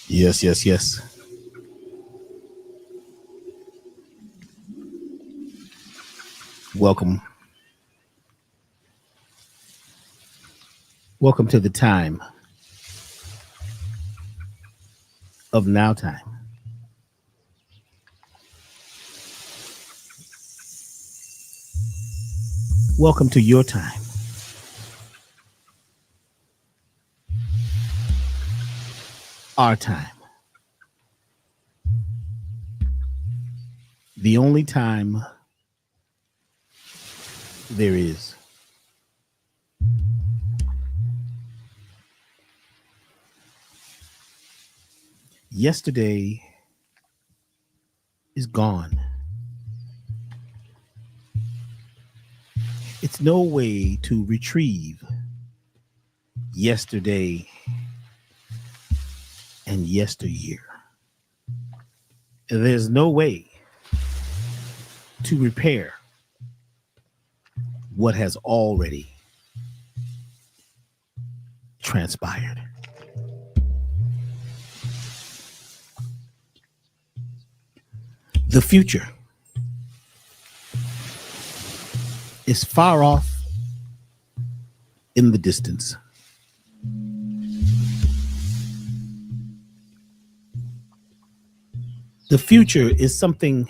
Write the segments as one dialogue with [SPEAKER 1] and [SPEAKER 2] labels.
[SPEAKER 1] Yes, yes, yes. Welcome. Welcome to the time of now time. Welcome to your time. Our time. The only time there is. Yesterday is gone. It's no way to retrieve yesterday and yesteryear. There's no way to repair what has already transpired. The future is far off in the distance. The future is something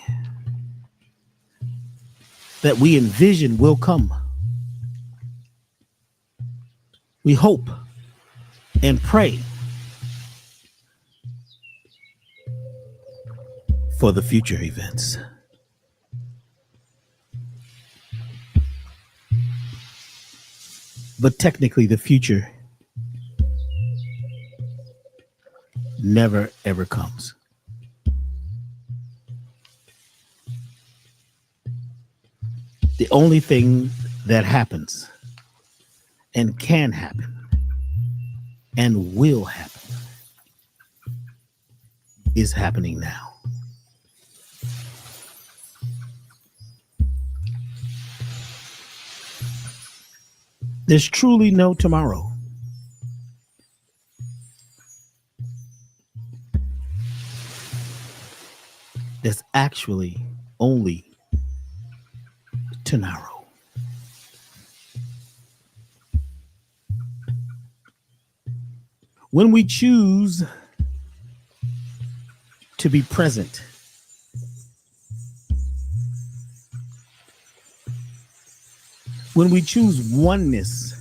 [SPEAKER 1] that we envision will come. We hope and pray for the future events. But technically, the future never ever comes. The only thing that happens and can happen and will happen is happening now. There's truly no tomorrow. There's actually only tomorrow. When we choose to be present, when we choose oneness,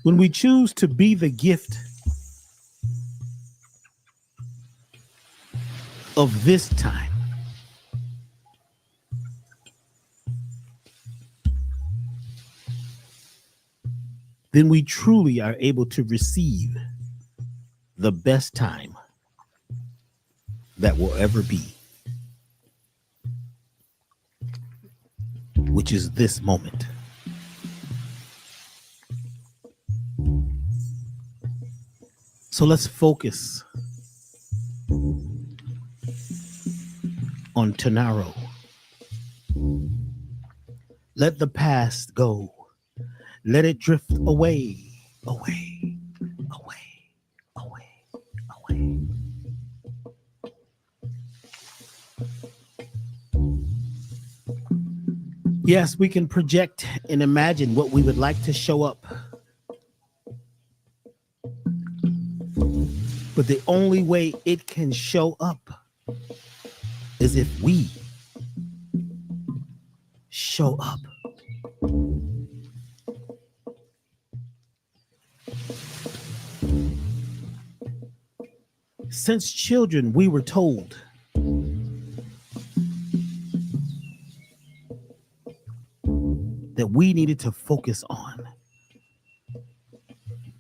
[SPEAKER 1] when we choose to be the gift of this time, then we truly are able to receive the best time that will ever be, which is this moment. So let's focus on tomorrow. Let the past go. Let it drift away, away, away, away, away. Yes, we can project and imagine what we would like to show up. But the only way it can show up is if we show up. Since children, we were told that we needed to focus on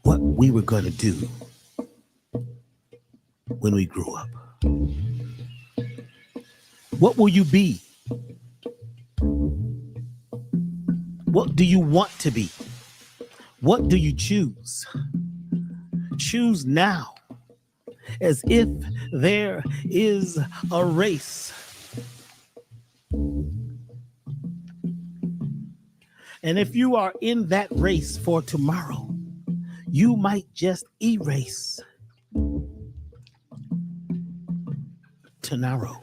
[SPEAKER 1] what we were going to do when we grew up. What will you be? What do you want to be? What do you choose? Choose now, as if there is a race. And if you are in that race for tomorrow, you might just erase tomorrow.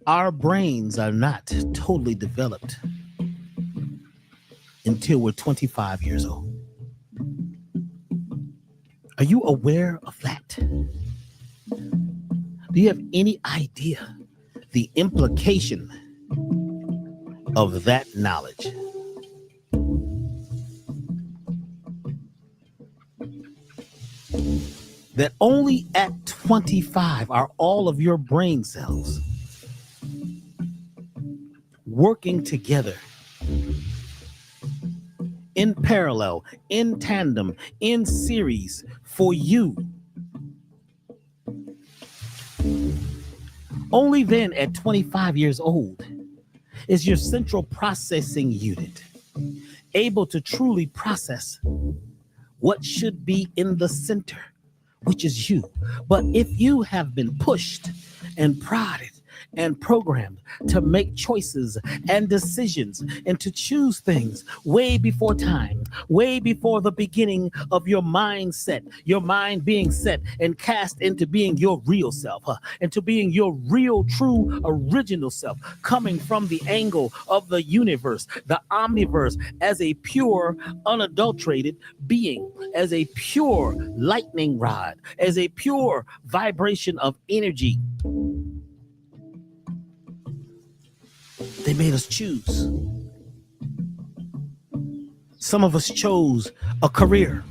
[SPEAKER 1] Our brains are not totally developed until we're 25 years old. Are you aware of that? Do you have any idea the implication of that knowledge? That only at 25 are all of your brain cells working together in parallel, in tandem, in series for you. Only then at 25 years old is your central processing unit able to truly process what should be in the center, which is you. But if you have been pushed and prodded and programmed to make choices and decisions and to choose things way before time, way before the beginning of your mindset, your mind being set and cast into being your real self, into being your real, true, original self, coming from the angle of the universe, the omniverse, as a pure, unadulterated being, as a pure lightning rod, as a pure vibration of energy. They made us choose. Some of us chose a career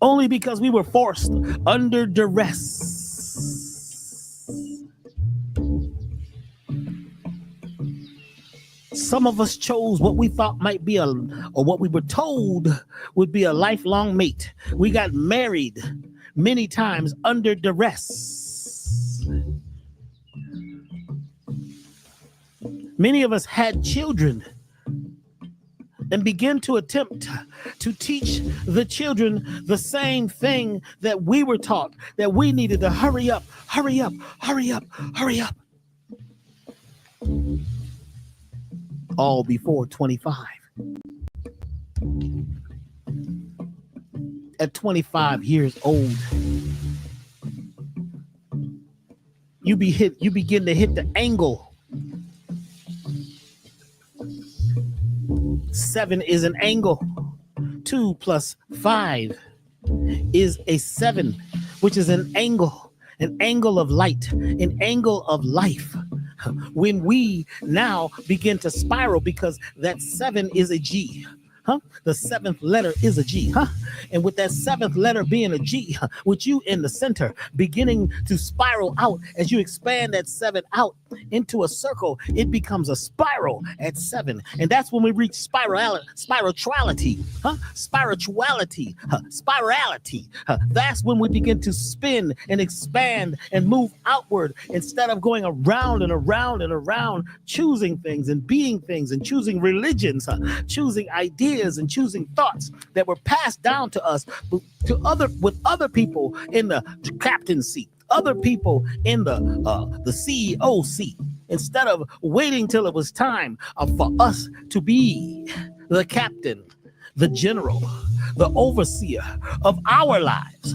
[SPEAKER 1] only because we were forced under duress. Some of us chose what we thought might be or what we were told would be a lifelong mate. We got married many times under duress. Many of us had children and began to attempt to teach the children the same thing that we were taught, that we needed to hurry up, hurry up, hurry up, hurry up. All before 25. At 25 years old, you begin to hit the angle. 7 is an angle. 2 plus 5 is a 7, which is an angle of light, an angle of life. When we now begin to spiral, because that 7 is a G. The 7th letter is a G, And with that 7th letter being a G, with you in the center, beginning to spiral out as you expand that 7 out into a circle, it becomes a spiral at 7. And that's when we reach spirituality. That's when we begin to spin and expand and move outward instead of going around and around and around, choosing things and being things and choosing religions, choosing ideas and choosing thoughts that were passed down to us with other people in the captain seat, other people in the CEO seat, instead of waiting till it was time for us to be the captain, the general, the overseer of our lives,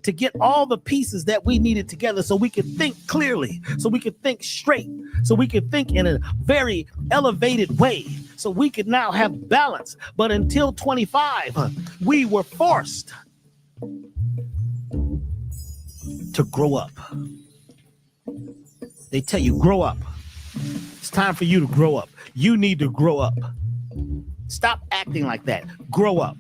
[SPEAKER 1] to get all the pieces that we needed together so we could think clearly, so we could think straight, so we could think in a very elevated way, so we could now have balance. But until 25, we were forced to grow up. They tell you, grow up. It's time for you to grow up. You need to grow up. Stop acting like that. Grow up.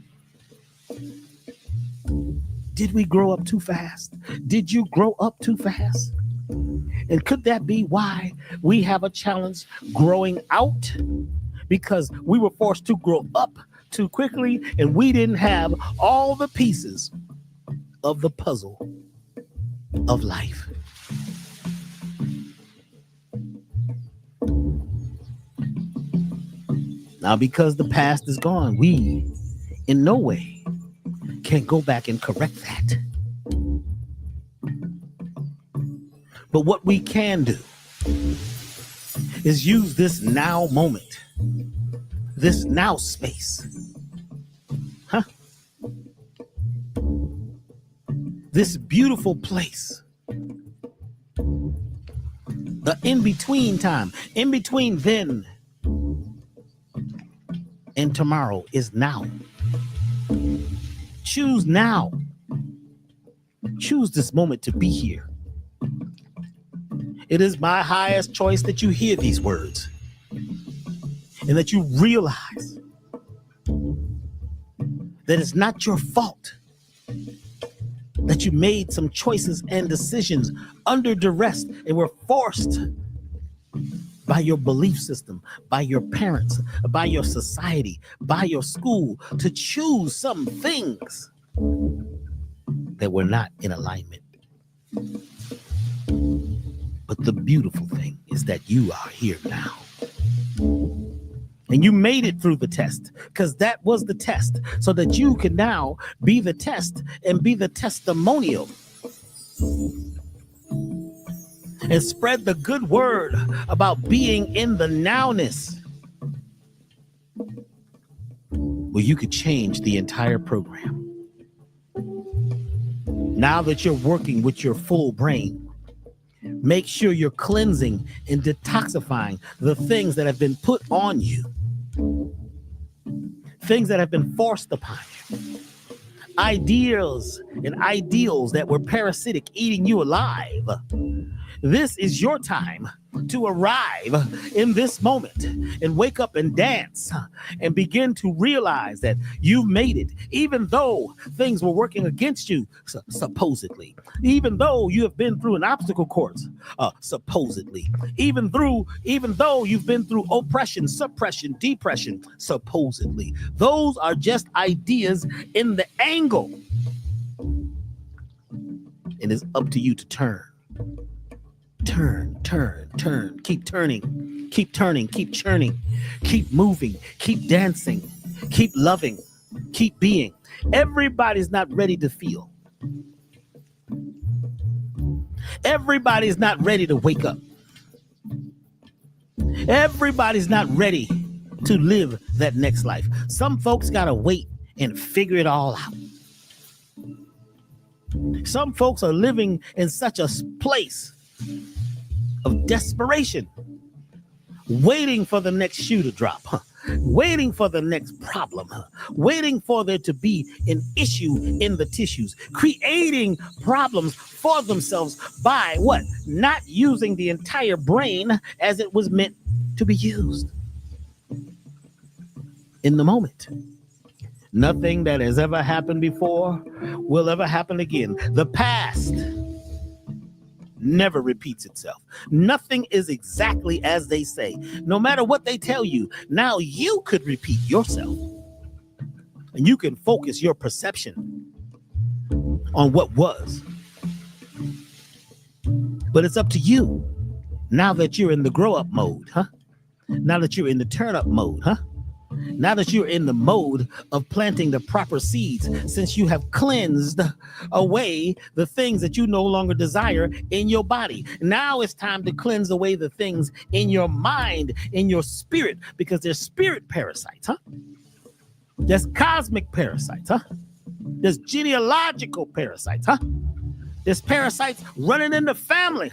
[SPEAKER 1] Did we grow up too fast? Did you grow up too fast? And could that be why we have a challenge growing out? Because we were forced to grow up too quickly and we didn't have all the pieces of the puzzle of life. Now, because the past is gone, we in no way can go back and correct that. But what we can do is use this now moment, this now space, this beautiful place, the in-between time, in between then and tomorrow is now. Choose now. Choose this moment to be here. It is my highest choice that you hear these words and that you realize that it's not your fault that you made some choices and decisions under duress and were forced by your belief system, by your parents, by your society, by your school to choose some things that were not in alignment. But the beautiful thing is that you are here now. And you made it through the test, because that was the test, so that you can now be the test and be the testimonial and spread the good word about being in the nowness, where you could change the entire program. Now that you're working with your full brain, make sure you're cleansing and detoxifying the things that have been put on you, things that have been forced upon you, ideas and ideals that were parasitic, eating you alive. This is your time to arrive in this moment and wake up and dance and begin to realize that you've made it, even though things were working against you, supposedly, even though you have been through an obstacle course, supposedly, even though you've been through oppression, suppression, depression, supposedly. Those are just ideas in the angle. And it's up to you to turn. Turn, keep turning, keep churning, keep moving, keep dancing, keep loving, keep being. Everybody's not ready to feel. Everybody's not ready to wake up. Everybody's not ready to live that next life. Some folks gotta wait and figure it all out. Some folks are living in such a place of desperation, waiting for the next shoe to drop, waiting for the next problem, waiting for there to be an issue in the tissues, creating problems for themselves by what? Not using the entire brain as it was meant to be used. In the moment. Nothing that has ever happened before will ever happen again. The past never repeats itself. Nothing is exactly as they say. No matter what they tell you, now you could repeat yourself. And you can focus your perception on what was. But it's up to you. Now that you're in the grow up mode, Now that you're in the turn up mode, Now that you're in the mode of planting the proper seeds, since you have cleansed away the things that you no longer desire in your body. Now it's time to cleanse away the things in your mind, in your spirit, because there's spirit parasites, There's cosmic parasites, There's genealogical parasites, There's parasites running in the family,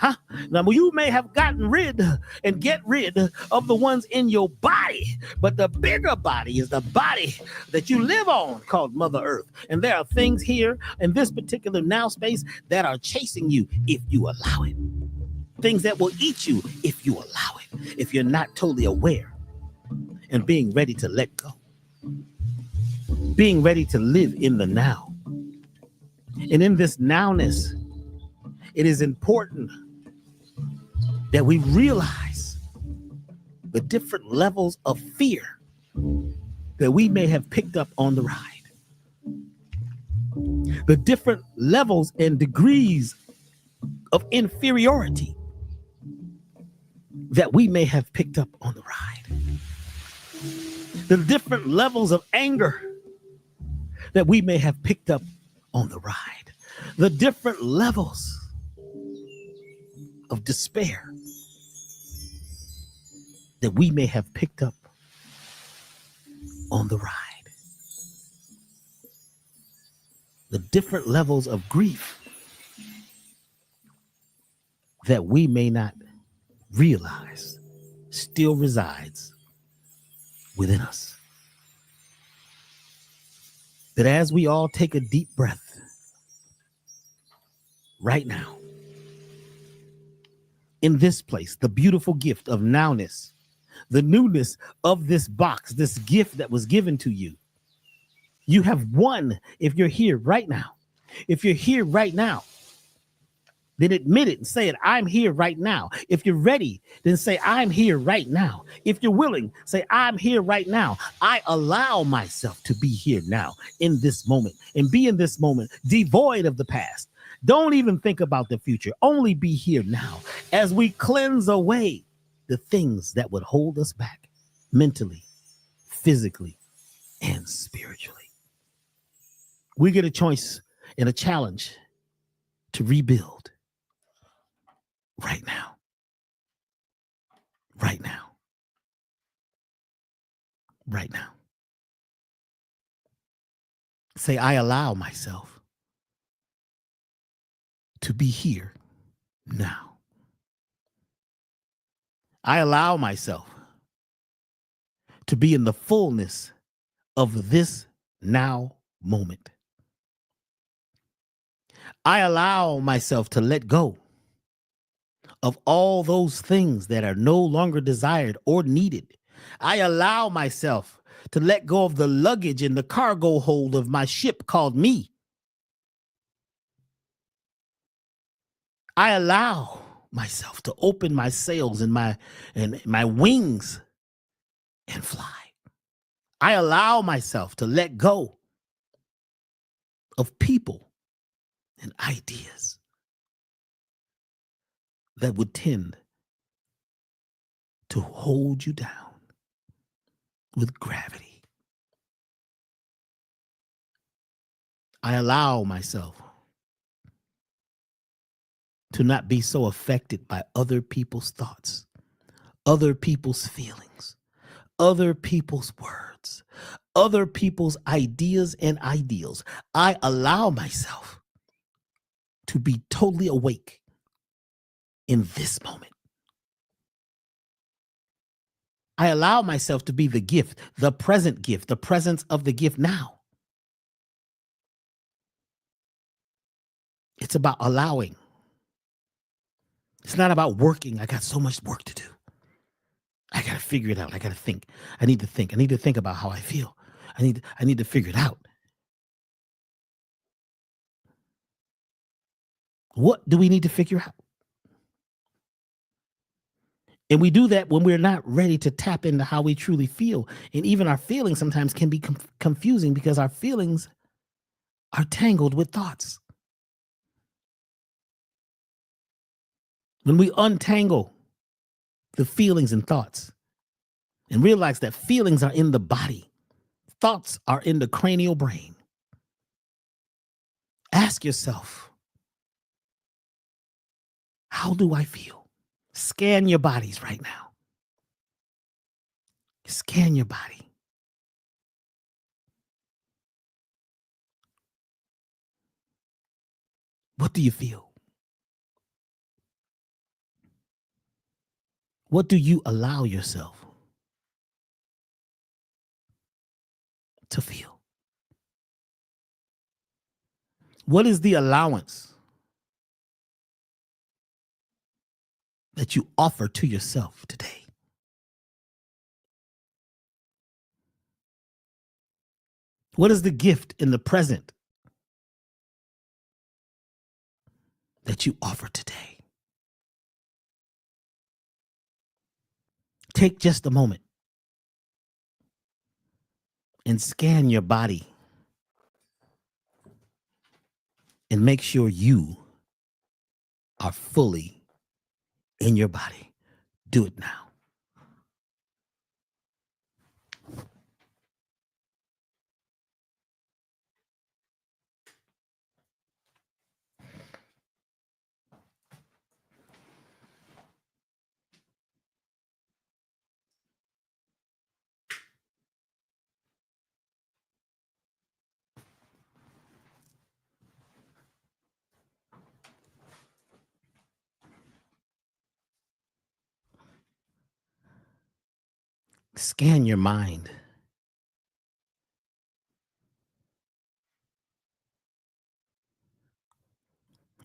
[SPEAKER 1] Now, you may have gotten rid and get rid of the ones in your body, but the bigger body is the body that you live on, called Mother Earth. And there are things here in this particular now space that are chasing you if you allow it. Things that will eat you if you allow it, if you're not totally aware and being ready to let go. Being ready to live in the now. And in this nowness, it is important that we realize the different levels of fear that we may have picked up on the ride. The different levels and degrees of inferiority that we may have picked up on the ride. The different levels of anger that we may have picked up on the ride, the different levels of despair that we may have picked up on the ride, the different levels of grief that we may not realize still resides within us. That as we all take a deep breath right now, in this place, the beautiful gift of nowness, the newness of this box, this gift that was given to you, you have won if you're here right now. If you're here right now, then admit it and say it. I'm here right now. If you're ready, then say, I'm here right now. If you're willing, say, I'm here right now. I allow myself to be here now in this moment and be in this moment devoid of the past. Don't even think about the future. Only be here now as we cleanse away the things that would hold us back mentally, physically, and spiritually. We get a choice and a challenge to rebuild. Right now. Right now. Right now. Say, I allow myself to be here now. I allow myself to be in the fullness of this now moment. I allow myself to let go of all those things that are no longer desired or needed. I allow myself to let go of the luggage in the cargo hold of my ship called me. I allow myself to open my sails and my wings and fly. I allow myself to let go of people and ideas that would tend to hold you down with gravity. I allow myself to not be so affected by other people's thoughts, other people's feelings, other people's words, other people's ideas and ideals. I allow myself to be totally awake in this moment. I allow myself to be the gift, the present gift, the presence of the gift now. It's about allowing. It's not about working. I got so much work to do. I got to figure it out. I got to think. I need to think. I need to think about how I feel. I need to figure it out. What do we need to figure out? And we do that when we're not ready to tap into how we truly feel. And even our feelings sometimes can be confusing because our feelings are tangled with thoughts. When we untangle the feelings and thoughts and realize that feelings are in the body, thoughts are in the cranial brain, ask yourself, how do I feel? Scan your bodies right now. Scan your body. What do you feel? What do you allow yourself to feel? What is the allowance that you offer to yourself today? What is the gift in the present that you offer today? Take just a moment and scan your body and make sure you are fully in your body. Do it now. Scan your mind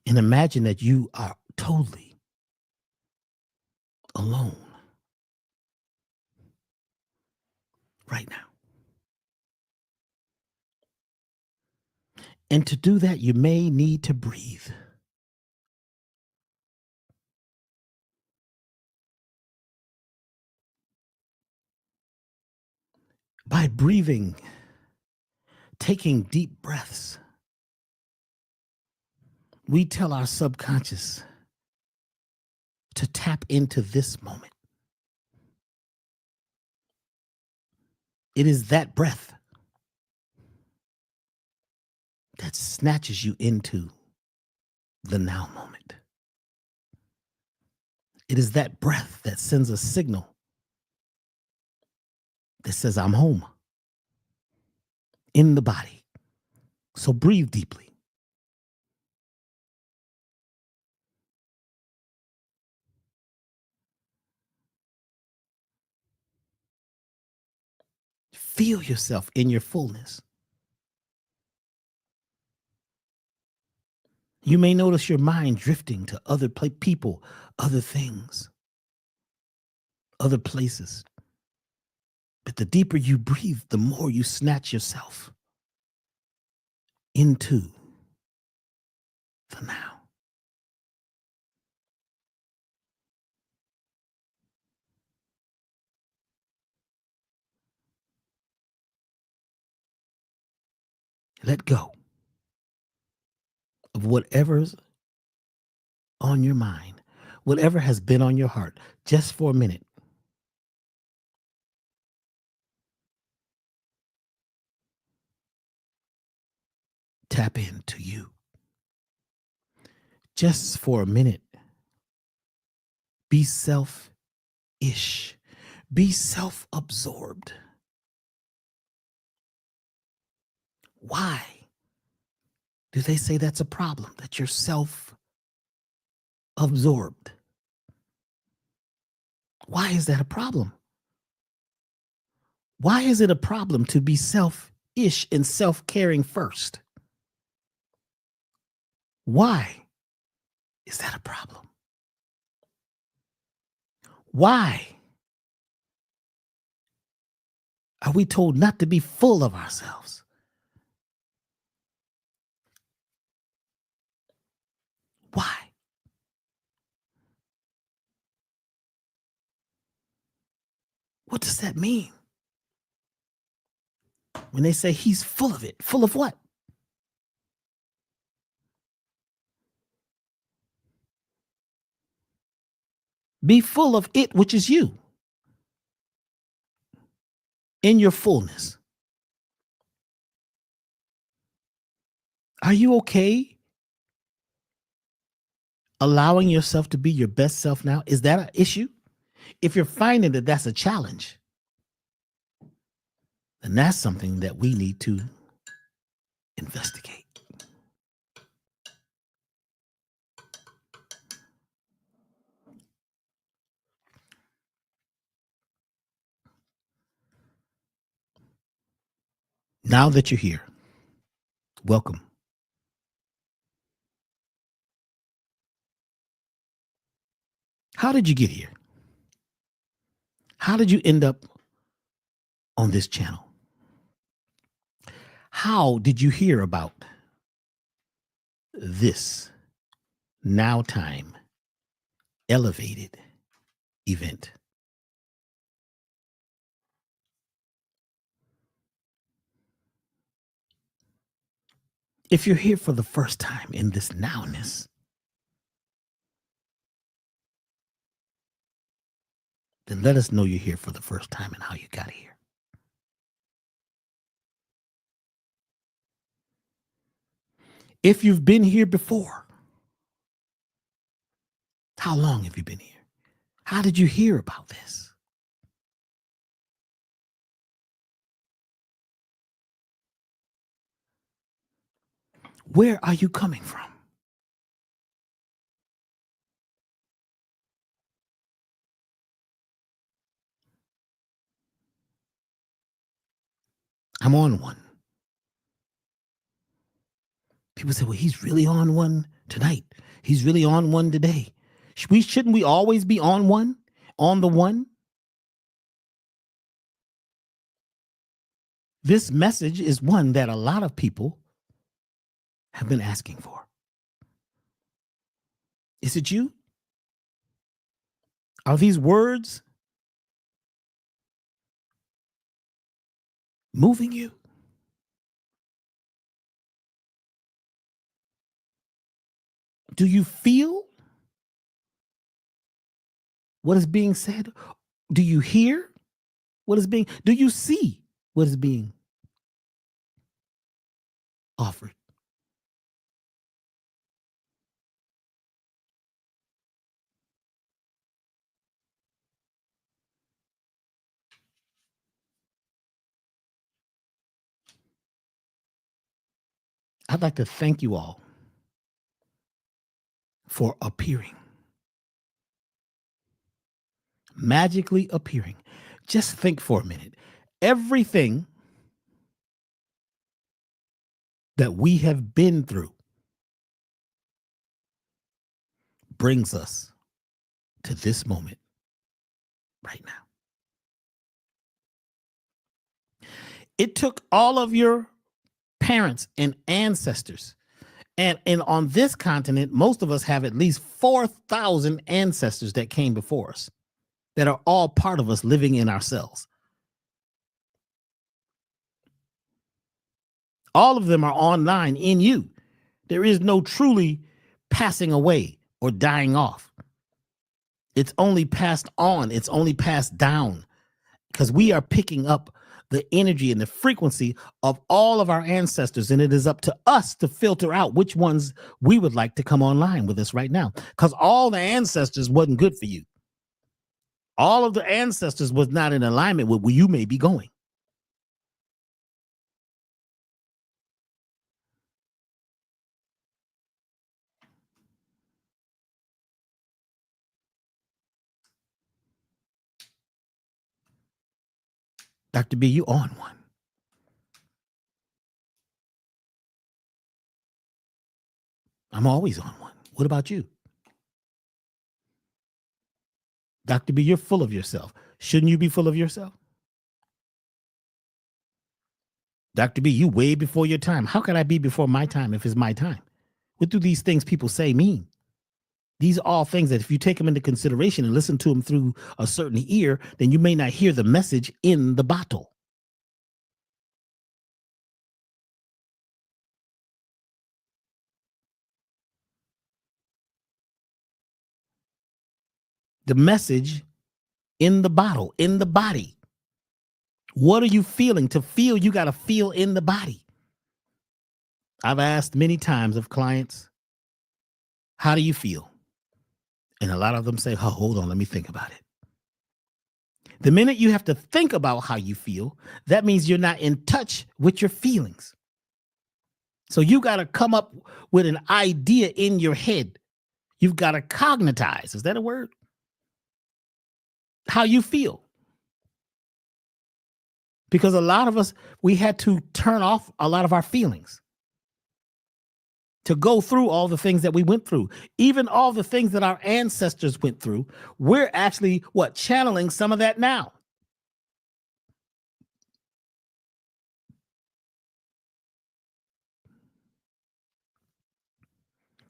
[SPEAKER 1] and imagine that you are totally alone right now. And to do that, you may need to breathe. By breathing, taking deep breaths, we tell our subconscious to tap into this moment. It is that breath that snatches you into the now moment. It is that breath that sends a signal that says, I'm home in the body. So breathe deeply. Feel yourself in your fullness. You may notice your mind drifting to other people, other things, other places. But the deeper you breathe, the more you snatch yourself into the now. Let go of whatever's on your mind, whatever has been on your heart, just for a minute. Tap into you. Just for a minute. Be self-ish. Be self-absorbed. Why do they say that's a problem, that you're self-absorbed? Why is that a problem? Why is it a problem to be self-ish and self-caring first? Why is that a problem? Why are we told not to be full of ourselves? Why? What does that mean? When they say he's full of it, full of what? Be full of it, which is you, in your fullness. Are you okay allowing yourself to be your best self now? Is that an issue? If you're finding that that's a challenge, then that's something that we need to investigate. Now that you're here, welcome. How did you get here? How did you end up on this channel? How did you hear about this Now Time elevated event? If you're here for the first time in this nowness, then let us know you're here for the first time and how you got here. If you've been here before, how long have you been here? How did you hear about this? Where are you coming from? I'm on one. People say, well, he's really on one tonight. He's really on one today. Shouldn't we always be on one? On the one? This message is one that a lot of people have been asking for. Is it you? Are these words moving you? Do you feel what is being said? Do you hear what is being? Do you see what is being offered? I'd like to thank you all for appearing, magically appearing. Just think for a minute. Everything that we have been through brings us to this moment right now. It took all of your parents and ancestors. And on this continent, most of us have at least 4,000 ancestors that came before us that are all part of us living in ourselves. All of them are online in you. There is no truly passing away or dying off. It's only passed on. It's only passed down because we are picking up the energy and the frequency of all of our ancestors. And it is up to us to filter out which ones we would like to come online with us right now. Because all the ancestors wasn't good for you. All of the ancestors was not in alignment with where you may be going. Dr. B, you on one. I'm always on one. What about you? Dr. B, you're full of yourself. Shouldn't you be full of yourself? Dr. B, you way before your time. How could I be before my time if it's my time? What do these things people say mean? These are all things that if you take them into consideration and listen to them through a certain ear, then you may not hear the message in the bottle. The message in the bottle, in the body. What are you feeling? To feel, you got to feel in the body. I've asked many times of clients, how do you feel? And a lot of them say, oh, hold on, let me think about it. The minute you have to think about how you feel, that means you're not in touch with your feelings. So you got to come up with an idea in your head. You've got to cognitize. Is that a word? How you feel. Because a lot of us, we had to turn off a lot of our feelings to go through all the things that we went through. Even all the things that our ancestors went through, we're actually, channeling some of that now.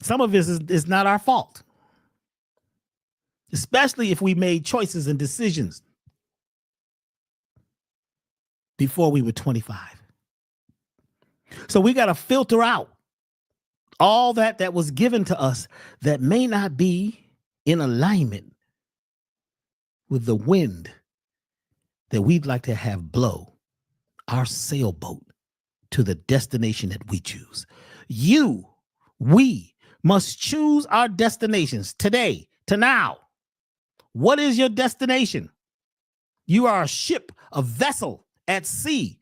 [SPEAKER 1] Some of this is not our fault, especially if we made choices and decisions before we were 25. So we got to filter out all that was given to us that may not be in alignment with the wind that we'd like to have blow our sailboat to the destination that we choose. We must choose our destinations today, to now. What is your destination? You are a ship, a vessel at sea.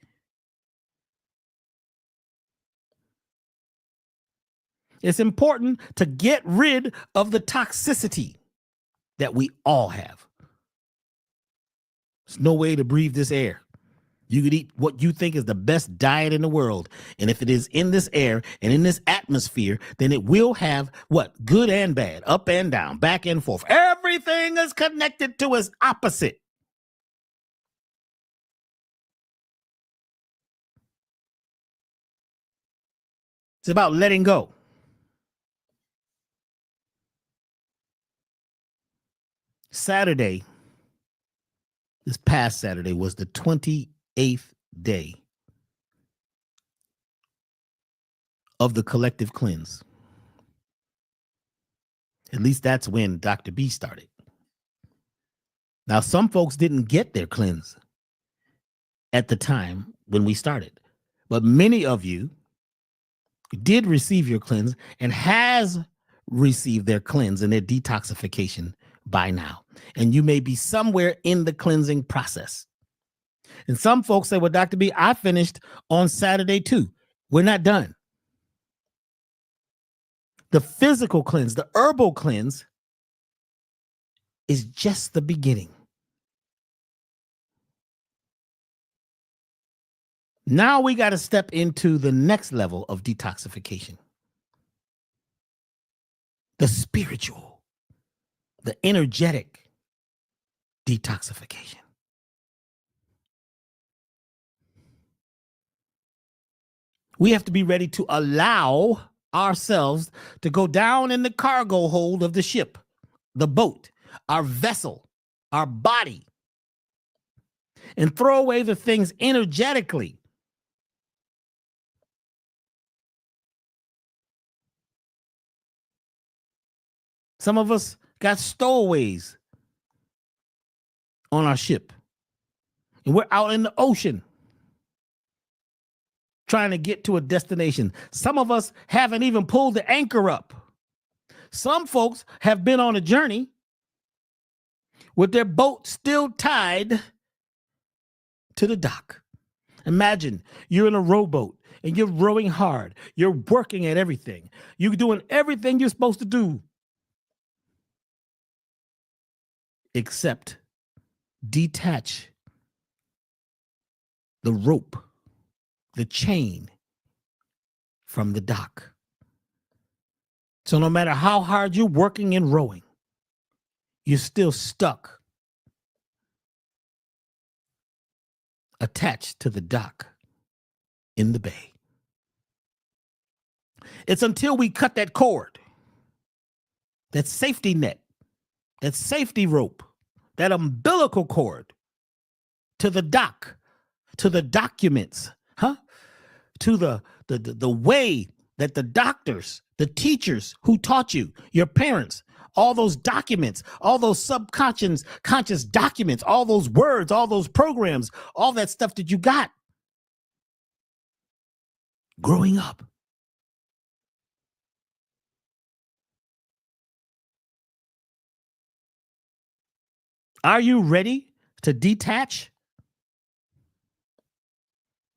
[SPEAKER 1] It's important to get rid of the toxicity that we all have. There's no way to breathe this air. You could eat what you think is the best diet in the world. And if it is in this air and in this atmosphere, then it will have what? Good and bad, up and down, back and forth. Everything is connected to its opposite. It's about letting go. Saturday, this past Saturday, was the 28th day of the collective cleanse. At least that's when Dr. B started. Now, some folks didn't get their cleanse at the time when we started, but many of you did receive your cleanse and has received their cleanse and their detoxification by now. And you may be somewhere in the cleansing process. And some folks say, well, Dr. B, I finished on Saturday too. We're not done. The physical cleanse, the herbal cleanse, is just the beginning. Now we got to step into the next level of detoxification. The spiritual, the energetic detoxification. We have to be ready to allow ourselves to go down in the cargo hold of the ship, the boat, our vessel, our body, and throw away the things energetically. Some of us got stowaways on our ship, and we're out in the ocean trying to get to a destination. Some of us haven't even pulled the anchor up. Some folks have been on a journey with their boat still tied to the dock. Imagine you're in a rowboat and you're rowing hard. You're working at everything. You're doing everything you're supposed to do, except detach the rope, the chain from the dock. So no matter how hard you're working and rowing, you're still stuck, attached to the dock in the bay. It's until we cut that cord, that safety net, that safety rope, that umbilical cord to the dock, to the documents, to the way that the doctors, the teachers who taught you, your parents, all those documents, all those conscious documents, all those words, all those programs, all that stuff that you got growing up. Are you ready to detach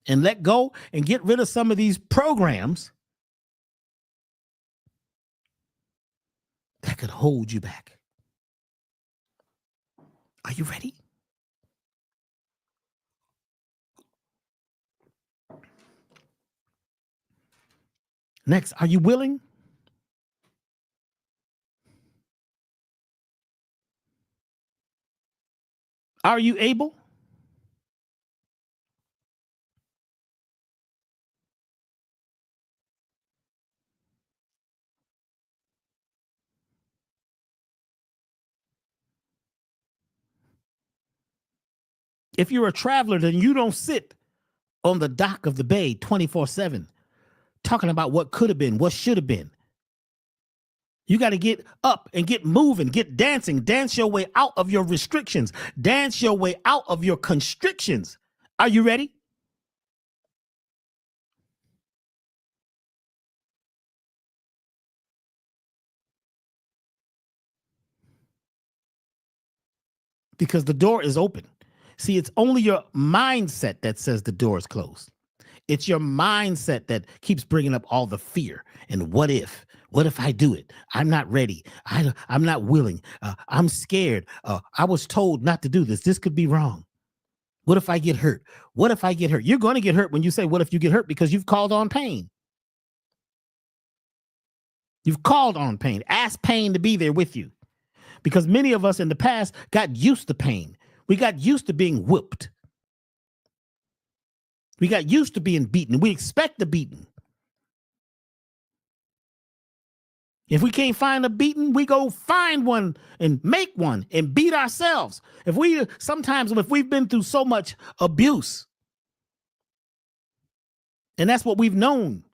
[SPEAKER 1] and let go and get rid of some of these programs that could hold you back? Are you ready? Next, are you willing? Are you able? If you're a traveler, then you don't sit on the dock of the bay 24/7 talking about what could have been, what should have been. You got to get up and get moving, get dancing, dance your way out of your restrictions, dance your way out of your constrictions. Are you ready? Because the door is open. See, it's only your mindset that says the door is closed. It's your mindset that keeps bringing up all the fear and what if? What if I do it? I'm not ready. I'm not willing. I'm scared. I was told not to do this. This could be wrong. What if I get hurt? What if I get hurt? You're going to get hurt when you say, what if you get hurt? Because you've called on pain. You've called on pain. Ask pain to be there with you. Because many of us in the past got used to pain. We got used to being whipped. We got used to being beaten. We expect the beating. If we can't find a beating, we go find one and make one and beat ourselves. If we've been through so much abuse, and that's what we've known,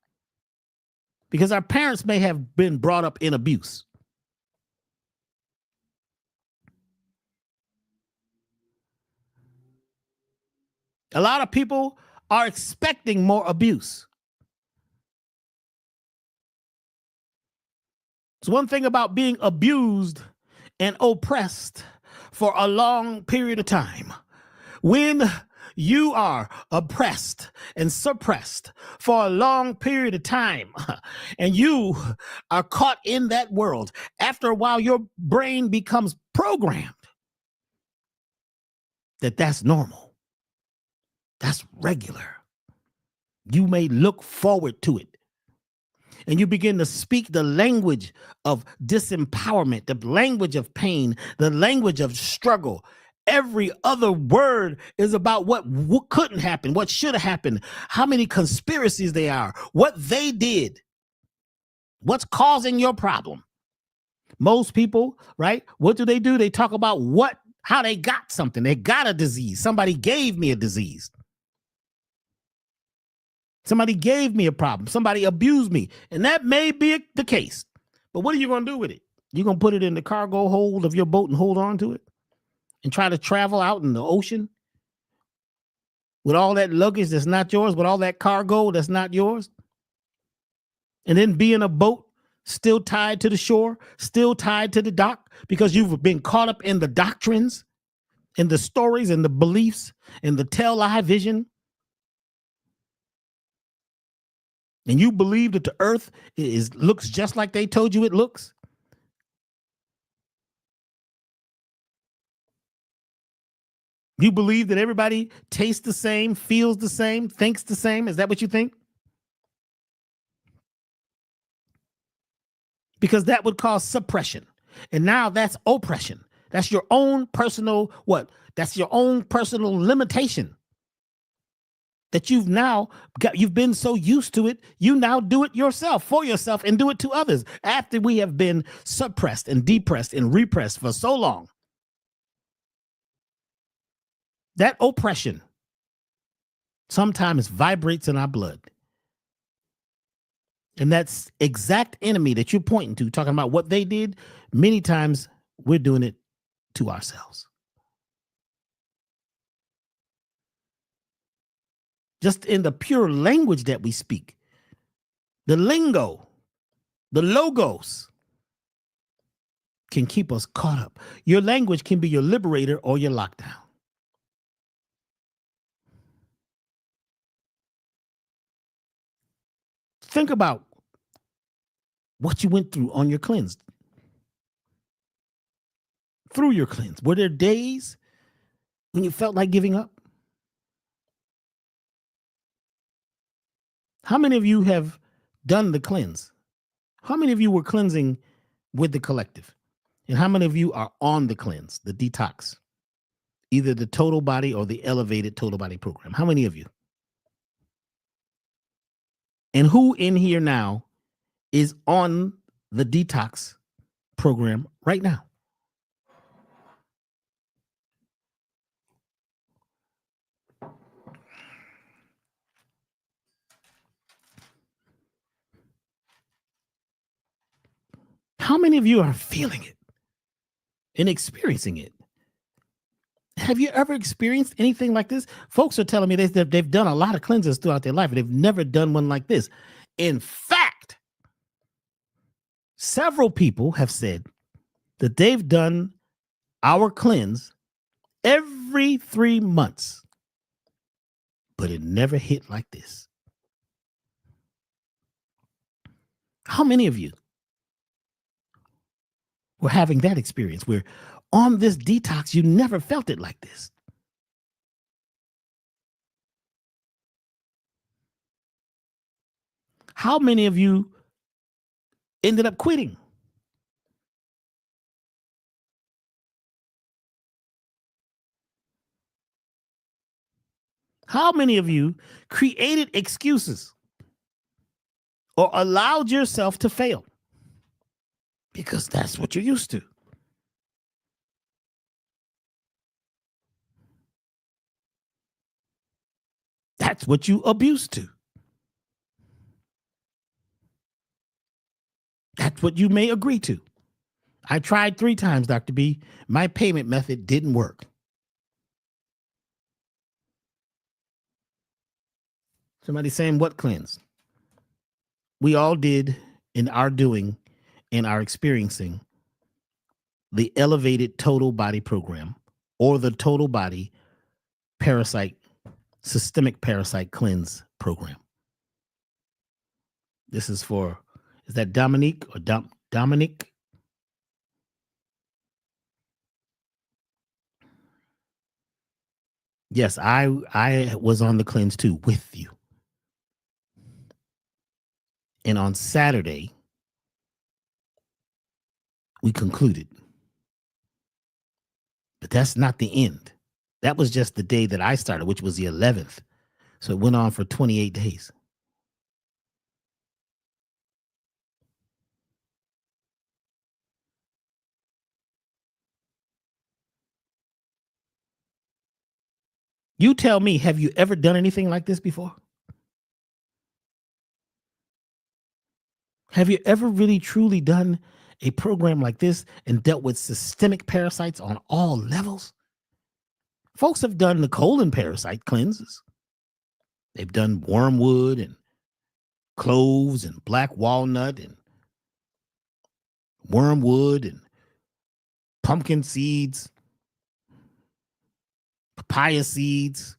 [SPEAKER 1] because our parents may have been brought up in abuse. A lot of people are expecting more abuse. It's one thing about being abused and oppressed for a long period of time. When you are oppressed and suppressed for a long period of time, and you are caught in that world, after a while, your brain becomes programmed that that's normal. That's regular. You may look forward to it. And you begin to speak the language of disempowerment, the language of pain, the language of struggle. Every other word is about what couldn't happen, what should have happened, how many conspiracies they are, what they did, what's causing your problem. Most people, right? What do? They talk about how they got something. They got a disease. Somebody gave me a disease. Somebody gave me a problem. Somebody abused me. And that may be the case. But what are you going to do with it? You're going to put it in the cargo hold of your boat and hold on to it? And try to travel out in the ocean with all that luggage that's not yours, with all that cargo that's not yours? And then be in a boat still tied to the shore, still tied to the dock, because you've been caught up in the doctrines and the stories and the beliefs and the tell-lie vision. And you believe that the earth looks just like they told you it looks? You believe that everybody tastes the same, feels the same, thinks the same? Is that what you think? Because that would cause suppression. And now that's oppression. That's your own personal, That's your own personal limitation. That you've been so used to it, you now do it yourself, for yourself, and do it to others after we have been suppressed and depressed and repressed for so long. That oppression sometimes vibrates in our blood. And that's exact enemy that you're pointing to, talking about what they did. Many times we're doing it to ourselves. Just in the pure language that we speak, the lingo, the logos can keep us caught up. Your language can be your liberator or your lockdown. Think about what you went through on your cleanse. Through your cleanse, were there days when you felt like giving up? How many of you have done the cleanse? How many of you were cleansing with the collective? And how many of you are on the cleanse, the detox, either the total body or the elevated total body program? How many of you? And who in here now is on the detox program right now? How many of you are feeling it and experiencing it? Have you ever experienced anything like this? Folks are telling me they've done a lot of cleanses throughout their life, but they've never done one like this. In fact, several people have said that they've done our cleanse every 3 months, but it never hit like this. How many of you were having that experience where on this detox, you never felt it like this? How many of you ended up quitting? How many of you created excuses or allowed yourself to fail? Because that's what you're used to. That's what you abused to. That's what you may agree to. I tried 3 times, Dr. B. My payment method didn't work. Somebody saying what cleanse? We all did in our doing, in our experiencing, the elevated total body program or the total body parasite, systemic parasite cleanse program. This is for, is that Dominique or Dominic? Yes, I was on the cleanse too with you. And on Saturday, we concluded. But that's not the end. That was just the day that I started, which was the 11th. So it went on for 28 days. You tell me, have you ever done anything like this before? Have you ever really truly done a program like this and dealt with systemic parasites on all levels? Folks have done the colon parasite cleanses. They've done wormwood and cloves and black walnut and wormwood and pumpkin seeds, papaya seeds,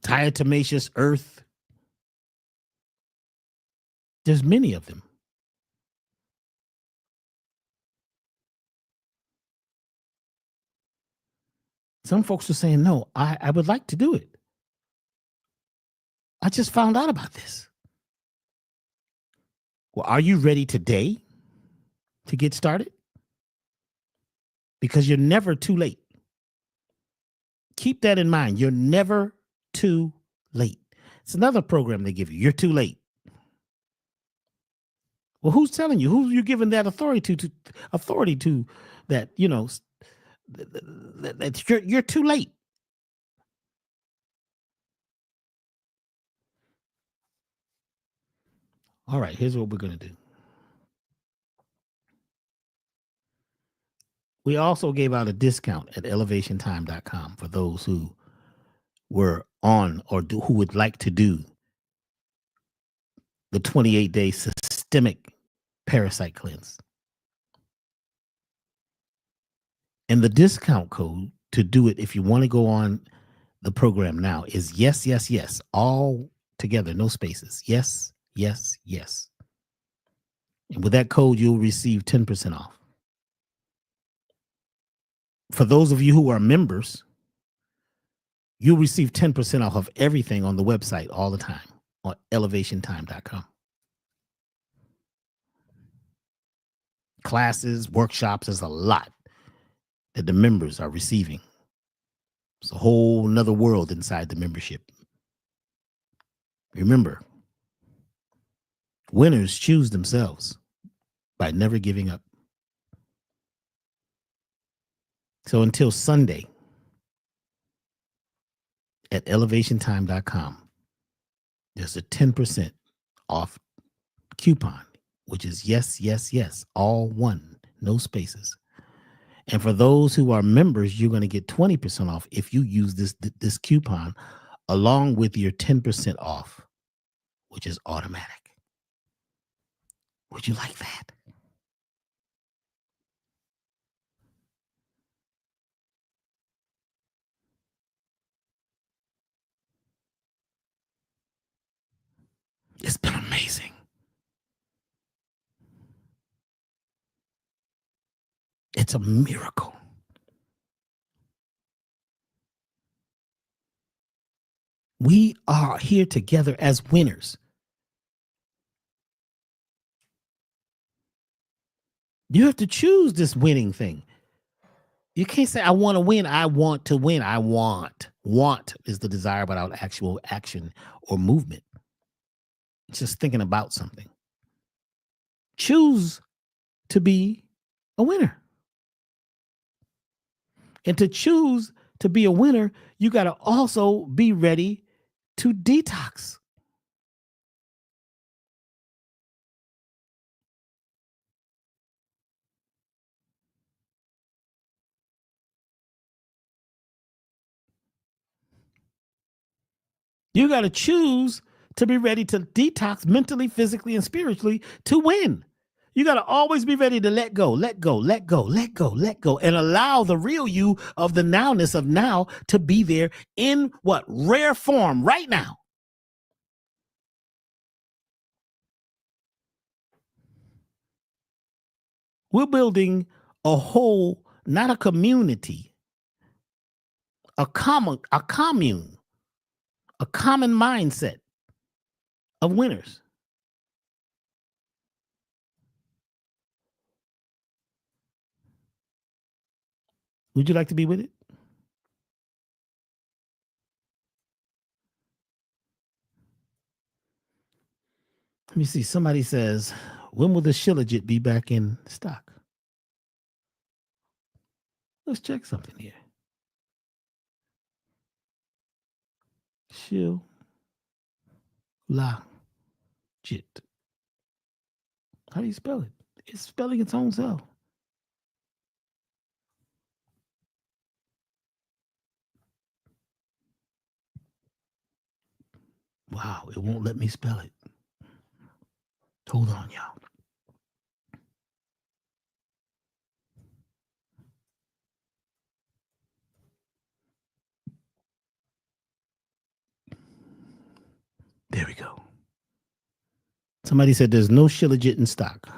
[SPEAKER 1] diatomaceous earth. There's many of them. Some folks are saying, no, I would like to do it. I just found out about this. Well, are you ready today to get started? Because you're never too late. Keep that in mind. You're never too late. It's another program they give you. You're too late. Well, who's telling you? Who are you giving that authority to that, that you're too late. All right, here's what we're going to do. We also gave out a discount at elevationtime.com for those who were on or who would like to do the 28-day systemic parasite cleanse. And the discount code to do it, if you want to go on the program now, is yes, yes, yes, all together, no spaces. Yes, yes, yes. And with that code, you'll receive 10% off. For those of you who are members, you'll receive 10% off of everything on the website all the time on elevationtime.com. Classes, workshops, there's a lot that the members are receiving. It's a whole nother world inside the membership. Remember, winners choose themselves by never giving up. So until Sunday at elevationtime.com, there's a 10% off coupon, which is yes, yes, yes, all one, no spaces. And for those who are members, you're going to get 20% off if you use this coupon along with your 10% off, which is automatic. Would you like that? It's been amazing. It's a miracle. We are here together as winners. You have to choose this winning thing. You can't say, I want to win. I want to win. I want. Want is the desire without actual action or movement. It's just thinking about something. Choose to be a winner. And to choose to be a winner, you got to also be ready to detox. You got to choose to be ready to detox mentally, physically, and spiritually to win. You got to always be ready to let go, let go, let go, let go, let go, and allow the real you of the nowness of now to be there in what? Rare form right now. We're building a whole, not a community, a commune, a common mindset of winners. Would you like to be with it? Let me see. Somebody says, when will the Shilajit be back in stock? Let's check something here. Shilajit. How do you spell it? It's spelling its own self. Wow, it won't let me spell it. Hold on, y'all. There we go. Somebody said there's no Shilajit in stock.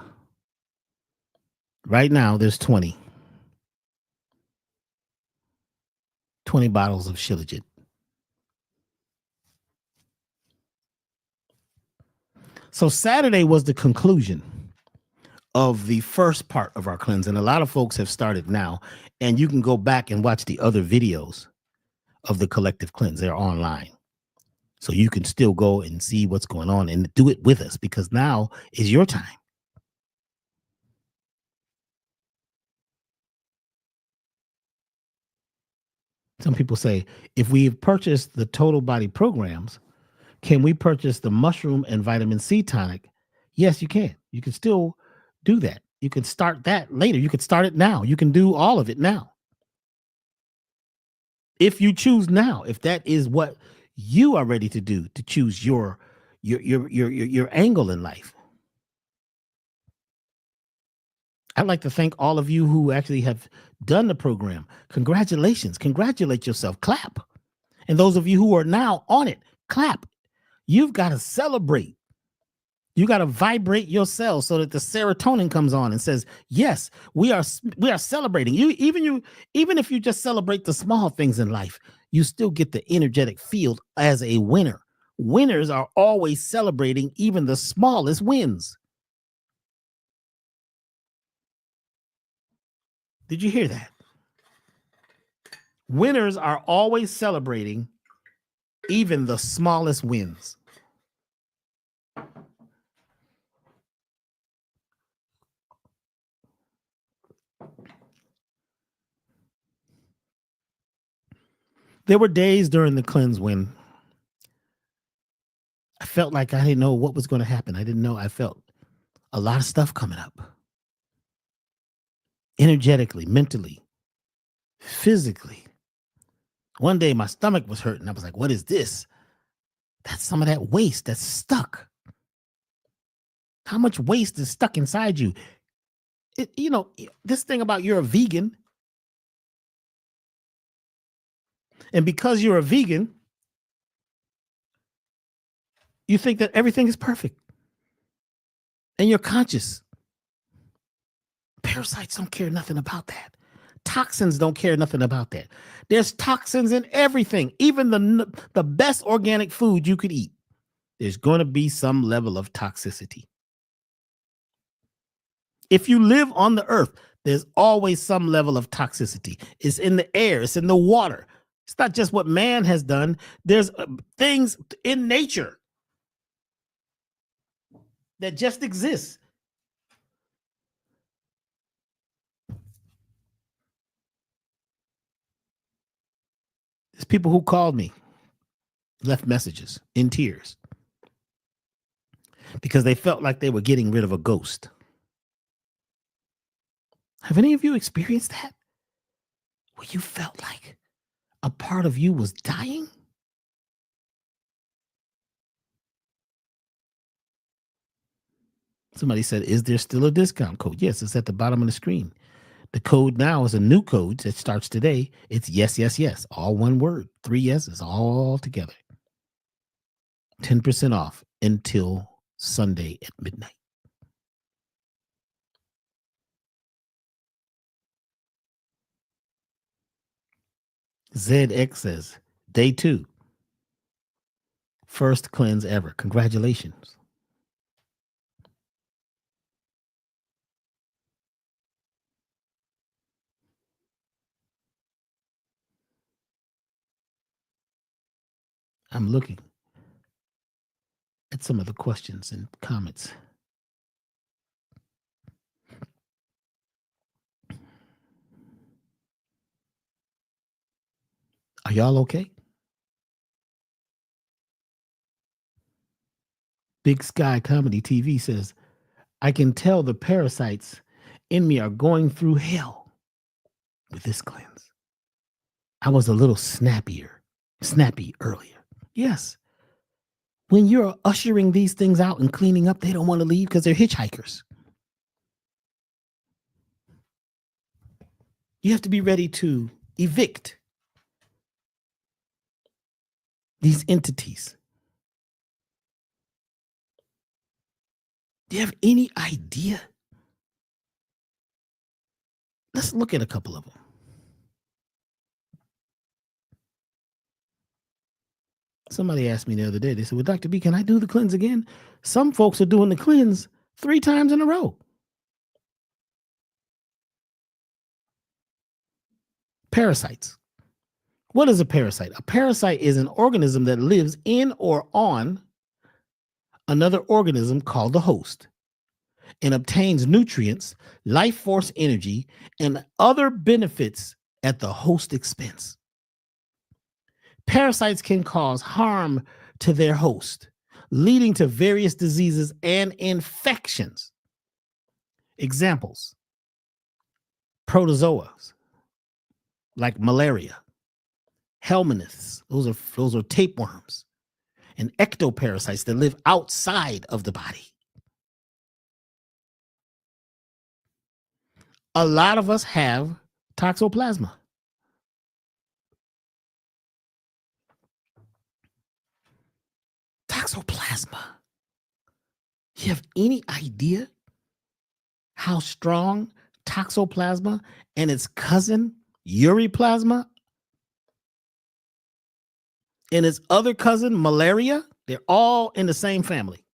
[SPEAKER 1] Right now, there's 20. 20 bottles of Shilajit. So Saturday was the conclusion of the first part of our cleanse. And a lot of folks have started now. And you can go back and watch the other videos of the collective cleanse. They're online. So you can still go and see what's going on and do it with us, because now is your time. Some people say, if we've purchased the total body programs, can we purchase the mushroom and vitamin C tonic? Yes, you can. You can still do that. You can start that later. You can start it now. You can do all of it now. If you choose now, if that is what you are ready to do, to choose your angle in life. I'd like to thank all of you who actually have done the program. Congratulations. Congratulate yourself. Clap. And those of you who are now on it, clap. You've got to celebrate. You got to vibrate your cells so that the serotonin comes on and says, yes, we are celebrating. Even if you just celebrate the small things in life, you still get the energetic field as a winner. Winners are always celebrating even the smallest wins. Did you hear that? Winners are always celebrating even the smallest wins. There were days during the cleanse when I felt like I didn't know what was going to happen. I didn't know. I felt a lot of stuff coming up. Energetically, mentally, physically. One day my stomach was hurting. I was like, what is this? That's some of that waste that's stuck. How much waste is stuck inside you? This thing about you're a vegan. And because you're a vegan, you think that everything is perfect. And you're conscious. Parasites don't care nothing about that. Toxins don't care nothing about that. There's toxins in everything, even the best organic food you could eat. There's going to be some level of toxicity. If you live on the earth, there's always some level of toxicity. It's in the air, it's in the water. It's not just what man has done. There's things in nature that just exist. There's people who called me, left messages in tears because they felt like they were getting rid of a ghost. Have any of you experienced that? Where you felt like a part of you was dying? Somebody said, is there still a discount code? Yes, it's at the bottom of the screen. The code now is a new code that starts today. It's yes, yes, yes. All one word. 3 yeses all together. 10% off until Sunday at midnight. ZX says, day 2. First cleanse ever. Congratulations. I'm looking at some of the questions and comments. Are y'all okay? Big Sky Comedy TV says, I can tell the parasites in me are going through hell with this cleanse. I was a little snappy earlier. Yes. When you're ushering these things out and cleaning up, they don't want to leave because they're hitchhikers. You have to be ready to evict these entities. Do you have any idea? Let's look at a couple of them. Somebody asked me the other day, they said, well, Dr. B, can I do the cleanse again? Some folks are doing the cleanse 3 times in a row. Parasites. What is a parasite? A parasite is an organism that lives in or on another organism called the host and obtains nutrients, life force energy, and other benefits at the host expense. Parasites can cause harm to their host, leading to various diseases and infections. Examples: protozoas like malaria, helminths, those are tapeworms, and ectoparasites that live outside of the body. A lot of us have toxoplasma. Toxoplasma. You have any idea how strong toxoplasma and its cousin uriplasma and its other cousin malaria, they're all in the same family?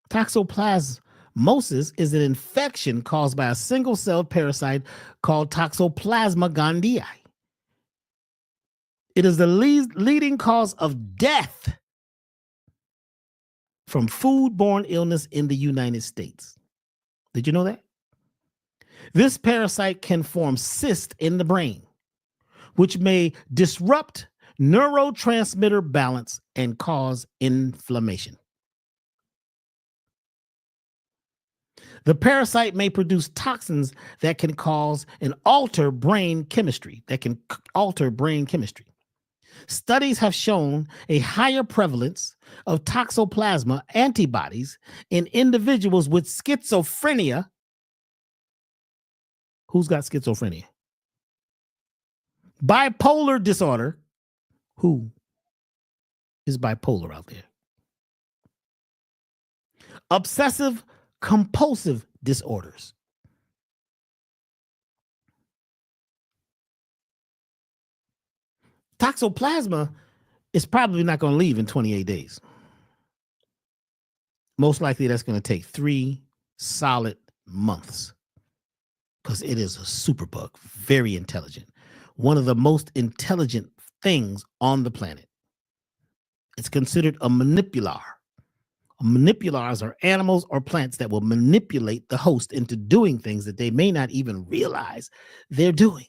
[SPEAKER 1] Toxoplasmosis is an infection caused by a single-celled parasite called Toxoplasma gondii. It is the leading cause of death from foodborne illness in the United States. Did you know that? This parasite can form cysts in the brain, which may disrupt neurotransmitter balance and cause inflammation. The parasite may produce toxins that can cause and alter brain chemistry, Studies have shown a higher prevalence of toxoplasma antibodies in individuals with schizophrenia. Who's got schizophrenia? Bipolar disorder. Who is bipolar out there? obsessive compulsive disorders. Toxoplasma is probably not going to leave in 28 days. Most likely that's going to take 3 solid months because it is a superbug, very intelligent, one of the most intelligent things on the planet. It's considered a manipular. Manipulars are animals or plants that will manipulate the host into doing things that they may not even realize they're doing.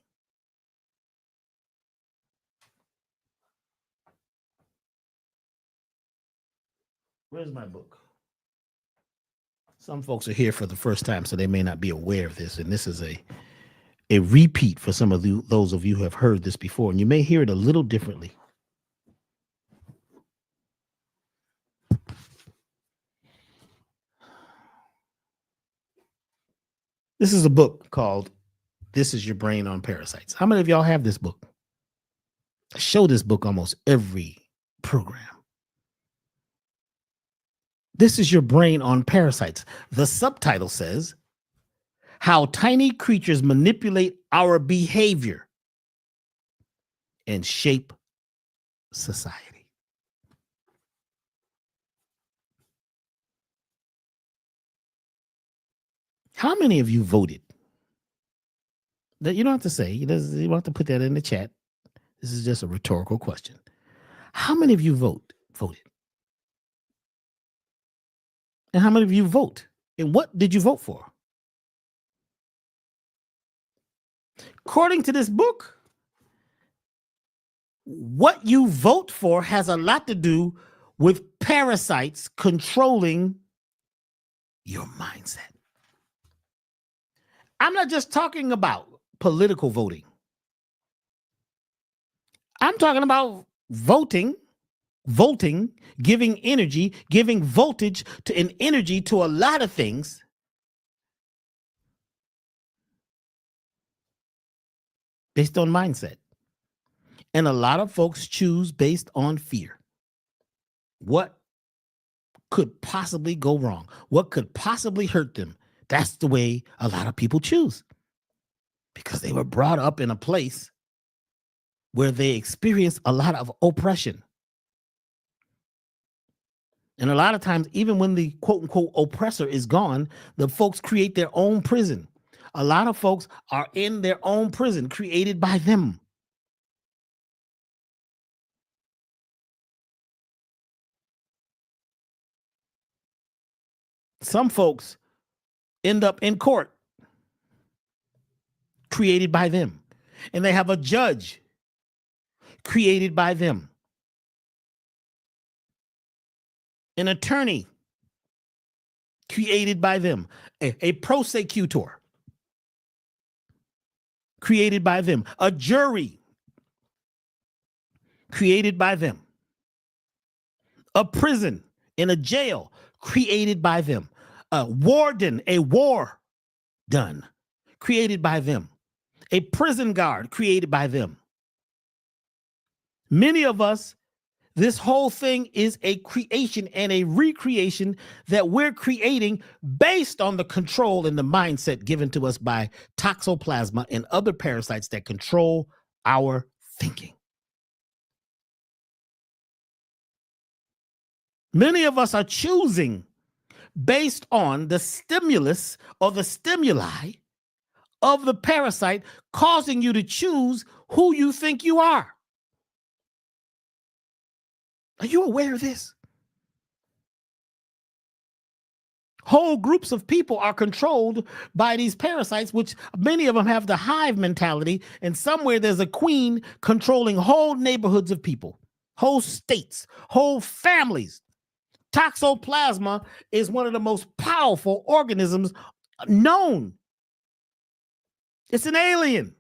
[SPEAKER 1] Where's my book? Some folks are here for the first time, so they may not be aware of this. And this is a repeat for some of those of you who have heard this before. And you may hear it a little differently. This is a book called This Is Your Brain on Parasites. How many of y'all have this book? I show this book almost every program. This is Your Brain on Parasites. The subtitle says, How Tiny Creatures Manipulate Our Behavior and Shape Society. How many of you voted? That you don't have to say. You don't have to put that in the chat. This is just a rhetorical question. How many of you voted? And how many of you vote? And what did you vote for? According to this book, what you vote for has a lot to do with parasites controlling your mindset. I'm not just talking about political voting. I'm talking about voting, giving energy, giving voltage to an energy to a lot of things. Based on mindset. And a lot of folks choose based on fear. What could possibly go wrong? What could possibly hurt them? That's the way a lot of people choose. Because they were brought up in a place where they experienced a lot of oppression. And a lot of times, even when the quote unquote oppressor is gone, the folks create their own prison. A lot of folks are in their own prison created by them. Some folks end up in court created by them. And they have a judge created by them. An attorney created by them. A prosecutor created by them. A jury created by them. A prison and a jail created by them. A warden, a war done, created by them. A prison guard created by them. Many of us, this whole thing is a creation and a recreation that we're creating based on the control and the mindset given to us by toxoplasma and other parasites that control our thinking. Many of us are choosing based on the stimulus or the stimuli of the parasite causing you to choose who you think you are. Are you aware of this? Whole groups of people are controlled by these parasites, which many of them have the hive mentality, and somewhere there's a queen controlling whole neighborhoods of people, whole states, whole families. Toxoplasma is one of the most powerful organisms known. It's an alien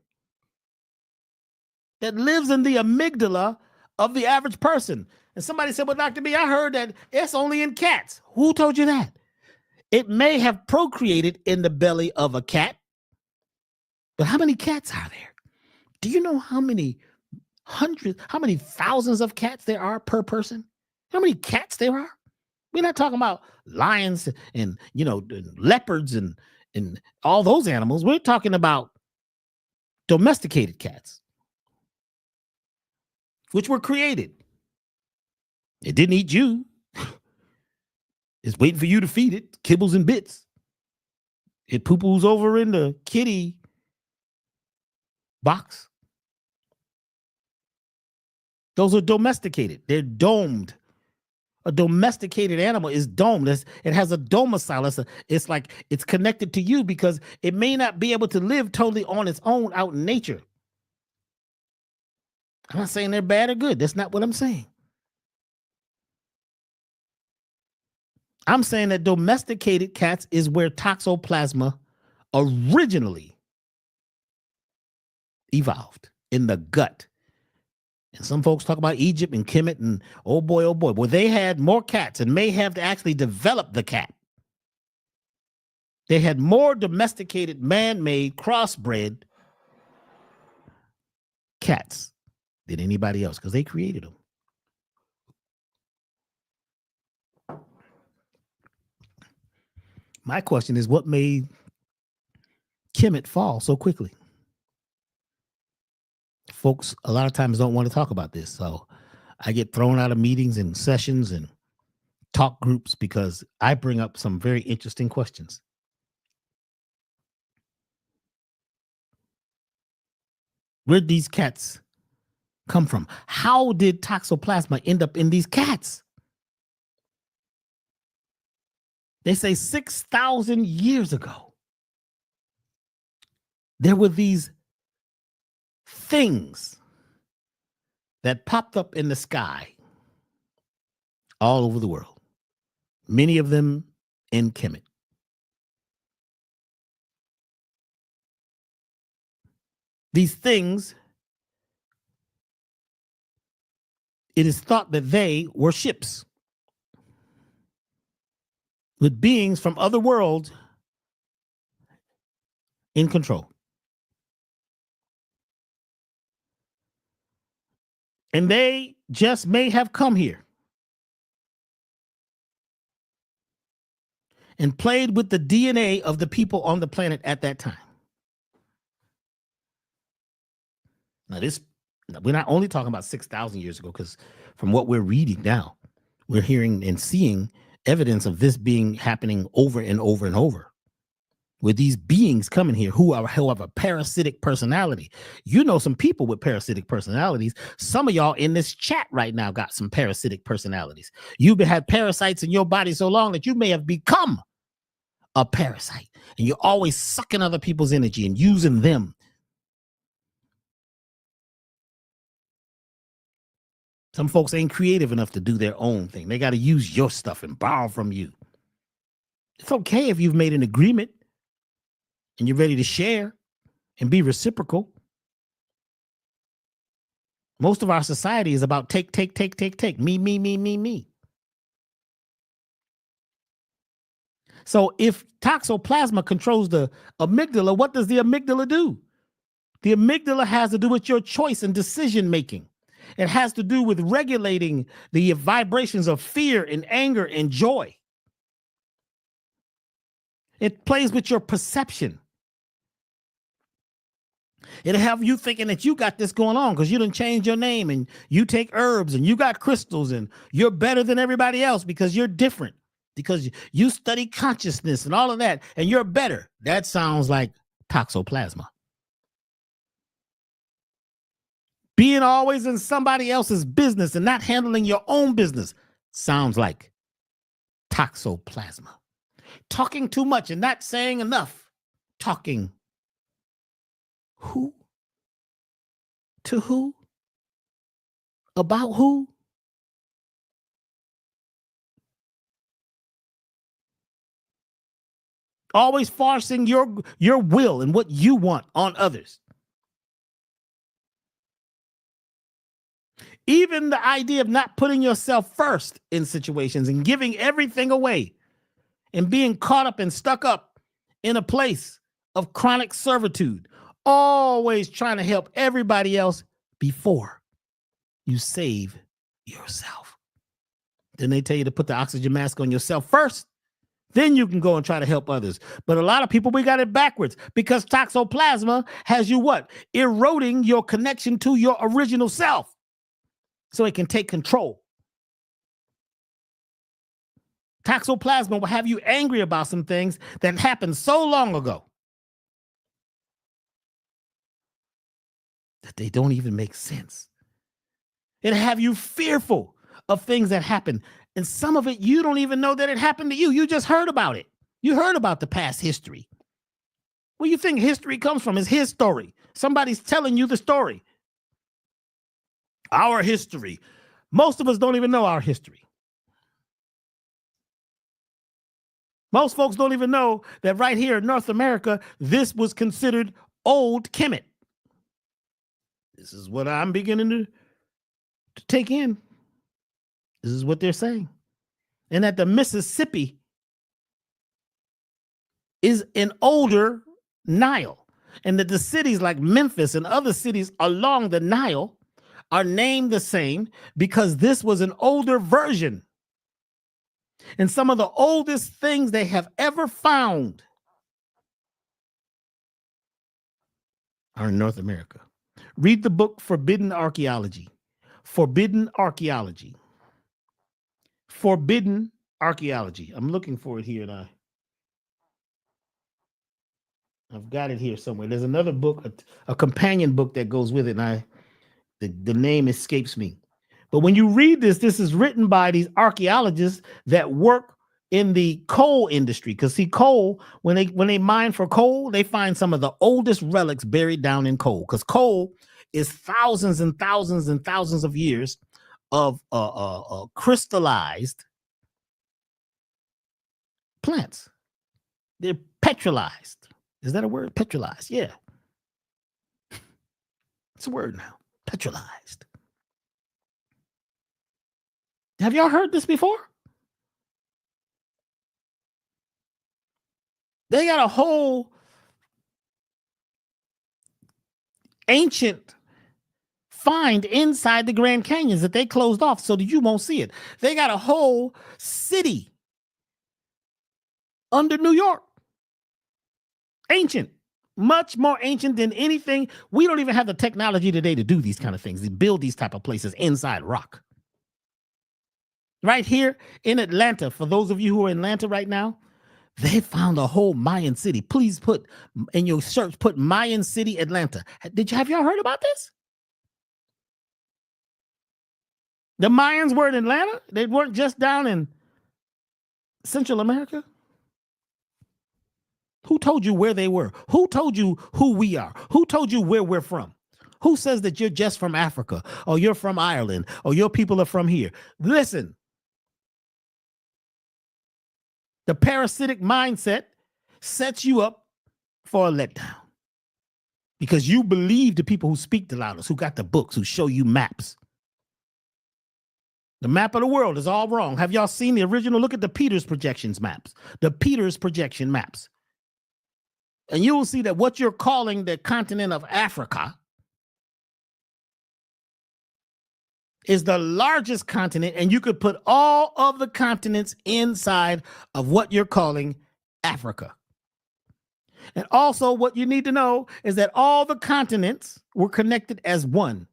[SPEAKER 1] that lives in the amygdala of the average person. And somebody said, well, Dr. B, I heard that it's only in cats. Who told you that? It may have procreated in the belly of a cat, but how many cats are there? Do you know how many thousands of cats there are per person? How many cats there are? We're not talking about lions and leopards and all those animals. We're talking about domesticated cats, which were created. It didn't eat you. It's waiting for you to feed it, kibbles and bits. It poo-poos over in the kitty box. Those are domesticated. They're domed. A domesticated animal is domed. It has a domicile. It's like it's connected to you because it may not be able to live totally on its own out in nature. I'm not saying they're bad or good. That's not what I'm saying. I'm saying that domesticated cats is where toxoplasma originally evolved, in the gut. And some folks talk about Egypt and Kemet and oh boy. Well, they had more cats and may have actually developed the cat. They had more domesticated, man-made, crossbred cats than anybody else because they created them. My question is, what made Kemet fall so quickly? Folks a lot of times don't want to talk about this. So I get thrown out of meetings and sessions and talk groups because I bring up some very interesting questions. Where'd these cats come from? How did toxoplasma end up in these cats? They say 6,000 years ago, there were these things that popped up in the sky all over the world, many of them in Kemet. These things, it is thought that they were ships with beings from other worlds in control. And they just may have come here and played with the DNA of the people on the planet at that time. Now, we're not only talking about 6,000 years ago, because from what we're reading now, we're hearing and seeing evidence of this being happening over and over and over, with these beings coming here who have a parasitic personality. You know some people with parasitic personalities. Some of y'all in this chat right now got some parasitic personalities. You've had parasites in your body so long that you may have become a parasite, and you're always sucking other people's energy and using them. Some folks ain't creative enough to do their own thing. They got to use your stuff and borrow from you. It's okay if you've made an agreement and you're ready to share and be reciprocal. Most of our society is about take. Me. So if toxoplasma controls the amygdala, what does the amygdala do? The amygdala has to do with your choice and decision making. It has to do with regulating the vibrations of fear and anger and joy. It plays with your perception. It'll have you thinking that you got this going on because you done changed your name and you take herbs and you got crystals and you're better than everybody else because you're different, because you study consciousness and all of that and you're better. That sounds like toxoplasma. Being always in somebody else's business and not handling your own business sounds like toxoplasma. Talking too much and not saying enough. Talking who? To who? About who? Always forcing your will and what you want on others. Even the idea of not putting yourself first in situations and giving everything away and being caught up and stuck up in a place of chronic servitude, always trying to help everybody else before you save yourself. Then they tell you to put the oxygen mask on yourself first. Then you can go and try to help others. But a lot of people, we got it backwards because toxoplasma has you what? Eroding your connection to your original self so it can take control. Toxoplasma will have you angry about some things that happened so long ago that they don't even make sense. It'll have you fearful of things that happen. And some of it, you don't even know that it happened to you. You just heard about it. You heard about the past history. Where you think history comes from is his story. Somebody's telling you the story. Our history. Most of us don't even know our history. Most folks don't even know that right here in North America, this was considered old Kemet. This is what I'm beginning to take in. This is what they're saying. And that the Mississippi is an older Nile. And that the cities like Memphis and other cities along the Nile are named the same because this was an older version. And some of the oldest things they have ever found are in North America. Read the book Forbidden Archaeology. Forbidden Archaeology. Forbidden Archaeology. I'm looking for it here, and I've got it here somewhere. There's another book, a companion book that goes with it, and the name escapes me. But when you read this, this is written by these archaeologists that work in the coal industry. Because see, coal, when they mine for coal, they find some of the oldest relics buried down in coal. Because coal is thousands and thousands and thousands of years of crystallized plants. They're petrolized. Is that a word? Petrolized. Yeah. It's a word now. Petrolized. Have y'all heard this before? They got a whole ancient find inside the Grand Canyons that they closed off so that you won't see it. They got a whole city under New York. Ancient. Much more ancient than anything. We don't even have the technology today to do these kind of things, to build these type of places inside rock. Right here in Atlanta, for those of you who are in Atlanta right now, they found a whole Mayan city. Please put in your search, put Mayan City, Atlanta. Have y'all heard about this? The Mayans were in Atlanta? They weren't just down in Central America? Who told you where they were? Who told you who we are? Who told you where we're from? Who says that you're just from Africa or you're from Ireland or your people are from here? Listen. The parasitic mindset sets you up for a letdown because you believe the people who speak the loudest, who got the books, who show you maps. The map of the world is all wrong. Have y'all seen the original? Look at the Peters projections maps, the Peters projection maps. And you will see that what you're calling the continent of Africa is the largest continent, and you could put all of the continents inside of what you're calling Africa. And also what you need to know is that all the continents were connected as one.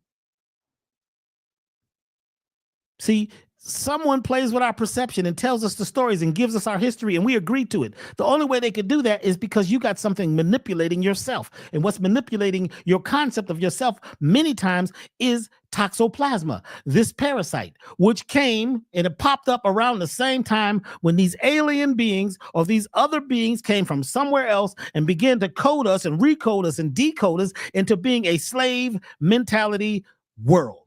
[SPEAKER 1] See, someone plays with our perception and tells us the stories and gives us our history, and we agree to it. The only way they could do that is because you got something manipulating yourself. And what's manipulating your concept of yourself many times is toxoplasma, this parasite, which came and it popped up around the same time when these alien beings or these other beings came from somewhere else and began to code us and recode us and decode us into being a slave mentality world.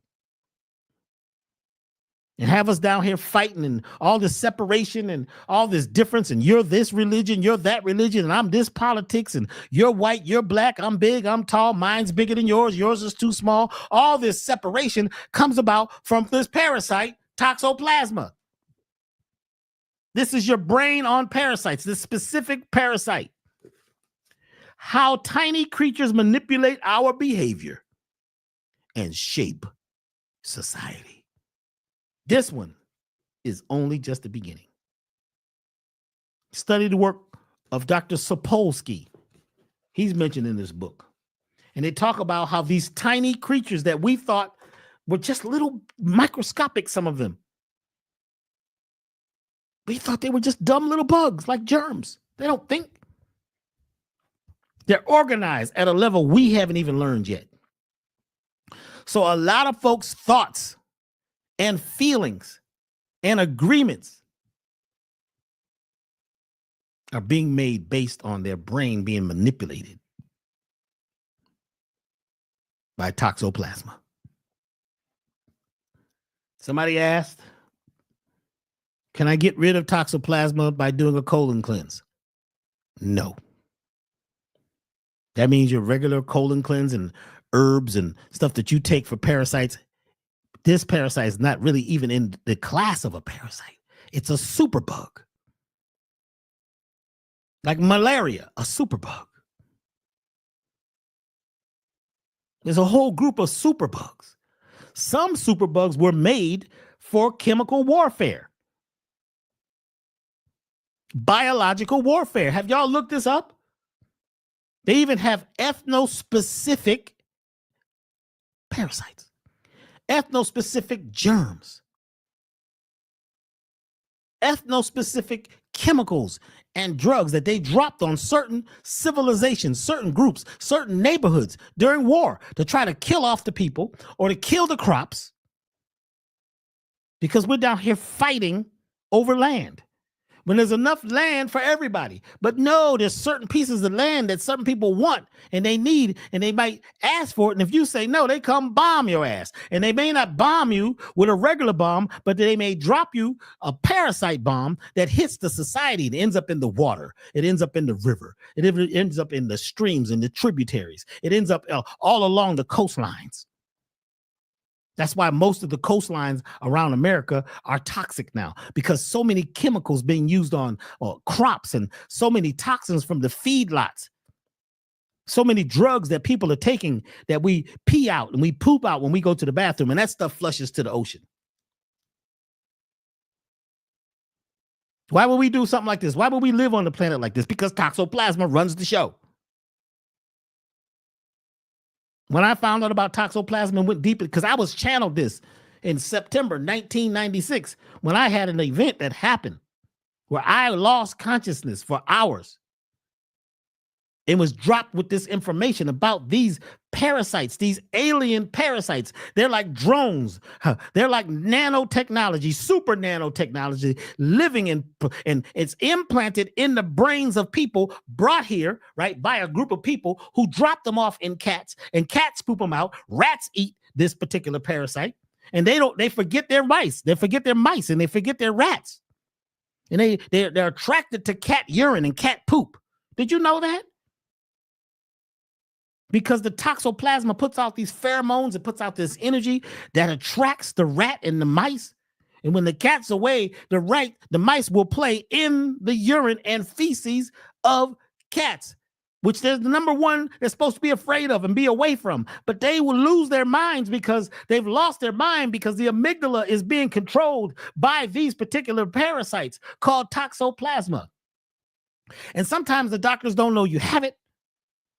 [SPEAKER 1] And have us down here fighting and all this separation and all this difference. And you're this religion, you're that religion, and I'm this politics, and you're white, you're black, I'm big, I'm tall, mine's bigger than yours is too small. All this separation comes about from this parasite, toxoplasma. This is your brain on parasites, this specific parasite. How tiny creatures manipulate our behavior and shape society. This one is only just the beginning. Study the work of Dr. Sapolsky. He's mentioned in this book. And they talk about how these tiny creatures that we thought were just little microscopic, some of them. We thought they were just dumb little bugs like germs. They don't think. They're organized at a level we haven't even learned yet. So a lot of folks' thoughts and feelings and agreements are being made based on their brain being manipulated by toxoplasma. Somebody asked, can I get rid of toxoplasma by doing a colon cleanse? No. That means your regular colon cleanse and herbs and stuff that you take for parasites. This parasite is not really even in the class of a parasite. It's a superbug. Like malaria, a superbug. There's a whole group of superbugs. Some superbugs were made for chemical warfare. Biological warfare. Have y'all looked this up? They even have ethnospecific parasites, ethnospecific germs, ethnospecific chemicals and drugs that they dropped on certain civilizations, certain groups, certain neighborhoods during war to try to kill off the people or to kill the crops because we're down here fighting over land when there's enough land for everybody. But no, there's certain pieces of land that certain people want and they need, and they might ask for it. And if you say no, they come bomb your ass. And they may not bomb you with a regular bomb, but they may drop you a parasite bomb that hits the society. It ends up in the water. It ends up in the river. It ends up in the streams and the tributaries. It ends up all along the coastlines. That's why most of the coastlines around America are toxic now, because so many chemicals being used on crops and so many toxins from the feedlots, so many drugs that people are taking that we pee out and we poop out when we go to the bathroom, and that stuff flushes to the ocean. Why would we do something like this? Why would we live on the planet like this? Because toxoplasma runs the show. When I found out about toxoplasma and went deep, because I was channeled this in September 1996 when I had an event that happened where I lost consciousness for hours. It was dropped with this information about these parasites, these alien parasites. They're like drones. They're like nanotechnology, super nanotechnology, living in, and it's implanted in the brains of people, brought here, right, by a group of people who drop them off in cats, and cats poop them out. Rats eat this particular parasite, and they forget their mice. They forget their mice, and they forget their rats. And they're attracted to cat urine and cat poop. Did you know that? Because the toxoplasma puts out these pheromones, it puts out this energy that attracts the rat and the mice. And when the cat's away, the mice will play in the urine and feces of cats, which there's the number one they're supposed to be afraid of and be away from. But they will lose their minds because they've lost their mind, because the amygdala is being controlled by these particular parasites called toxoplasma. And sometimes the doctors don't know you have it,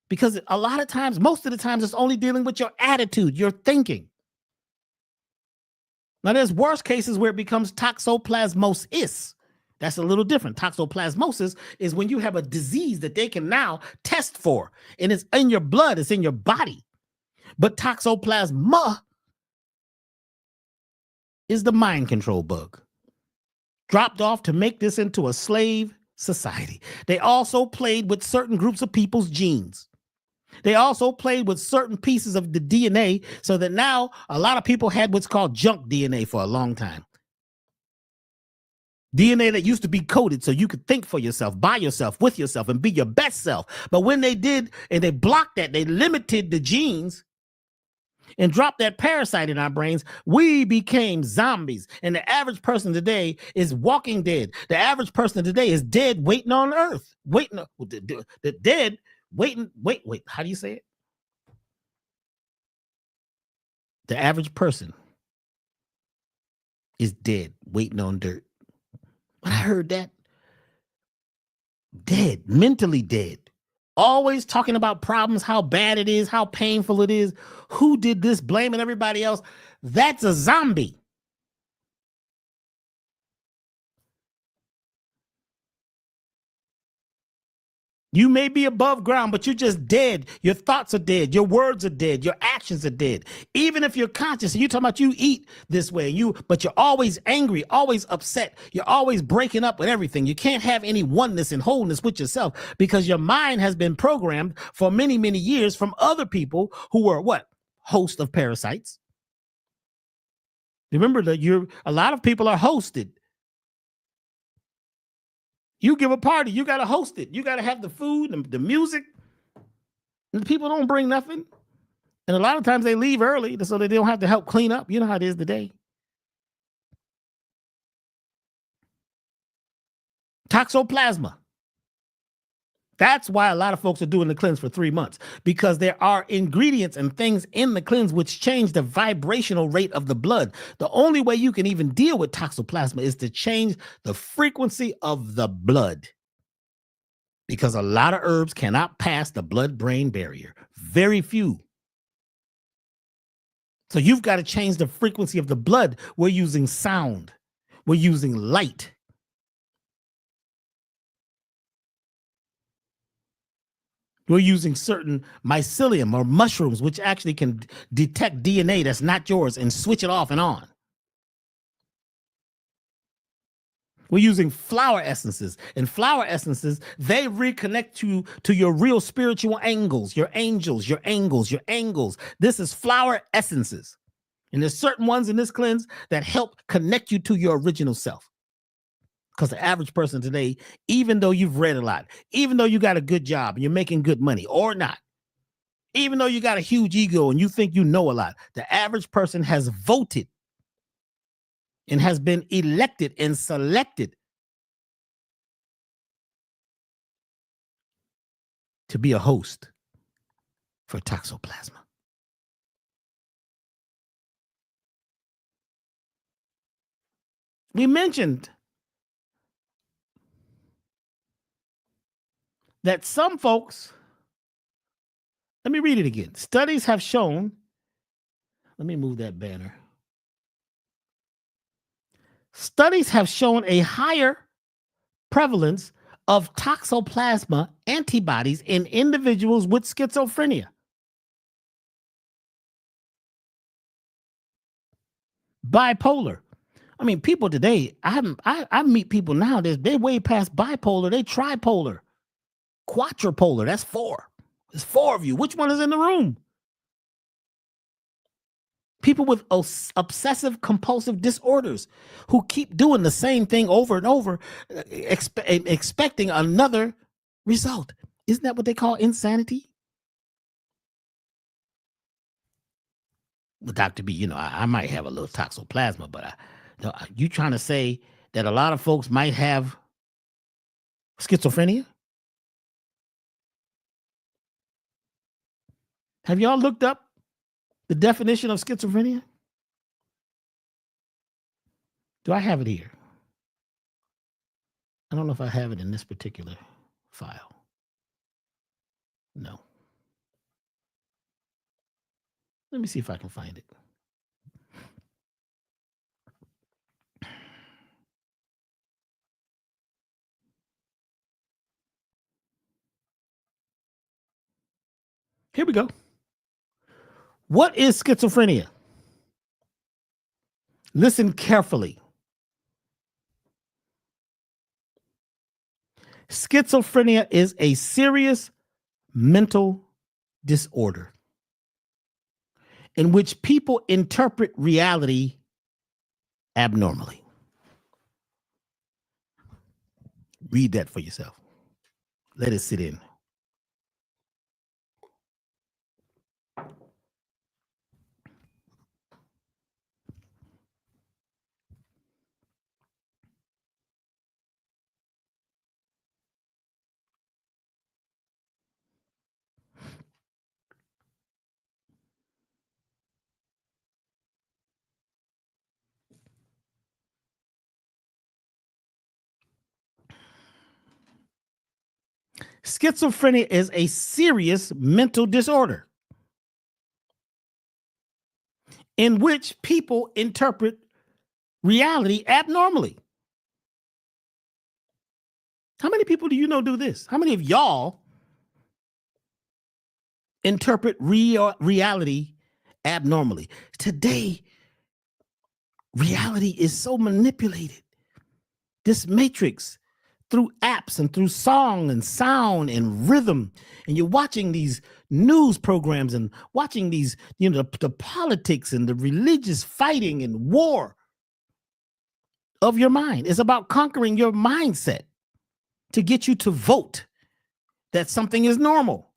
[SPEAKER 1] because a lot of times, most of the times, it's only dealing with your attitude, your thinking. Now, there's worse cases where it becomes toxoplasmosis. That's a little different. Toxoplasmosis is when you have a disease that they can now test for, and it's in your blood, it's in your body. But toxoplasma is the mind control bug, dropped off to make this into a slave society. They also played with certain groups of people's genes. They also played with certain pieces of the DNA, so that now a lot of people had what's called junk DNA for a long time. DNA that used to be coded so you could think for yourself, by yourself, with yourself, and be your best self. But when they did, and they blocked that, they limited the genes and dropped that parasite in our brains, we became zombies. And the average person today is walking dead. The average person today is dead, waiting on earth. Wait, how do you say it? The average person is dead, waiting on dirt. When I heard that, dead, mentally dead, always talking about problems, how bad it is, how painful it is, who did this, blaming everybody else. That's a zombie. You may be above ground, but you're just dead. Your thoughts are dead. Your words are dead. Your actions are dead. Even if you're conscious, and you're talking about you eat this way, but you're always angry, always upset. You're always breaking up with everything. You can't have any oneness and wholeness with yourself because your mind has been programmed for many, many years from other people who were what? Host of parasites. Remember that a lot of people are hosted. You give a party, you got to host it. You got to have the food, the music. And the people don't bring nothing. And a lot of times they leave early so that they don't have to help clean up. You know how it is today. Toxoplasma. That's why a lot of folks are doing the cleanse for 3 months, because there are ingredients and things in the cleanse which change the vibrational rate of the blood. The only way you can even deal with toxoplasma is to change the frequency of the blood, because a lot of herbs cannot pass the blood-brain barrier. Very few. So you've got to change the frequency of the blood. We're using sound. We're using light. We're using certain mycelium or mushrooms, which actually can detect DNA that's not yours and switch it off and on. We're using flower essences, and flower essences, they reconnect you to your real spiritual angles, your angels, your angles, your angles. This is flower essences. And there's certain ones in this cleanse that help connect you to your original self. Because the average person today, even though you've read a lot, even though you got a good job and you're making good money or not, even though you got a huge ego and you think you know a lot, the average person has voted and has been elected and selected to be a host for toxoplasma. We mentioned that some folks, let me read it again. Studies have shown, let me move that banner. Studies have shown a higher prevalence of toxoplasma antibodies in individuals with schizophrenia. Bipolar. I mean, people today, I meet people now, they're way past bipolar, they tripolar, quadrupolar, that's 4. There's 4 of you. Which one is in the room? People with obsessive compulsive disorders who keep doing the same thing over and over, expecting another result. Isn't that what they call insanity? Well, Dr. B, I might have a little toxoplasma, but you trying to say that a lot of folks might have schizophrenia? Have y'all looked up the definition of schizophrenia? Do I have it here? I don't know if I have it in this particular file. No. Let me see if I can find it. Here we go. What is schizophrenia? Listen carefully. Schizophrenia is a serious mental disorder in which people interpret reality abnormally. Read that for yourself. Let it sit in. Schizophrenia is a serious mental disorder in which people interpret reality abnormally. How many people do you know do this? How many of y'all interpret reality abnormally? Today, reality is so manipulated. This matrix through apps and through song and sound and rhythm. And you're watching these news programs and watching these, the politics and the religious fighting and war of your mind. It's about conquering your mindset to get you to vote that something is normal.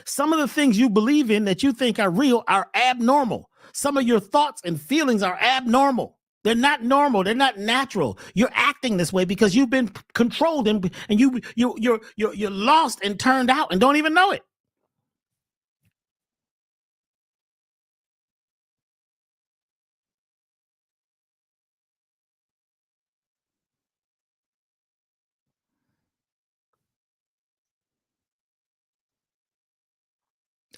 [SPEAKER 1] Some of the things you believe in that you think are real are abnormal. Some of your thoughts and feelings are abnormal. They're not normal. They're not natural. You're acting this way because you've been controlled and you're lost and turned out and don't even know it.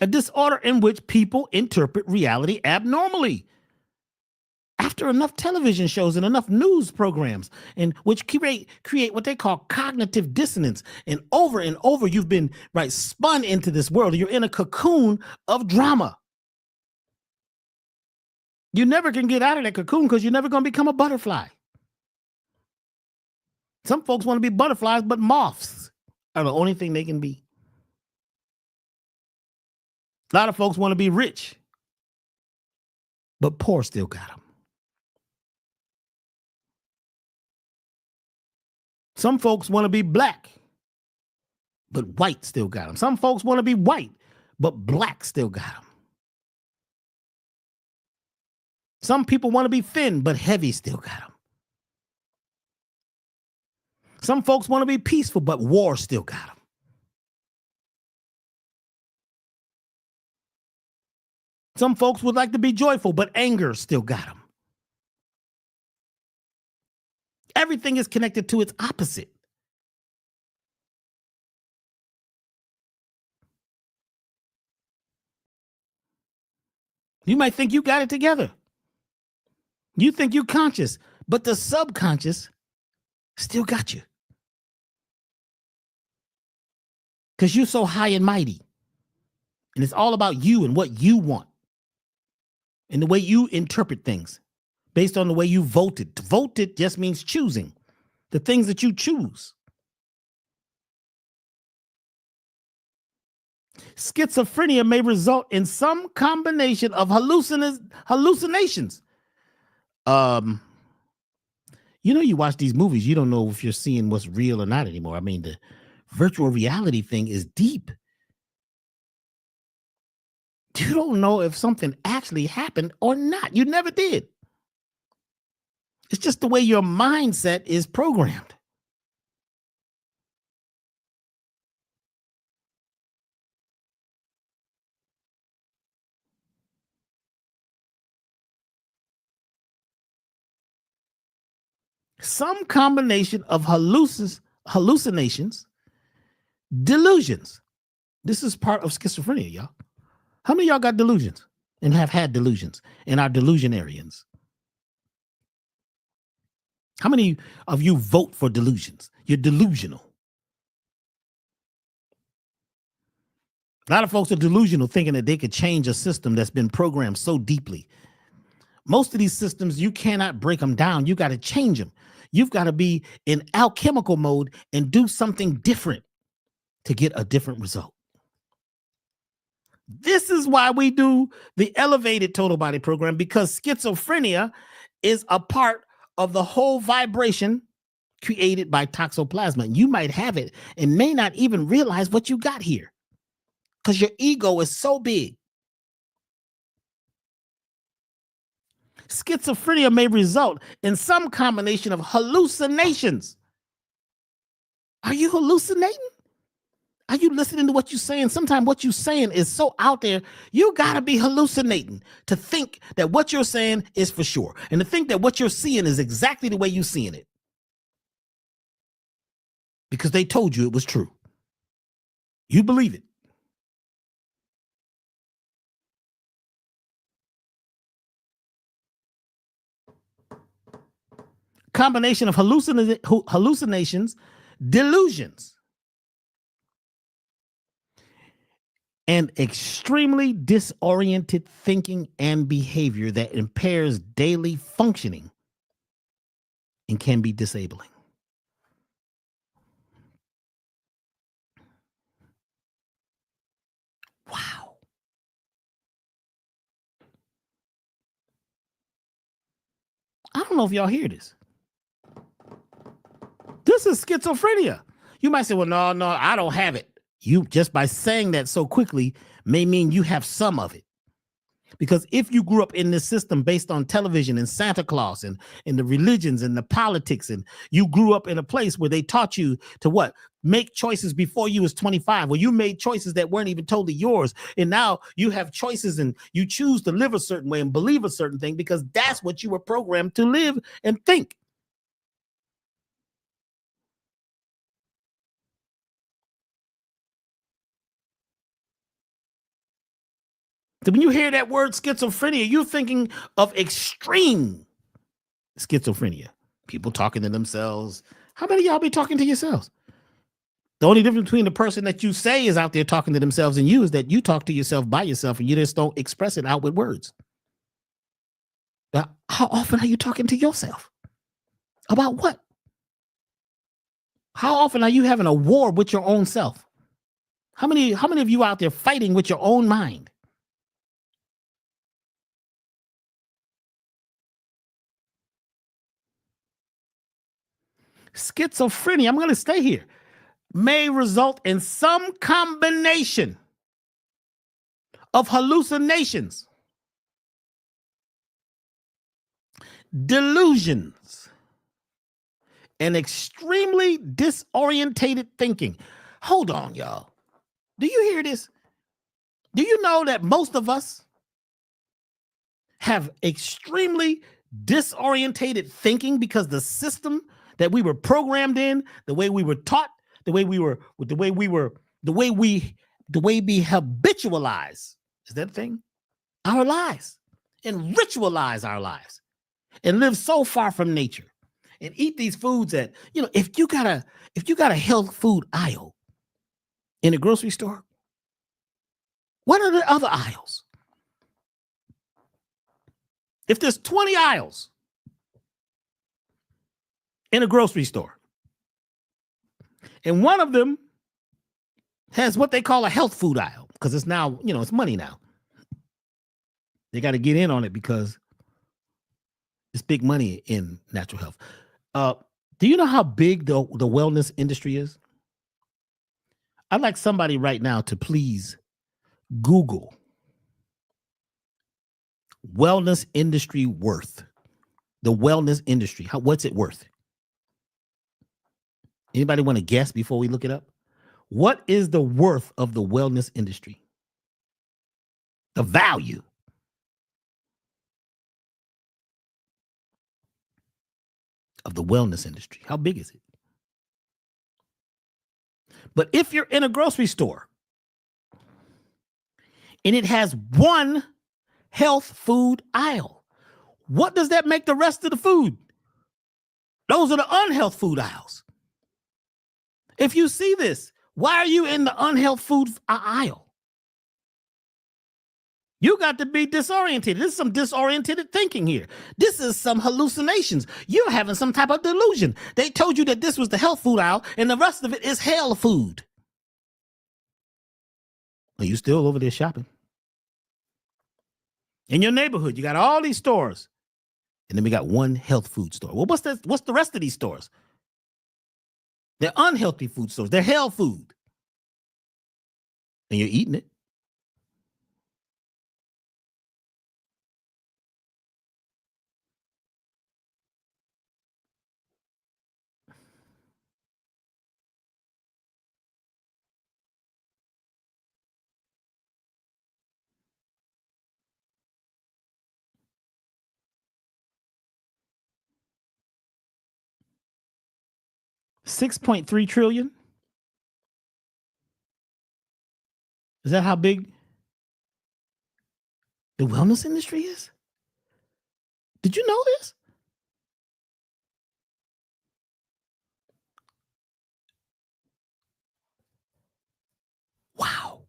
[SPEAKER 1] A disorder in which people interpret reality abnormally. After enough television shows and enough news programs, and which create what they call cognitive dissonance, and over you've been spun into this world. You're in a cocoon of drama. You never can get out of that cocoon because you're never going to become a butterfly. Some folks want to be butterflies, but moths are the only thing they can be. A lot of folks want to be rich, but poor still got them. Some folks want to be black, but white still got them. Some folks want to be white, but black still got them. Some people want to be thin, but heavy still got them. Some folks want to be peaceful, but war still got them. Some folks would like to be joyful, but anger still got them. Everything is connected to its opposite. You might think you got it together. You think you're conscious, but the subconscious still got you. Because you're so high and mighty. And it's all about you and what you want. And the way you interpret things based on the way you voted. Voted just means choosing the things that you choose. Schizophrenia may result in some combination of hallucinations. You watch these movies, you don't know if you're seeing what's real or not anymore. I mean, the virtual reality thing is deep. You don't know if something actually happened or not. You never did. It's just the way your mindset is programmed. Some combination of hallucinations, delusions. This is part of schizophrenia, y'all. How many of y'all got delusions and have had delusions and are delusionarians? How many of you vote for delusions? You're delusional. A lot of folks are delusional, thinking that they could change a system that's been programmed so deeply. Most of these systems, you cannot break them down. You got to change them. You've got to be in alchemical mode and do something different to get a different result. This is why we do the elevated total body program, because schizophrenia is a part of the whole vibration created by toxoplasma. You might have it and may not even realize what you got here because your ego is so big. Schizophrenia may result in some combination of hallucinations. Are you hallucinating? Are you listening to what you're saying? Sometimes what you're saying is so out there, you got to be hallucinating to think that what you're saying is for sure. And to think that what you're seeing is exactly the way you're seeing it. because they told you it was true. You believe it. Combination of hallucinations, delusions, and extremely disoriented thinking and behavior that impairs daily functioning and can be disabling. Wow. I don't know if y'all hear this. This is schizophrenia. You might say, well, no, I don't have it. You just by saying that so quickly may mean you have some of it. Because if you grew up in this system based on television and Santa Claus and the religions and the politics, and you grew up in a place where they taught you to what? Make choices before you was 25, where you made choices that weren't even totally yours. And now you have choices and you choose to live a certain way and believe a certain thing because that's what you were programmed to live and think. So when you hear that word schizophrenia, you're thinking of extreme schizophrenia. People talking to themselves. How many of y'all be talking to yourselves? The only difference between the person that you say is out there talking to themselves and you is that you talk to yourself by yourself and you just don't express it out with words. Now, how often are you talking to yourself? About what? How often are you having a war with your own self? How many of you out there fighting with your own mind? Schizophrenia, I'm going to stay here, may result in some combination of hallucinations, delusions, and extremely disorientated thinking. Hold on, y'all. Do you hear this? Do you know that most of us have extremely disorientated thinking because the system that we were programmed in, the way we were taught, the way we habitualize, is that a thing? Our lives and ritualize our lives and live so far from nature and eat these foods that, if you got a health food aisle in a grocery store, what are the other aisles? If there's 20 aisles in a grocery store, and one of them has what they call a health food aisle, because it's now, it's money now. They got to get in on it because it's big money in natural health. Do you know how big the wellness industry is? I'd like somebody right now to please Google wellness industry worth. The wellness industry. What's it worth? Anybody want to guess before we look it up? What is the worth of the wellness industry? The value. Of the wellness industry. How big is it? But if you're in a grocery store and it has one health food aisle, what does that make the rest of the food? Those are the unhealth food aisles. If you see this, why are you in the unhealth food aisle? You got to be disoriented. This is some disoriented thinking here. This is some hallucinations. You're having some type of delusion. They told you that this was the health food aisle and the rest of it is hell food. Are you still over there shopping? In your neighborhood, you got all these stores. And then we got one health food store. Well, what's the rest of these stores? They're unhealthy food stores. They're hell food. And you're eating it. 6.3 trillion. Is that how big the wellness industry is? Did you know this? Wow.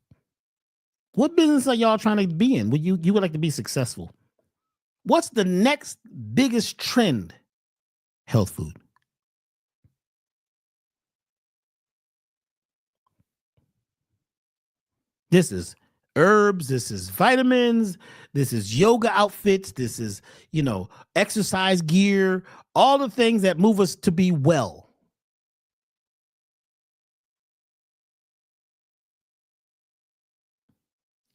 [SPEAKER 1] What business are y'all trying to be in? Would you would like to be successful? What's the next biggest trend? Health food. This is herbs, this is vitamins, this is yoga outfits, this is, exercise gear, all the things that move us to be well.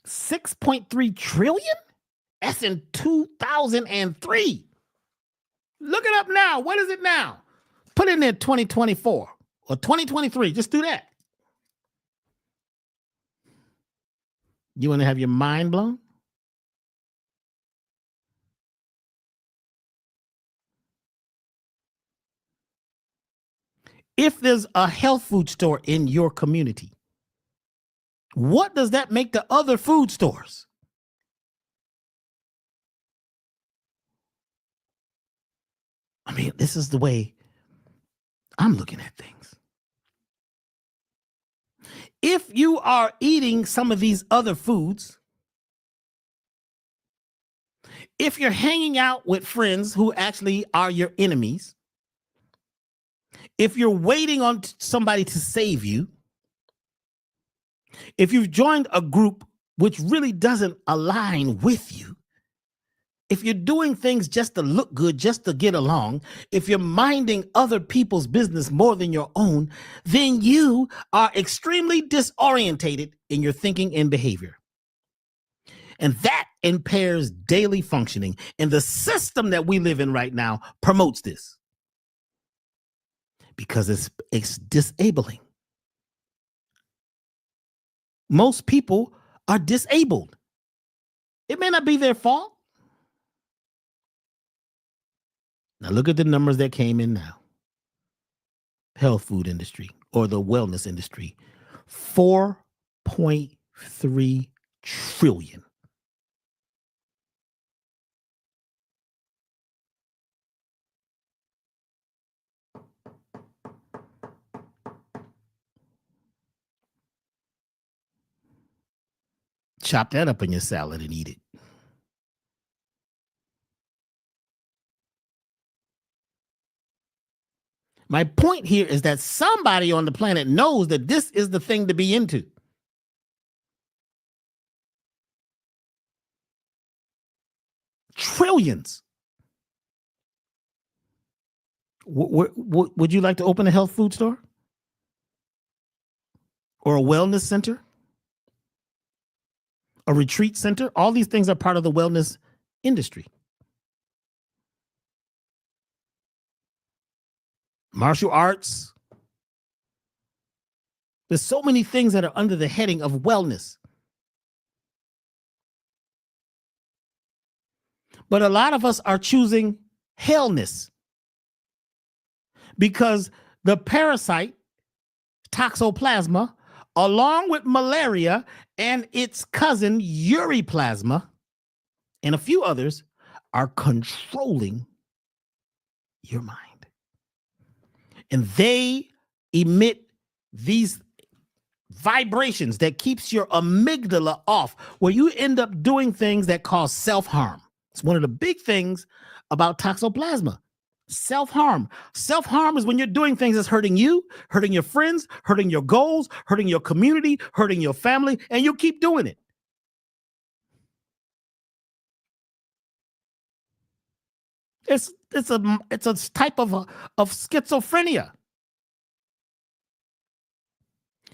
[SPEAKER 1] $6.3 trillion? That's in 2003. Look it up now. What is it now? Put in there 2024 or 2023. Just do that. You want to have your mind blown? If there's a health food store in your community, what does that make the other food stores? I mean, this is the way I'm looking at things. If you are eating some of these other foods, if you're hanging out with friends who actually are your enemies, if you're waiting on somebody to save you, if you've joined a group which really doesn't align with you, if you're doing things just to look good, just to get along, if you're minding other people's business more than your own, then you are extremely disorientated in your thinking and behavior. And that impairs daily functioning. And the system that we live in right now promotes this because it's disabling. Most people are disabled. It may not be their fault. Now look at the numbers that came in now. Health food industry or the wellness industry, 4.3 trillion. Chop that up in your salad and eat it. My point here is that somebody on the planet knows that this is the thing to be into. Trillions. Would you like to open a health food store? Or a wellness center? A retreat center? All these things are part of the wellness industry. Martial arts. There's so many things that are under the heading of wellness. But a lot of us are choosing hellness because the parasite, toxoplasma, along with malaria and its cousin, uriplasma, and a few others, are controlling your mind. And they emit these vibrations that keeps your amygdala off, where you end up doing things that cause self-harm. It's one of the big things about toxoplasma. Self-harm. Self-harm is when you're doing things that's hurting you, hurting your friends, hurting your goals, hurting your community, hurting your family, and you keep doing it. It's a type of schizophrenia.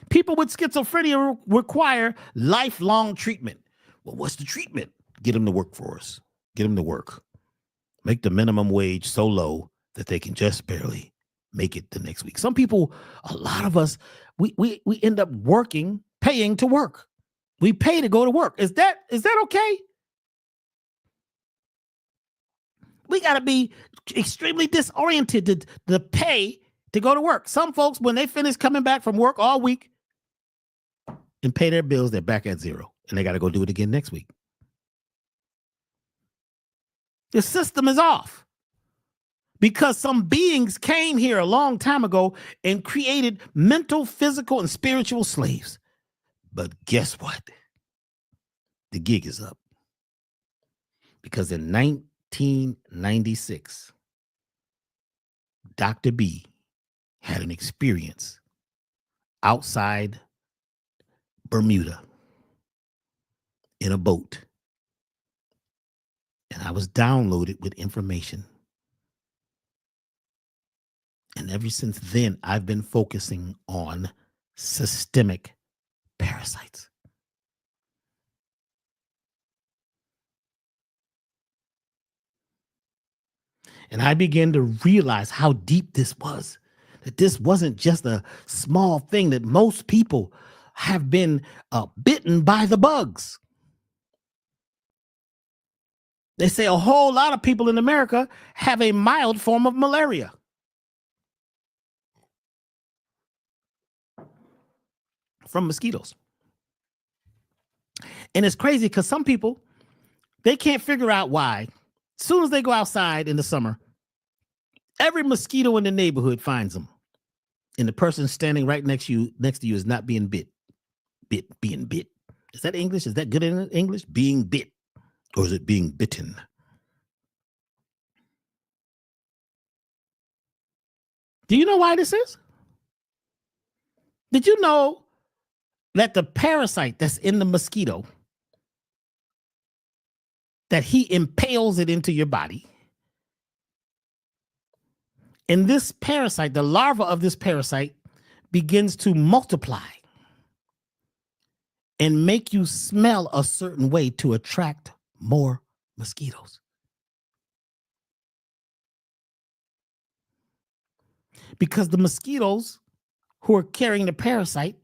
[SPEAKER 1] People with schizophrenia require lifelong treatment. Well, what's the treatment? Get them to work for us. Get them to work. Make the minimum wage so low that they can just barely make it the next week. Some people, a lot of us, we end up working, paying to work. We pay to go to work. Is that okay? We got to be extremely disoriented to pay to go to work. Some folks, when they finish coming back from work all week and pay their bills, they're back at zero, and they got to go do it again next week. The system is off because some beings came here a long time ago and created mental, physical, and spiritual slaves. But guess what? The gig is up. Because in 1996, Dr. B had an experience outside Bermuda in a boat. And I was downloaded with information. And ever since then, I've been focusing on systemic parasites. And I began to realize how deep this was, that this wasn't just a small thing, that most people have been bitten by the bugs. They say a whole lot of people in America have a mild form of malaria. From mosquitoes. And it's crazy because some people, they can't figure out why. As soon as they go outside in the summer, every mosquito in the neighborhood finds them. And the person standing right next to you is not being bit. Being bit. Is that English? Is that good in English? Being bit. Or is it being bitten? Do you know why this is? Did you know that the parasite that's in the mosquito, that he impales it into your body, and this parasite, the larva of this parasite, begins to multiply and make you smell a certain way to attract more mosquitoes. Because the mosquitoes who are carrying the parasite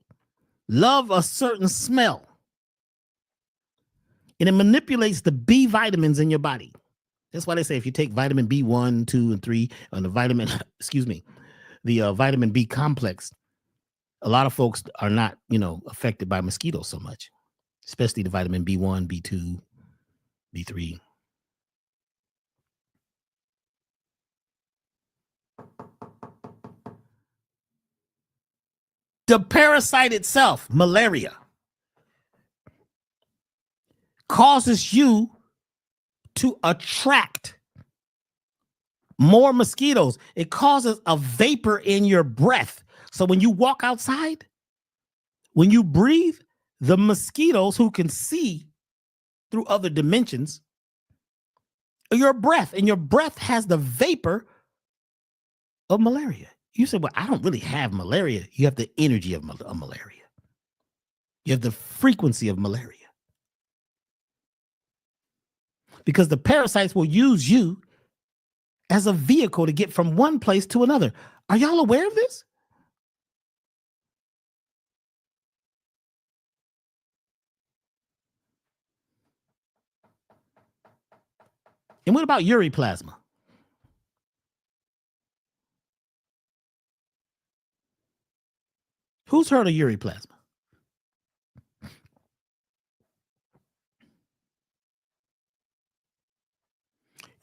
[SPEAKER 1] love a certain smell. And it manipulates the B vitamins in your body. That's why they say if you take vitamin B1, 2, and 3, and the vitamin, the vitamin B complex, a lot of folks are not, affected by mosquitoes so much, especially the vitamin B1, B2, B3. The parasite itself, malaria, causes you to attract more mosquitoes. It causes a vapor in your breath. So when you walk outside, when you breathe, the mosquitoes who can see through other dimensions, your breath, and your breath has the vapor of malaria. You say, well, I don't really have malaria. You have the energy of malaria. You have the frequency of malaria. Because the parasites will use you as a vehicle to get from one place to another. Are y'all aware of this? And what about uriplasma? Who's heard of uriplasma?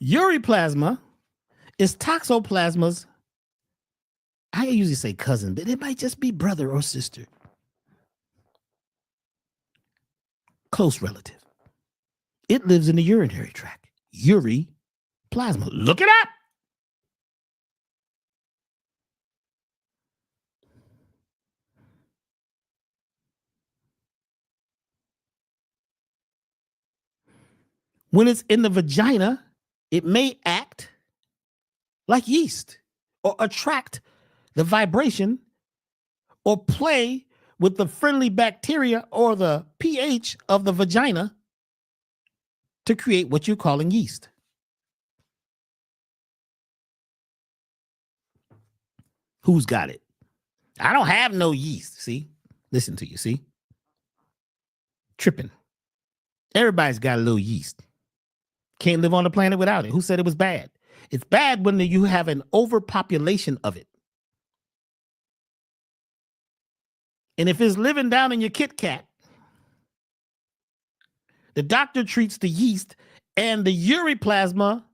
[SPEAKER 1] Uriplasma is toxoplasma's, I usually say cousin, but it might just be brother or sister. Close relative. It lives in the urinary tract. Uriplasma. Look it up. When it's in the vagina, it may act like yeast or attract the vibration or play with the friendly bacteria or the pH of the vagina to create what you're calling yeast. Who's got it? I don't have no yeast. See? Listen to you. See? Tripping. Everybody's got a little yeast. Can't live on the planet without it. Who said it was bad? It's bad when you have an overpopulation of it. And if it's living down in your Kit Kat, the doctor treats the yeast and the uriplasma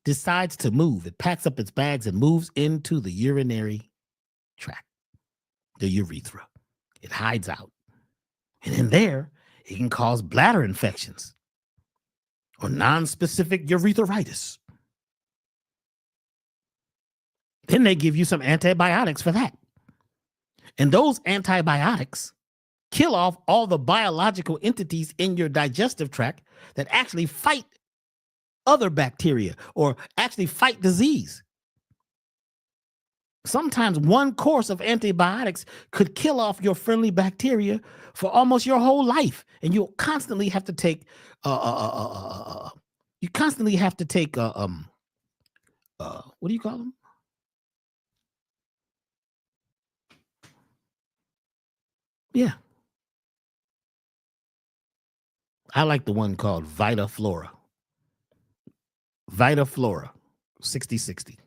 [SPEAKER 1] decides to move. It packs up its bags and moves into the urinary tract, the urethra. It hides out. And in there, it can cause bladder infections or non-specific urethritis. Then they give you some antibiotics for that. And those antibiotics kill off all the biological entities in your digestive tract that actually fight other bacteria or actually fight disease. Sometimes one course of antibiotics could kill off your friendly bacteria for almost your whole life, and you'll constantly have to take what do you call them? Yeah. I like the one called VitaFlora. VitaFlora, 60/60.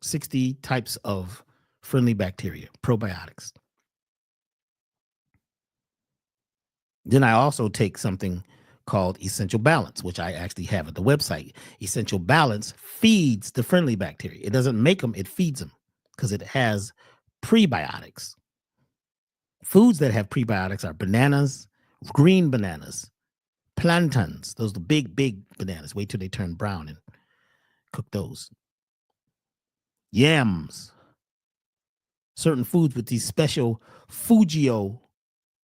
[SPEAKER 1] 60 types of friendly bacteria, probiotics. Then I also take something called Essential Balance, which I actually have at the website. Essential Balance feeds the friendly bacteria. It doesn't make them, it feeds them because it has prebiotics. Foods that have prebiotics are bananas, green bananas, plantains. Those are the big, big bananas. Wait till they turn brown and cook those. Yams. Certain foods with these special Fugio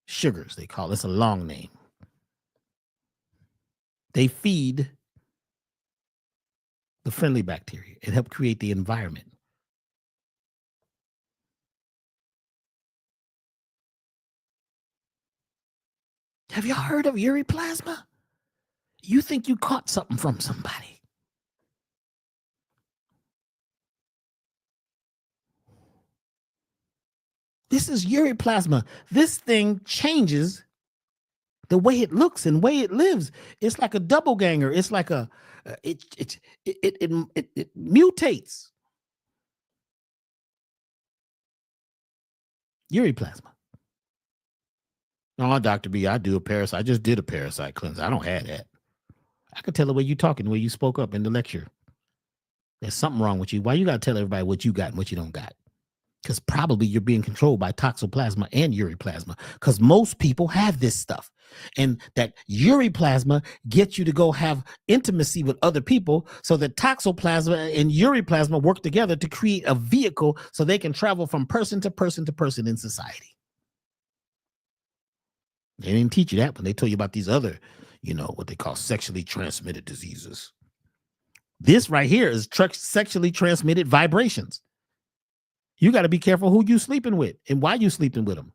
[SPEAKER 1] sugars, they call it. It's a long name. They feed the friendly bacteria. It helps create the environment. Have y'all heard of uriplasma? You think you caught something from somebody. This is uriplasma. This thing changes the way it looks and way it lives. It's like a double ganger. It's like it mutates. Uriplasma. Oh, Dr. B, I do a parasite. I just did a parasite cleanse. I don't have that. I could tell the way you talking, the way you spoke up in the lecture. There's something wrong with you. Why you got to tell everybody what you got and what you don't got? Because probably you're being controlled by toxoplasma and uriplasma, because most people have this stuff. And that uriplasma gets you to go have intimacy with other people so that toxoplasma and uriplasma work together to create a vehicle so they can travel from person to person to person in society. They didn't teach you that when they told you about these other, what they call sexually transmitted diseases. This right here is sexually transmitted vibrations. You got to be careful who you sleeping with and why you sleeping with them.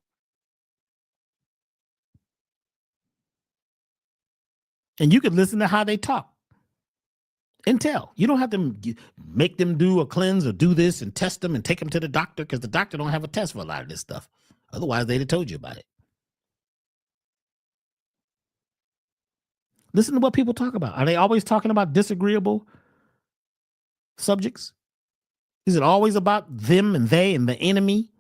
[SPEAKER 1] And you could listen to how they talk and tell. You don't have to make them do a cleanse or do this and test them and take them to the doctor, because the doctor don't have a test for a lot of this stuff. Otherwise, they'd have told you about it. Listen to what people talk about. Are they always talking about disagreeable subjects? Is it always about them and they and the enemy?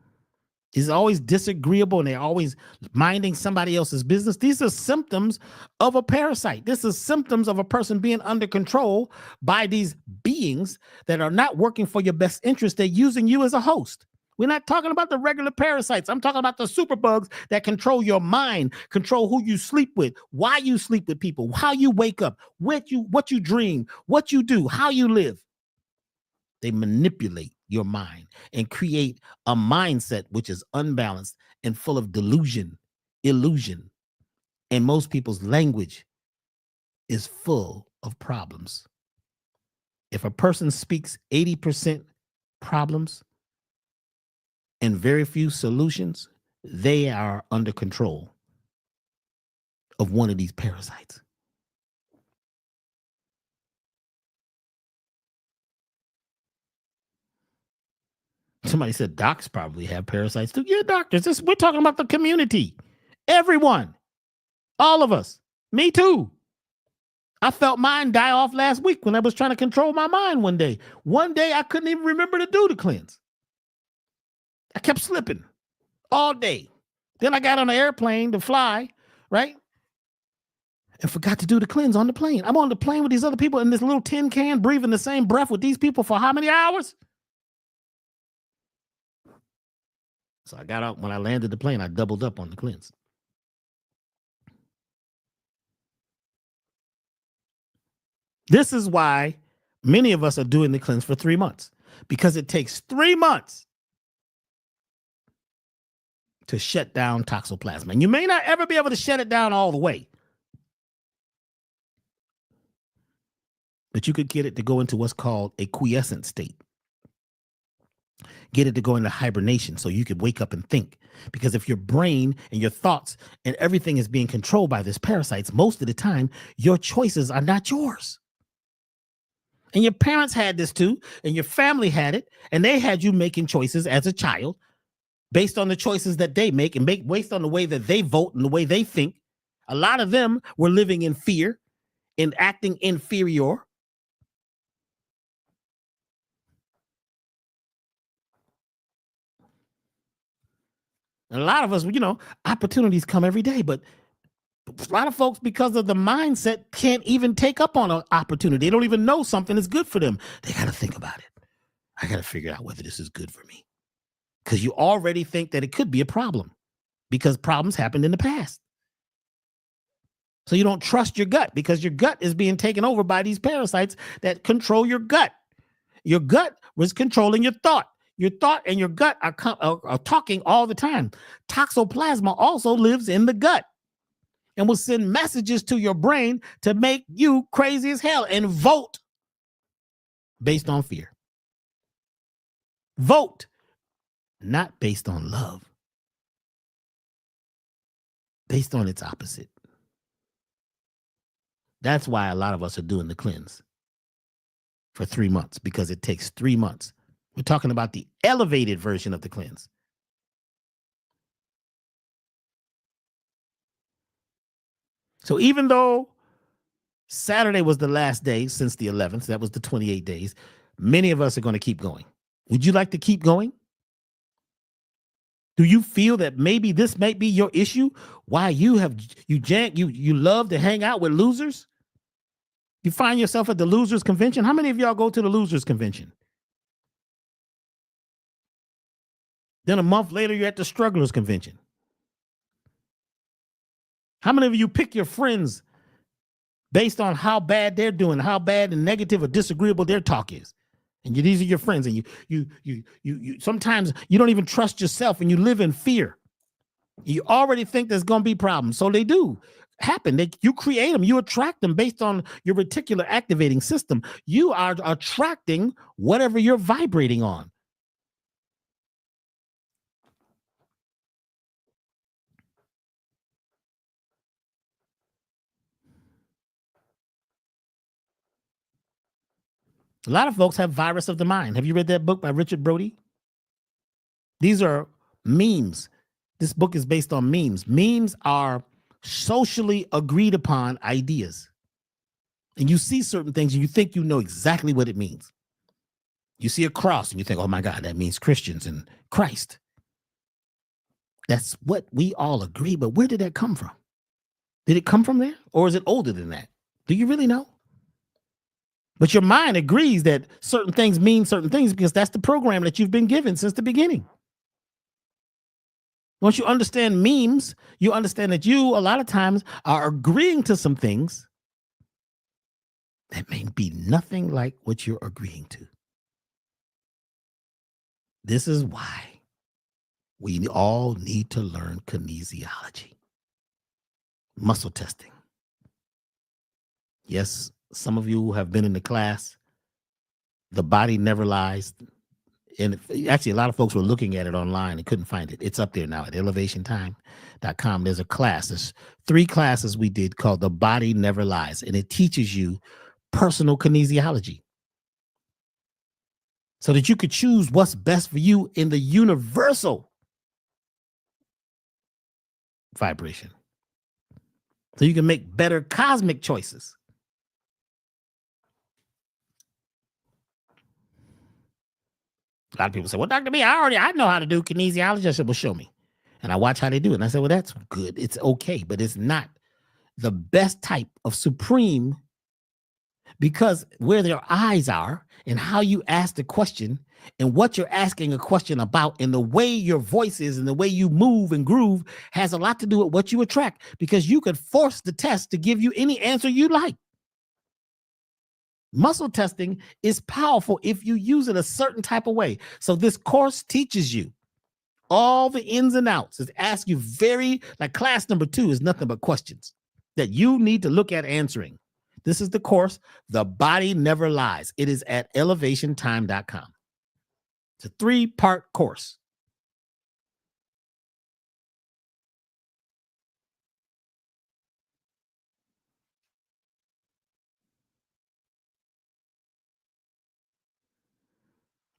[SPEAKER 1] Is it always disagreeable and they're always minding somebody else's business? These are symptoms of a parasite. This is symptoms of a person being under control by these beings that are not working for your best interest. They're using you as a host. We're not talking about the regular parasites. I'm talking about the superbugs that control your mind, control who you sleep with, why you sleep with people, how you wake up, what you dream, what you do, how you live. They manipulate your mind and create a mindset which is unbalanced and full of delusion, illusion. And most people's language is full of problems. If a person speaks 80% problems and very few solutions, they are under control of one of these parasites. Somebody said docs probably have parasites too. Yeah, doctors. We're talking about the community. Everyone. All of us. Me too. I felt mine die off last week when I was trying to control my mind one day. One day I couldn't even remember to do the cleanse. I kept slipping all day. Then I got on an airplane to fly, right? And forgot to do the cleanse on the plane. I'm on the plane with these other people in this little tin can, breathing the same breath with these people for how many hours? So I got out when I landed the plane, I doubled up on the cleanse. This is why many of us are doing the cleanse for 3 months, because it takes 3 months to shut down toxoplasma. And you may not ever be able to shut it down all the way, but you could get it to go into what's called a quiescent state. Get it to go into hibernation so you could wake up and think. Because if your brain and your thoughts and everything is being controlled by this parasites, most of the time, your choices are not yours. And your parents had this too, and your family had it, and they had you making choices as a child based on the choices that they make and based on the way that they vote and the way they think. A lot of them were living in fear and acting inferior. And a lot of us, opportunities come every day, but a lot of folks, because of the mindset, can't even take up on an opportunity. They don't even know something is good for them. They got to think about it. I got to figure out whether this is good for me. Because you already think that it could be a problem because problems happened in the past. So you don't trust your gut because your gut is being taken over by these parasites that control your gut. Your gut was controlling your thought. Your thought and your gut are talking all the time. Toxoplasma also lives in the gut and will send messages to your brain to make you crazy as hell and vote based on fear. Vote, not based on love, based on its opposite. That's why a lot of us are doing the cleanse for 3 months, because it takes 3 months. We're talking about the elevated version of the cleanse. So even though Saturday was the last day since the 11th, that was the 28 days, many of us are going to keep going. Would you like to keep going? Do you feel that maybe this might be your issue? Why you love to hang out with losers? You find yourself at the losers convention. How many of y'all go to the losers convention? Then a month later, you're at the strugglers convention. How many of you pick your friends based on how bad they're doing, how bad and negative or disagreeable their talk is? And these are your friends, and you sometimes you don't even trust yourself, and you live in fear. You already think there's going to be problems, so they do happen. You create them, you attract them based on your reticular activating system. You are attracting whatever you're vibrating on. A lot of folks have virus of the mind. Have you read that book by Richard Brody? These are memes. This book is based on memes. Memes are socially agreed upon ideas. And you see certain things and you think you know exactly what it means. You see a cross and you think, oh my God, that means Christians and Christ. That's what we all agree. But where did that come from? Did it come from there? Or is it older than that? Do you really know? But your mind agrees that certain things mean certain things because that's the program that you've been given since the beginning. Once you understand memes, you understand that you, a lot of times, are agreeing to some things that may be nothing like what you're agreeing to. This is why we all need to learn kinesiology, muscle testing. Yes, some of you have been in the class. The Body Never Lies. And actually, a lot of folks were looking at it online and couldn't find it. It's up there now at elevationtime.com. There's a class. There's 3 classes we did called The Body Never Lies. And it teaches you personal kinesiology so that you could choose what's best for you in the universal vibration. So you can make better cosmic choices. A lot of people say, well, Dr. B, I know how to do kinesiology. I said, well, show me. And I watch how they do it. And I said, well, that's good. It's okay, but it's not the best type of supreme, because where their eyes are and how you ask the question and what you're asking a question about and the way your voice is and the way you move and groove has a lot to do with what you attract, because you could force the test to give you any answer you like. Muscle testing is powerful if you use it a certain type of way. So this course teaches you all the ins and outs. It asks you like class number 2 is nothing but questions that you need to look at answering. This is the course, The Body Never Lies. It is at elevationtime.com. It's a 3-part course.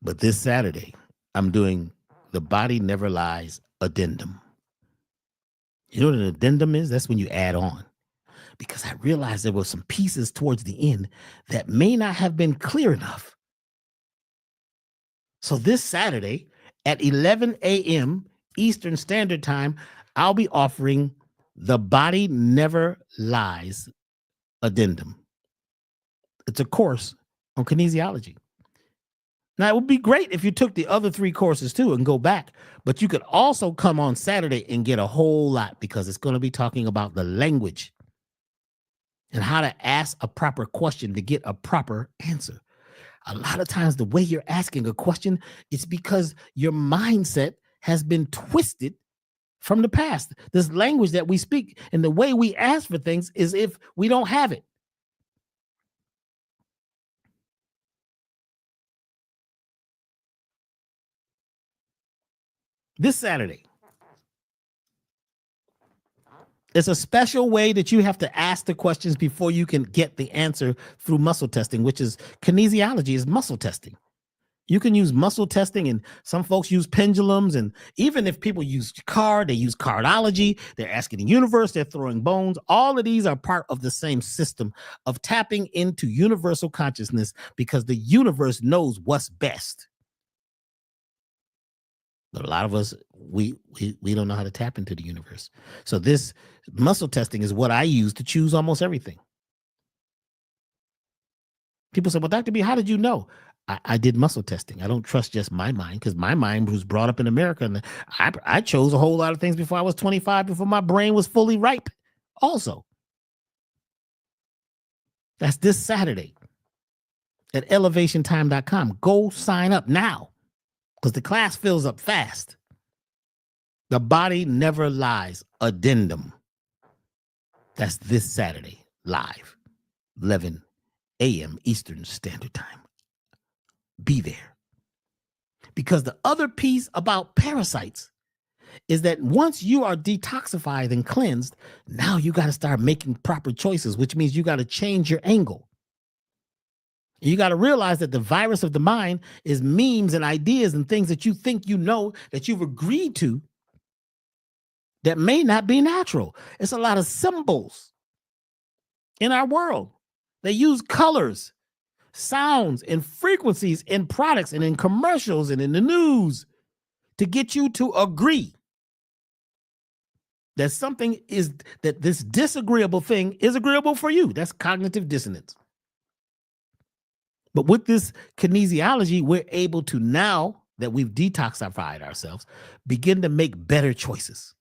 [SPEAKER 1] But this Saturday, I'm doing The Body Never Lies addendum. You know what an addendum is? That's when you add on. Because I realized there were some pieces towards the end that may not have been clear enough. So this Saturday at 11 a.m. Eastern Standard Time, I'll be offering The Body Never Lies addendum. It's a course on kinesiology. Now, it would be great if you took the other 3 courses too and go back, but you could also come on Saturday and get a whole lot, because it's going to be talking about the language and how to ask a proper question to get a proper answer. A lot of times the way you're asking a question is because your mindset has been twisted from the past. This language that we speak and the way we ask for things is if we don't have it. This Saturday, it's a special way that you have to ask the questions before you can get the answer through muscle testing, which is kinesiology is muscle testing. You can use muscle testing, and some folks use pendulums. And even if people use they use cardology, they're asking the universe, they're throwing bones. All of these are part of the same system of tapping into universal consciousness, because the universe knows what's best. But a lot of us, we don't know how to tap into the universe. So this muscle testing is what I use to choose almost everything. People say, well, Dr. B, how did you know? I did muscle testing. I don't trust just my mind, because my mind was brought up in America. And I chose a whole lot of things before I was 25, before my brain was fully ripe also. That's this Saturday at elevationtime.com. Go sign up now, because the class fills up fast. The Body Never Lies addendum. That's this Saturday, live, 11 a.m. Eastern Standard Time. Be there. Because the other piece about parasites is that once you are detoxified and cleansed, now you got to start making proper choices, which means you got to change your angle. You got to realize that the virus of the mind is memes and ideas and things that you think you know, that you've agreed to, that may not be natural. It's a lot of symbols in our world. They use colors, sounds, and frequencies in products and in commercials and in the news to get you to agree that something is, that this disagreeable thing is agreeable for you. That's cognitive dissonance. But with this kinesiology, we're able to, now that we've detoxified ourselves, begin to make better choices.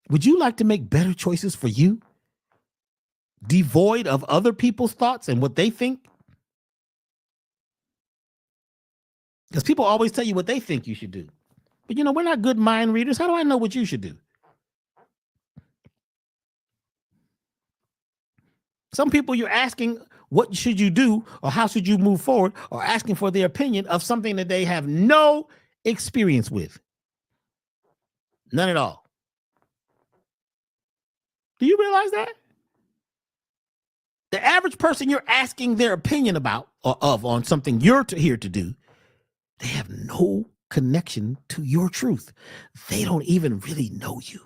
[SPEAKER 1] Would you like to make better choices for you, devoid of other people's thoughts and what they think? Because people always tell you what they think you should do. But we're not good mind readers. How do I know what you should do? Some people you're asking, what should you do, or how should you move forward, or asking for their opinion of something that they have no experience with. None at all. Do you realize that? The average person you're asking their opinion about or of on something you're here to do, they have no connection to your truth. They don't even really know you.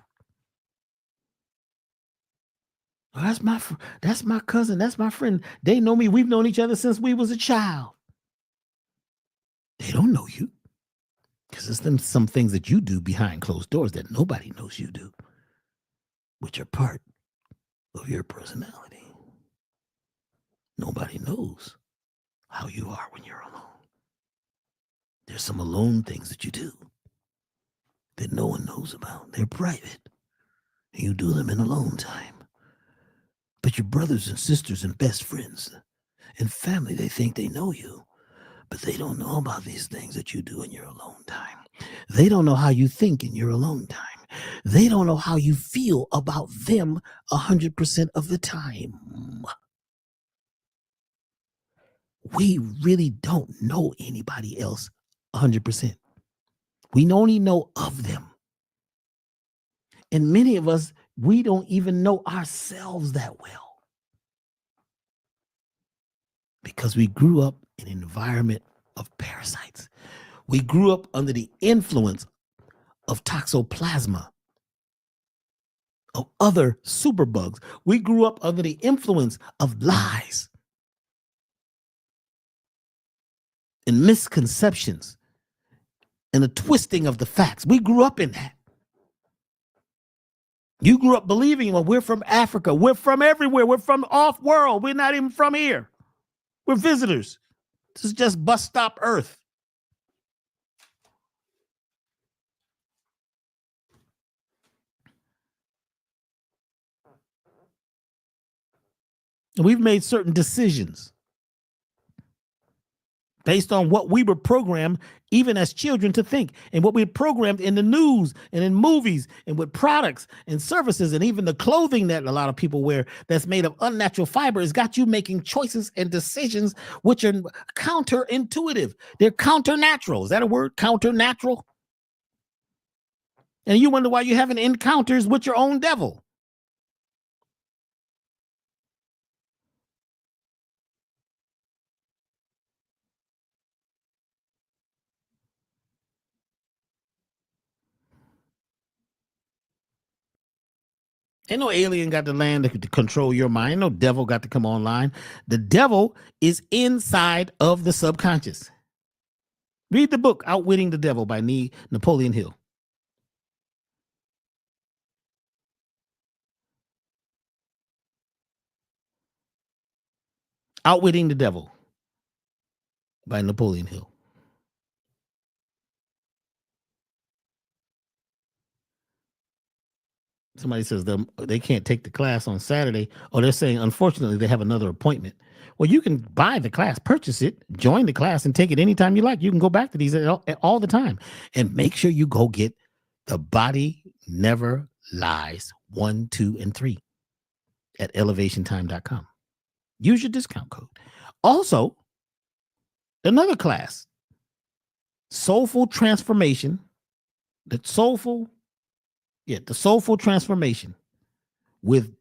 [SPEAKER 1] Oh, that's my cousin. That's my friend. They know me. We've known each other since we was a child. They don't know you. Because there's some things that you do behind closed doors that nobody knows you do, which are part of your personality. Nobody knows how you are when you're alone. There's some alone things that you do that no one knows about. They're private. And you do them in alone time. But your brothers and sisters and best friends and family, they think they know you. But they don't know about these things that you do in your alone time. They don't know how you think in your alone time. They don't know how you feel about them 100% of the time. We really don't know anybody else 100%. We only know of them. And many of us, we don't even know ourselves that well. Because we grew up in an environment of parasites. We grew up under the influence of toxoplasma, of other superbugs. We grew up under the influence of lies and misconceptions and the twisting of the facts. We grew up in that. You grew up believing, well, we're from Africa. We're from everywhere. We're from off world. We're not even from here. We're visitors. This is just bus stop Earth. And we've made certain decisions based on what we were programmed, even as children, to think, and what we were programmed in the news and in movies and with products and services, and even the clothing that a lot of people wear that's made of unnatural fiber has got you making choices and decisions which are counterintuitive. They're counternatural. Is that a word? Counternatural? And you wonder why you're having encounters with your own devil. Ain't no alien got to land to control your mind. Ain't no devil got to come online. The devil is inside of the subconscious. Read the book Outwitting the Devil by Napoleon Hill. Outwitting the Devil by Napoleon Hill. Somebody says they can't take the class on Saturday. Oh, they're saying, unfortunately, they have another appointment. Well, you can buy the class, purchase it, join the class, and take it anytime you like. You can go back to these all the time. And make sure you go get The Body Never Lies 1, 2, and 3 at elevationtime.com. Use your discount code. Also, another class, Soulful Transformation. The Soulful Transformation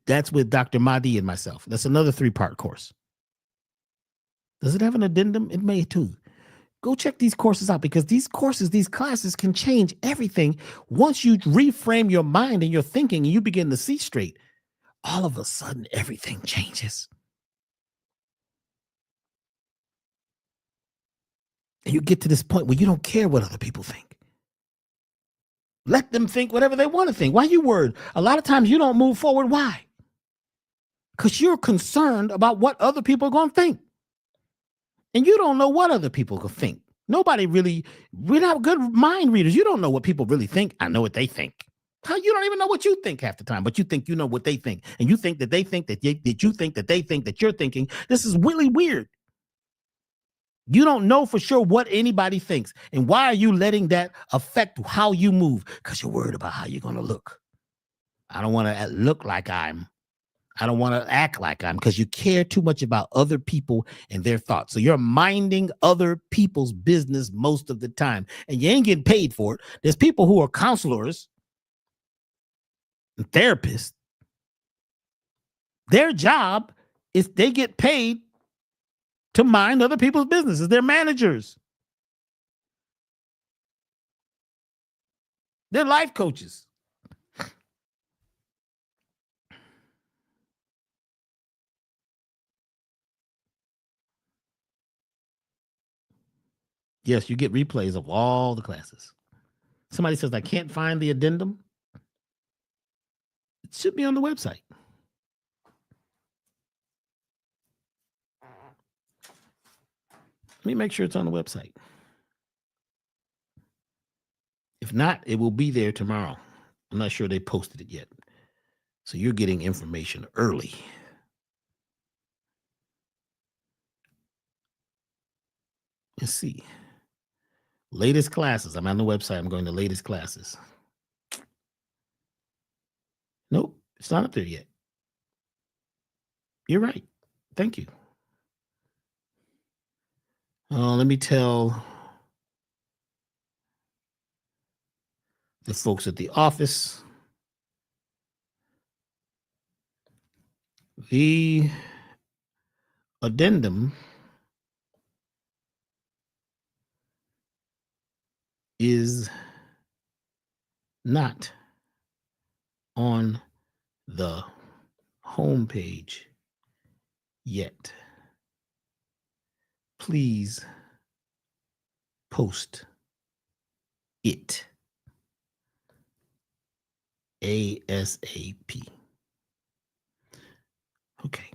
[SPEAKER 1] that's with Dr. Mahdi and myself. That's another 3-part course. Does it have an addendum? It may too. Go check these courses out, because these classes can change everything. Once you reframe your mind and your thinking and you begin to see straight, all of a sudden everything changes. And you get to this point where you don't care what other people think. Let them think whatever they want to think. Why are you worried? A lot of times you don't move forward. Why? Because you're concerned about what other people are going to think. And you don't know what other people can think. Nobody really, we're not good mind readers. You don't know what people really think. I know what they think. How you don't even know what you think half the time, but you think you know what they think. And you think that they think that you think that they think that you're thinking. This is really weird. You don't know for sure what anybody thinks. And why are you letting that affect how you move? Because you're worried about how you're going to look. I don't want to look like I don't want to act like I'm, because you care too much about other people and their thoughts. So you're minding other people's business most of the time, and you ain't getting paid for it. There's people who are counselors and therapists. Their job is they get paid to mind other people's businesses. They're managers. They're life coaches. Yes, you get replays of all the classes. Somebody says, I can't find the addendum. It should be on the website. Let me make sure it's on the website. If not, it will be there tomorrow. I'm not sure they posted it yet. So you're getting information early. Let's see. Latest classes. I'm on the website. I'm going to latest classes. Nope, it's not up there yet. You're right. Thank you. Let me tell the folks at the office. The addendum is not on the homepage yet. Please post it ASAP. Okay.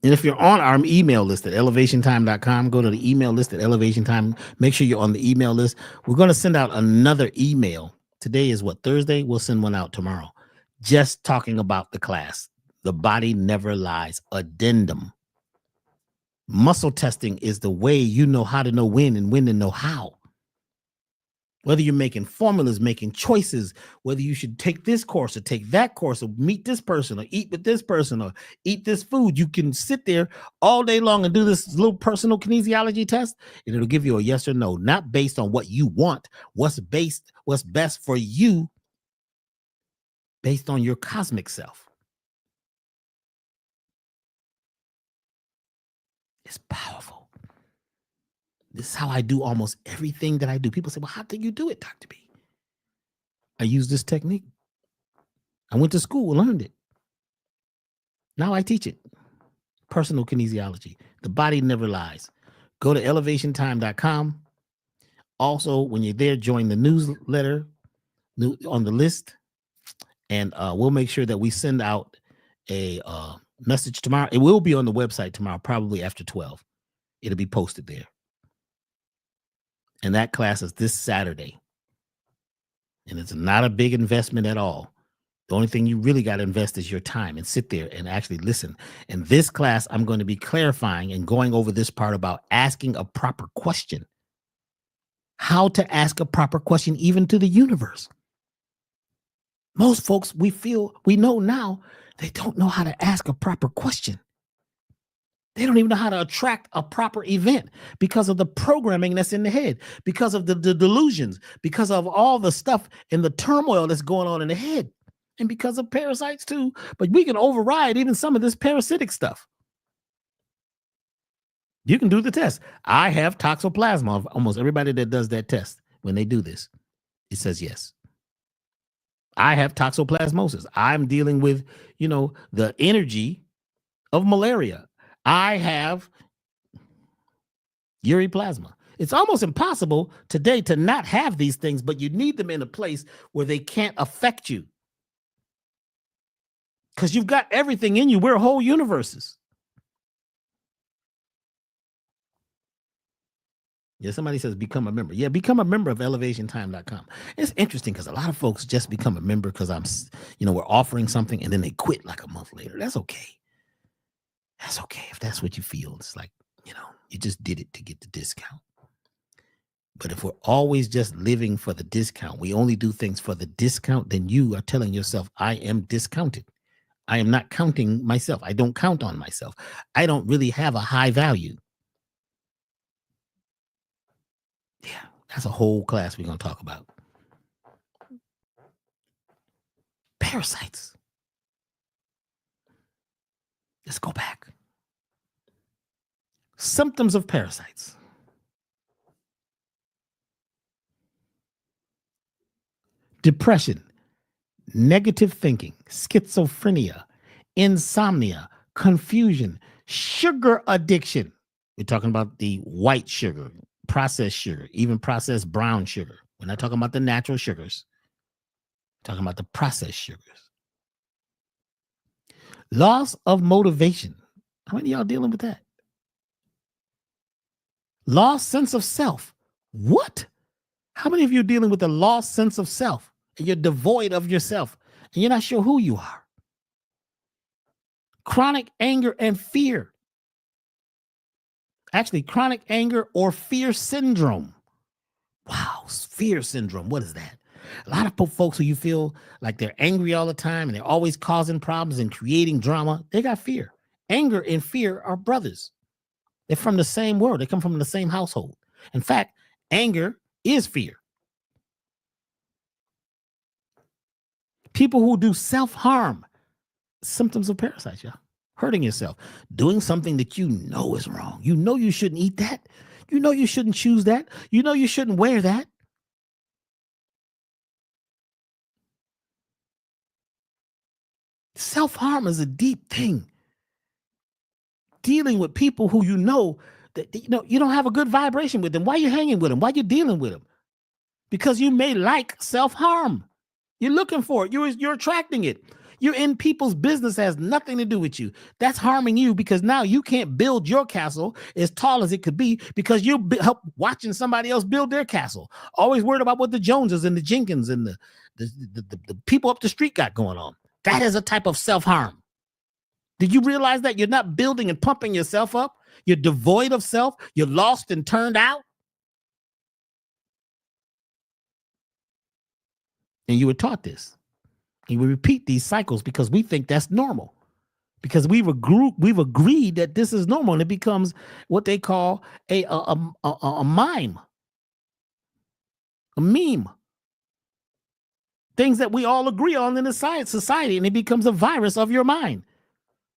[SPEAKER 1] And if you're on our email list at elevationtime.com, go to the email list at Elevation Time. Make sure you're on the email list. We're going to send out another email. Today is what, Thursday? We'll send one out tomorrow. Just talking about the class. The Body Never Lies addendum. Muscle testing is the way you know how to know when and when to know how. Whether you're making formulas, making choices, whether you should take this course or take that course or meet this person or eat with this person or eat this food, you can sit there all day long and do this little personal kinesiology test, and it'll give you a yes or no, not based on what you want, what's best for you, based on your cosmic self. It's powerful. This is how I do almost everything that I do. People say, well, how do you do it, Dr. B? I use this technique. I went to school, learned it. Now I teach it. Personal kinesiology. The Body Never Lies. Go to elevationtime.com. Also, when you're there, join the newsletter on the list. And we'll make sure that we send out a message tomorrow. It will be on the website tomorrow, probably after 12. It'll be posted there. And that class is this Saturday. And it's not a big investment at all. The only thing you really got to invest is your time and sit there and actually listen. In this class, I'm going to be clarifying and going over this part about asking a proper question. How to ask a proper question, even to the universe. Most folks, we know now, they don't know how to ask a proper question. They don't even know how to attract a proper event because of the programming that's in the head, because of the delusions, because of all the stuff and the turmoil that's going on in the head, and because of parasites too. But we can override even some of this parasitic stuff. You can do the test. I have toxoplasma. Almost everybody that does that test, when they do this, it says yes. I have toxoplasmosis. I'm dealing with, the energy of malaria. I have uriplasma. It's almost impossible today to not have these things, but you need them in a place where they can't affect you. Because you've got everything in you. We're whole universes. Yeah, somebody says become a member. Yeah, become a member of elevationtime.com. It's interesting because a lot of folks just become a member because we're offering something and then they quit like a month later. That's okay. That's okay if that's what you feel. It's like, you just did it to get the discount. But if we're always just living for the discount, we only do things for the discount, then you are telling yourself, I am discounted. I am not counting myself. I don't count on myself. I don't really have a high value. Yeah, that's a whole class we're going to talk about. Parasites. Let's go back. Symptoms of parasites. Depression, negative thinking, schizophrenia, insomnia, confusion, sugar addiction. We're talking about the white sugar, processed sugar, even processed brown sugar. We're not talking about the natural sugars. We're talking about the processed sugars. Loss of motivation. How many of y'all dealing with that? Lost sense of self. What? How many of you are dealing with a lost sense of self and you're devoid of yourself and you're not sure who you are? Chronic anger and fear. Actually, chronic anger or fear syndrome. Wow, fear syndrome. What is that? A lot of folks who you feel like they're angry all the time and they're always causing problems and creating drama, they got fear. Anger and fear are brothers. They're from the same world. They come from the same household. In fact, anger is fear. People who do self-harm, symptoms of parasites, yeah. Hurting yourself, doing something that you know is wrong. You know you shouldn't eat that. You know you shouldn't choose that. You know you shouldn't wear that. Self-harm is a deep thing. Dealing with people who you know that you don't have a good vibration with them. Why are you hanging with them? Why are you dealing with them? Because you may like self-harm. You're looking for it. You're attracting it. You're in people's business that has nothing to do with you. That's harming you because now you can't build your castle as tall as it could be because you help watching somebody else build their castle. Always worried about what the Joneses and the Jenkins and the people up the street got going on. That is a type of self-harm. Did you realize that you're not building and pumping yourself up? You're devoid of self. You're lost and turned out. And you were taught this. And we repeat these cycles because we think that's normal. Because we've agreed that this is normal, and it becomes what they call a mime, a meme. Things that we all agree on in the society, and it becomes a virus of your mind.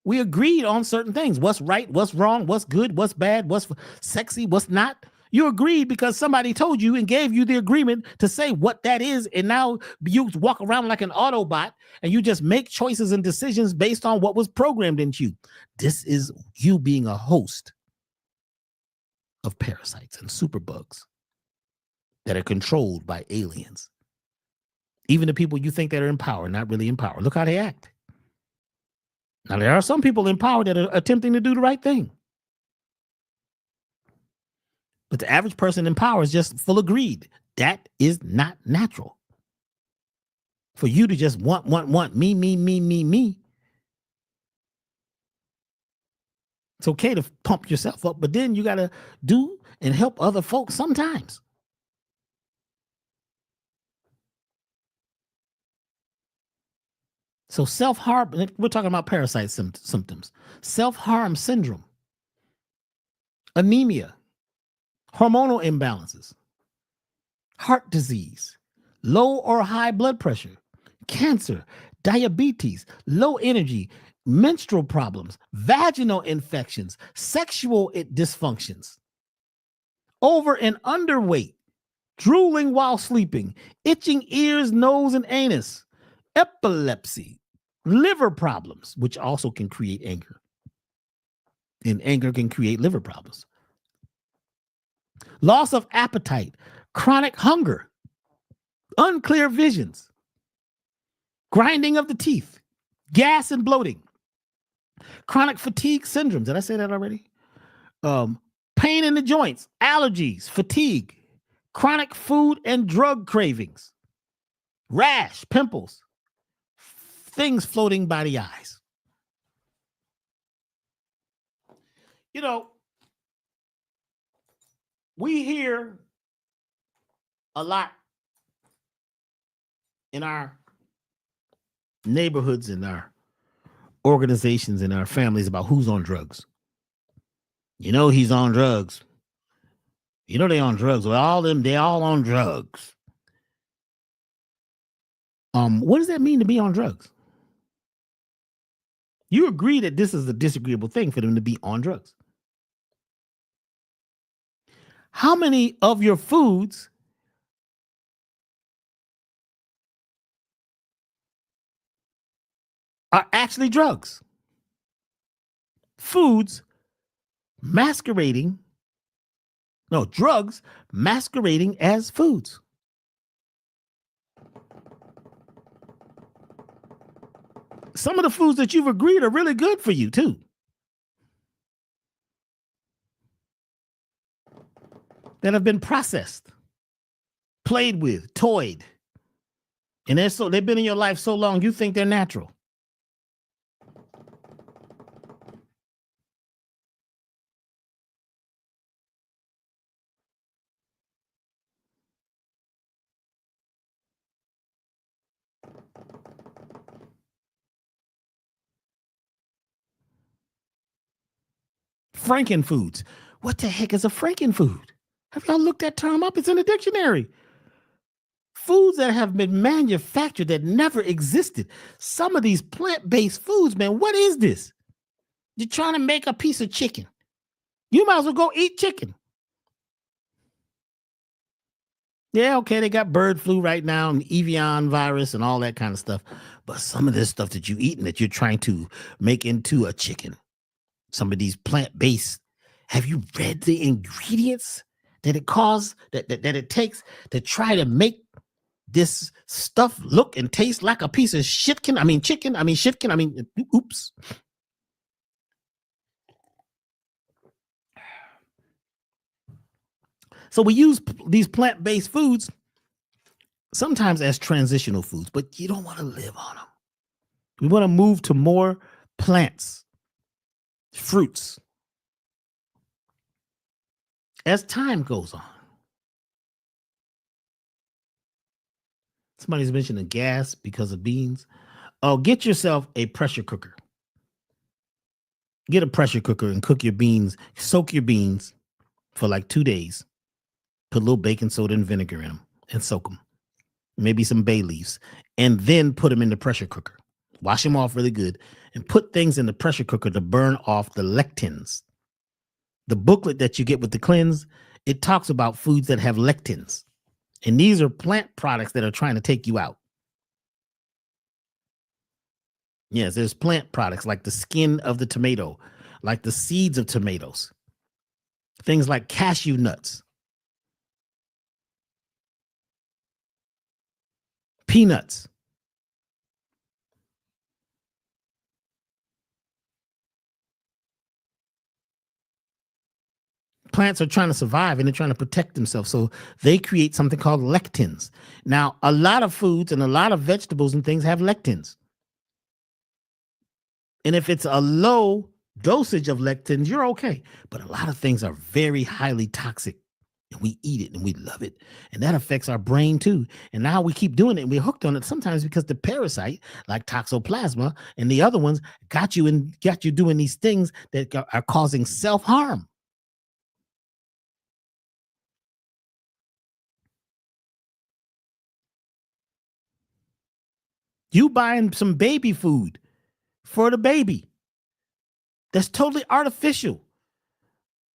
[SPEAKER 1] We agreed on certain things. What's right, what's wrong, what's good, what's bad, what's sexy, what's not. You agreed because somebody told you and gave you the agreement to say what that is. And now you walk around like an Autobot and you just make choices and decisions based on what was programmed into you. This is you being a host of parasites and superbugs that are controlled by aliens. Even the people you think that are in power, not really in power. Look how they act. Now, there are some people in power that are attempting to do the right thing. But the average person in power is just full of greed. That is not natural. For you to just want, me. It's okay to pump yourself up, but then you got to do and help other folks sometimes. So self-harm, we're talking about parasite symptoms. Self-harm syndrome, anemia, hormonal imbalances, heart disease, low or high blood pressure, cancer, diabetes, low energy, menstrual problems, vaginal infections, sexual dysfunctions, over and underweight, drooling while sleeping, itching ears, nose, and anus, epilepsy, liver problems, which also can create anger. And anger can create liver problems. Loss of appetite, chronic hunger, unclear visions, grinding of the teeth, gas and bloating, chronic fatigue syndrome. Did I say that already? Pain in the joints, allergies, fatigue, chronic food and drug cravings, rash, pimples, things floating by the eyes. You know, we hear a lot in our neighborhoods, in our organizations, in our families about who's on drugs. You know, he's on drugs. You know, they on drugs. Well, all them, they all on drugs. What does that mean to be on drugs? You agree that this is a disagreeable thing for them to be on drugs. How many of your foods are actually drugs? Foods masquerading, no, drugs masquerading as foods. Some of the foods that you've agreed are really good for you too. That have been processed, played with, toyed. And they've been in your life so long you think they're natural. Frankenfoods. What the heck is a frankenfood? Have y'all looked that term up? It's in the dictionary. Foods that have been manufactured that never existed. Some of these plant-based foods, man, what is this? You're trying to make a piece of chicken. You might as well go eat chicken. Yeah, okay, they got bird flu right now and avian virus and all that kind of stuff. But some of this stuff that you eat and that you're trying to make into a chicken, some of these plant-based, have you read the ingredients that it takes to try to make this stuff look and taste like a piece of shitkin? Oops. So we use these plant-based foods sometimes as transitional foods, but you don't want to live on them. We want to move to more plants, fruits, as time goes on. Somebody's mentioning gas because of beans. Oh, get yourself a pressure cooker. Get a pressure cooker and cook your beans. Soak your beans for like 2 days. Put a little baking soda and vinegar in them and soak them. Maybe some bay leaves. And then put them in the pressure cooker. Wash them off really good. And put things in the pressure cooker to burn off the lectins. The booklet that you get with the cleanse, it talks about foods that have lectins. And these are plant products that are trying to take you out. Yes, there's plant products like the skin of the tomato, like the seeds of tomatoes, things like cashew nuts, peanuts. Plants are trying to survive and they're trying to protect themselves. So they create something called lectins. Now, a lot of foods and a lot of vegetables and things have lectins. And if it's a low dosage of lectins, you're okay. But a lot of things are very highly toxic. And we eat it and we love it. And that affects our brain too. And now we keep doing it and we're hooked on it sometimes because the parasite, like toxoplasma and the other ones, got you doing these things that are causing self-harm. You buying some baby food for the baby that's totally artificial.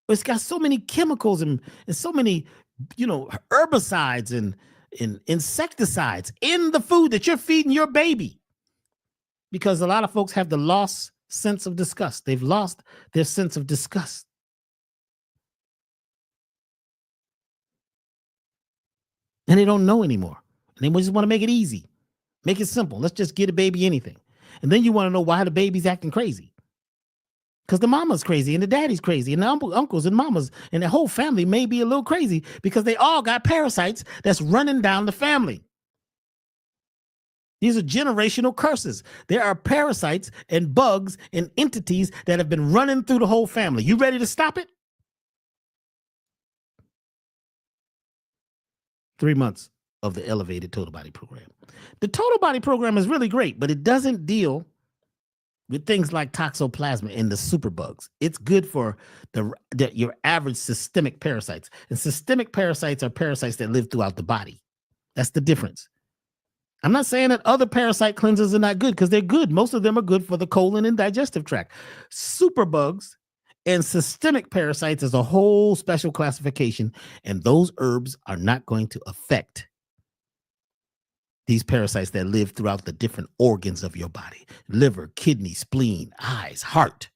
[SPEAKER 1] It's got so many chemicals and so many, herbicides and insecticides in the food that you're feeding your baby. Because a lot of folks have the lost sense of disgust. They've lost their sense of disgust. And they don't know anymore. And they just want to make it easy. Make it simple. Let's just get a baby anything. And then you want to know why the baby's acting crazy. Because the mama's crazy and the daddy's crazy and the uncles and mamas and the whole family may be a little crazy because they all got parasites that's running down the family. These are generational curses. There are parasites and bugs and entities that have been running through the whole family. You ready to stop it? 3 months of the elevated total body program. The total body program is really great, but it doesn't deal with things like toxoplasma and the superbugs. It's good for your average systemic parasites. And systemic parasites are parasites that live throughout the body. That's the difference. I'm not saying that other parasite cleansers are not good because they're good. Most of them are good for the colon and digestive tract. Superbugs and systemic parasites is a whole special classification, and those herbs are not going to affect these parasites that live throughout the different organs of your body: liver, kidney, spleen, eyes, heart.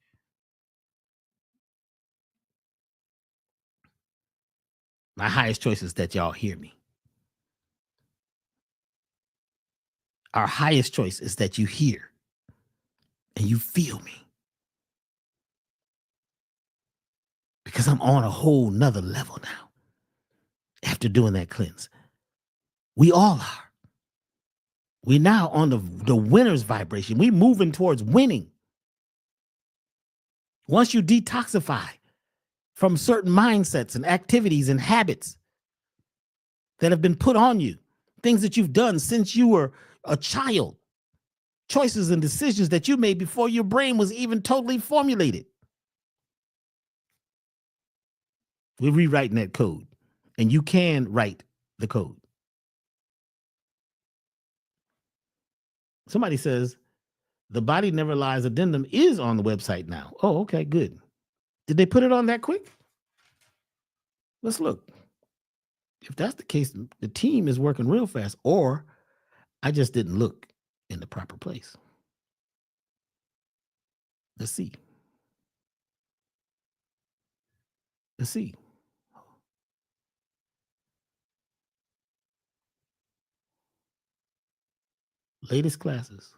[SPEAKER 1] My highest choice is that y'all hear me. Our highest choice is that you hear and you feel me. Because I'm on a whole nother level now after doing that cleanse. We all are. We're now on the winner's vibration. We're moving towards winning. Once you detoxify from certain mindsets and activities and habits that have been put on you, things that you've done since you were a child, choices and decisions that you made before your brain was even totally formulated. We're rewriting that code, and you can write the code. Somebody says the Body Never Lies addendum is on the website now. Oh, okay, good. Did they put it on that quick? Let's look. If that's the case, the team is working real fast, or I just didn't look in the proper place. Let's see. Let's see. Latest classes.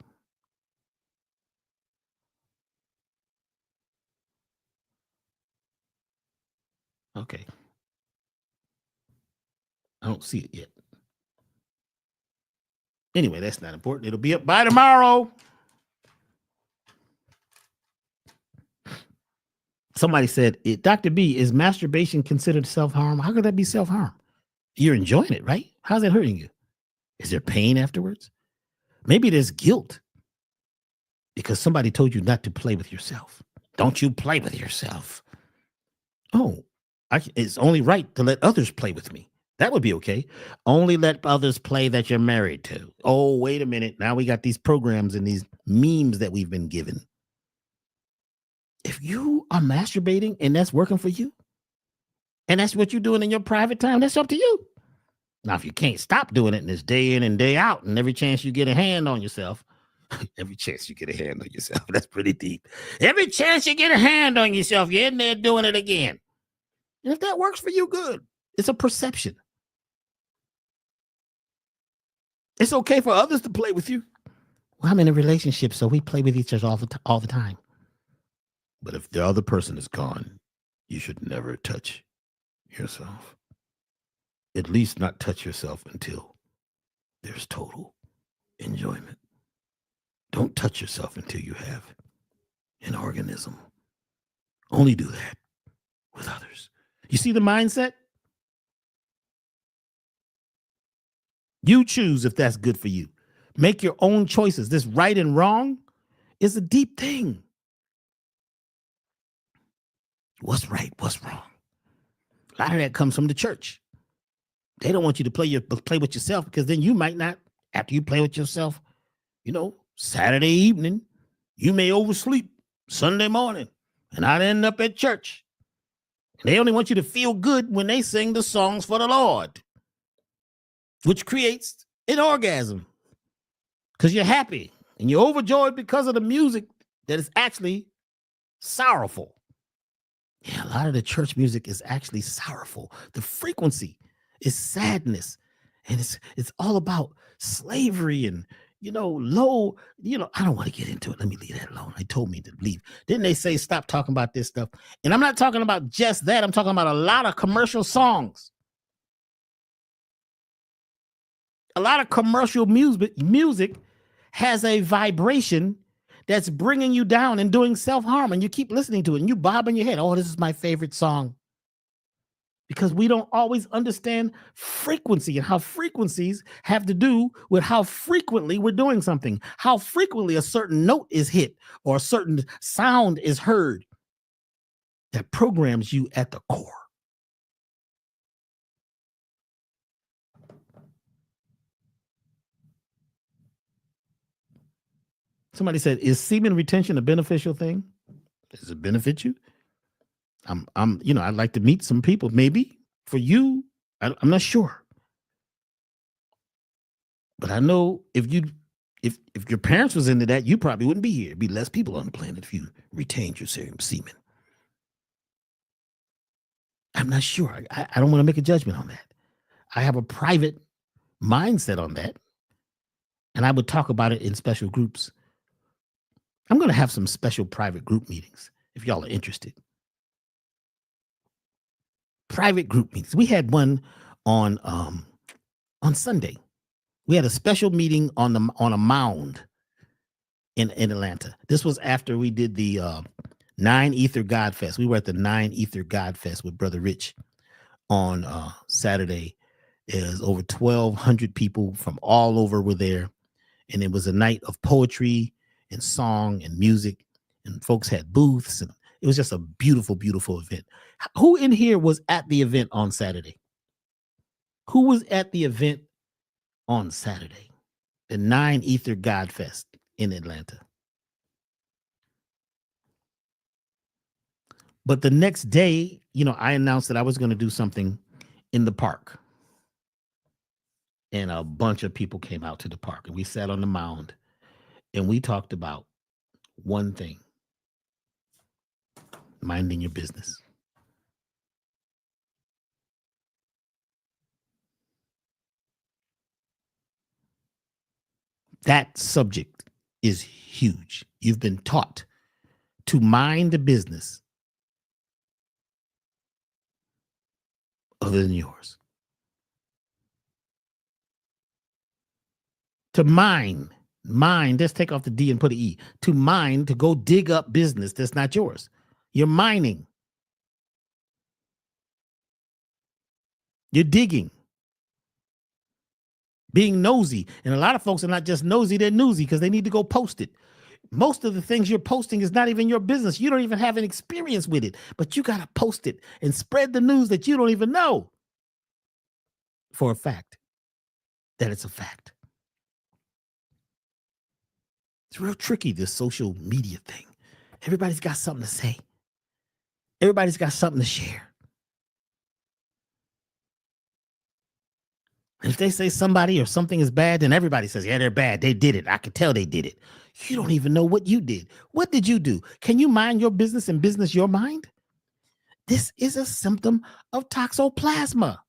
[SPEAKER 1] Okay. I don't see it yet. Anyway, that's not important. It'll be up by tomorrow. Somebody said, Dr. B, is masturbation considered self-harm? How could that be self-harm? You're enjoying it, right? How's that hurting you? Is there pain afterwards? Maybe there's guilt because somebody told you not to play with yourself. Don't you play with yourself. Oh, it's only right to let others play with me. That would be okay. Only let others play that you're married to. Oh, wait a minute. Now we got these programs and these memes that we've been given. If you are masturbating and that's working for you, and that's what you're doing in your private time, that's up to you. Now, if you can't stop doing it and it's day in and day out, and every chance you get a hand on yourself, every chance you get a hand on yourself, that's pretty deep. Every chance you get a hand on yourself, you're in there doing it again. And if that works for you, good. It's a perception. It's okay for others to play with you. Well, I'm in a relationship, so we play with each other all the time. But if the other person is gone, you should never touch yourself. At least not touch yourself until there's total enjoyment. Don't touch yourself until you have an organism. Only do that with others. You see the mindset? You choose if that's good for you. Make your own choices. This right and wrong is a deep thing. What's right? What's wrong? A lot of that comes from the church. They don't want you to play with yourself because then you might not, after you play with yourself, Saturday evening, you may oversleep Sunday morning and I'd end up at church. And they only want you to feel good when they sing the songs for the Lord, which creates an orgasm because you're happy and you're overjoyed because of the music that is actually sorrowful. Yeah, a lot of the church music is actually sorrowful. The frequency is sadness, and it's all about slavery and low. I don't want to get into it. Let me leave that alone. They told me to leave. Didn't they say stop talking about this stuff? And I'm not talking about just that. I'm talking about a lot of commercial songs. A lot of commercial music has a vibration that's bringing you down and doing self-harm, and you keep listening to it and you bobbing your head. Oh, this is my favorite song. Because we don't always understand frequency and how frequencies have to do with how frequently we're doing something, how frequently a certain note is hit or a certain sound is heard that programs you at the core. Somebody said, is semen retention a beneficial thing? Does it benefit you? I'd like to meet some people. Maybe for you, I'm not sure. But I know if your parents was into that, you probably wouldn't be here. It'd be less people on the planet if you retained your semen. I'm not sure. I don't want to make a judgment on that. I have a private mindset on that. And I would talk about it in special groups. I'm going to have some special private group meetings if y'all are interested. Private group meetings. We had one on Sunday. We had a special meeting on a mound in Atlanta. This was after we did the 9 Ether God Fest. We were at the 9 Ether God Fest with Brother Rich on Saturday. Is over 1,200 people from all over were there. And it was a night of poetry and song and music. And folks had booths. And it was just a beautiful, beautiful event. Who in here was at the event on Saturday? Who was at the event on Saturday? The 9 Ether God Fest in Atlanta. But the next day, I announced that I was going to do something in the park. And a bunch of people came out to the park. And we sat on the mound. And we talked about one thing. Minding your business. That subject is huge. You've been taught to mind the business other than yours. To mine, let's take off the D and put an E. To mine, to go dig up business that's not yours. You're mining. You're digging. Being nosy. And a lot of folks are not just nosy, they're newsy because they need to go post it. Most of the things you're posting is not even your business. You don't even have an experience with it, but you got to post it and spread the news that you don't even know for a fact that it's a fact. It's real tricky, this social media thing. Everybody's got something to say. Everybody's got something to share. And if they say somebody or something is bad, then everybody says, yeah, they're bad. They did it. I can tell they did it. You don't even know what you did. What did you do? Can you mind your business and business your mind? This is a symptom of toxoplasma,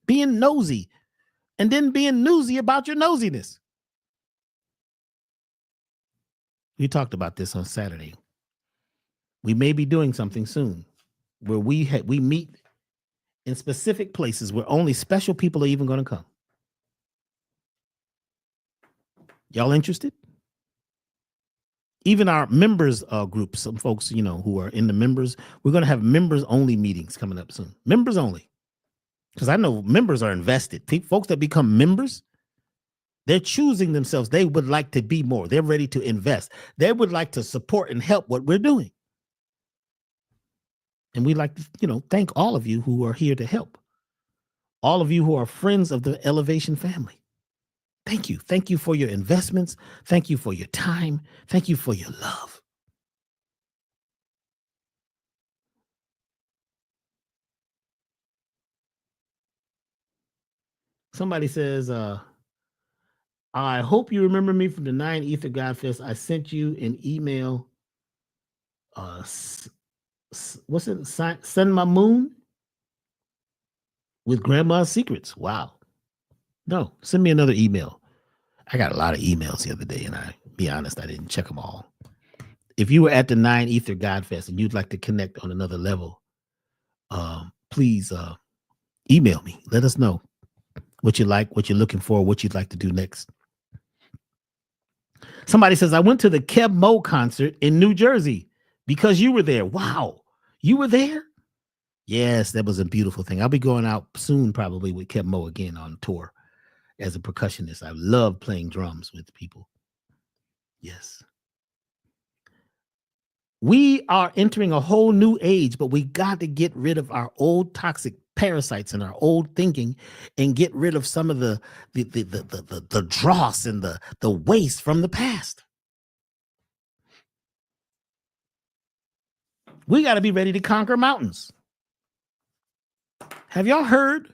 [SPEAKER 1] being nosy, and then being newsy about your nosiness. We talked about this on Saturday. We may be doing something soon where we meet in specific places where only special people are even going to come. Y'all interested? Even our members group, some folks, who are in the members, we're going to have members only meetings coming up soon. Members only. Because I know members are invested. Folks that become members, they're choosing themselves. They would like to be more. They're ready to invest. They would like to support and help what we're doing. And we'd like to, thank all of you who are here to help. All of you who are friends of the Elevation family. Thank you. Thank you for your investments. Thank you for your time. Thank you for your love. Somebody says, I hope you remember me from the 9 Ether God Fest. I sent you an email. What's it? Send my moon with Grandma's secrets. Wow. No, send me another email. I got a lot of emails the other day, and I be honest, I didn't check them all. If you were at the 9 Ether God Fest and you'd like to connect on another level, please email me. Let us know what you like, what you're looking for, what you'd like to do next. Somebody says, I went to the Keb Mo concert in New Jersey because you were there. Wow. You were there? Yes, that was a beautiful thing. I'll be going out soon probably with Keb Mo again on tour as a percussionist. I love playing drums with people. Yes. We are entering a whole new age, but we got to get rid of our old toxic parasites and our old thinking and get rid of some of the dross and the waste from the past. We got to be ready to conquer mountains. Have y'all heard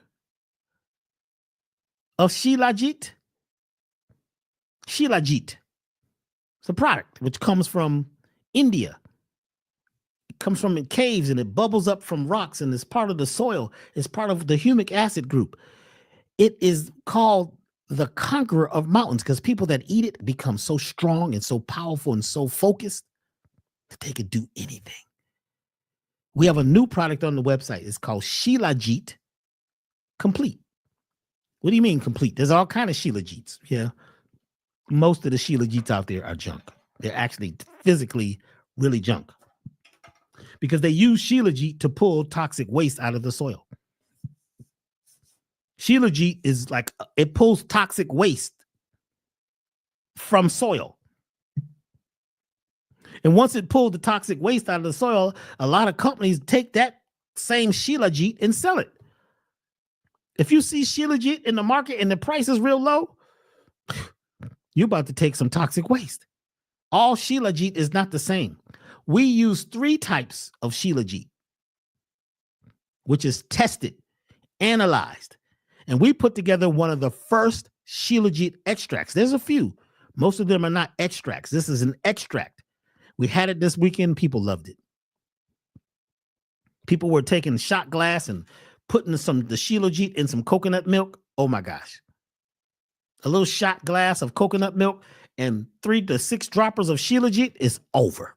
[SPEAKER 1] of Shilajit? Shilajit. It's a product which comes from India. comes from in caves and it bubbles up from rocks and it's part of the soil. It's part of the humic acid group. It is called the conqueror of mountains because people that eat it become so strong and so powerful and so focused that they could do anything. We have a new product on the website. It's called Shilajit Complete. What do you mean complete? There's all kind of Shilajits. Yeah. Most of the Shilajits out there are junk. They're actually physically really junk because they use Shilajit to pull toxic waste out of the soil. Shilajit is like, it pulls toxic waste from soil. And once it pulled the toxic waste out of the soil, a lot of companies take that same Shilajit and sell it. If you see Shilajit in the market and the price is real low, you're about to take some toxic waste. All Shilajit is not the same. We use 3 types of Shilajit, which is tested, analyzed, and we put together one of the first Shilajit extracts. There's a few. Most of them are not extracts. This is an extract. We had it this weekend. People loved it. People were taking shot glass and putting the Shilajit in some coconut milk. Oh my gosh. A little shot glass of coconut milk and 3 to 6 droppers of Shilajit is over.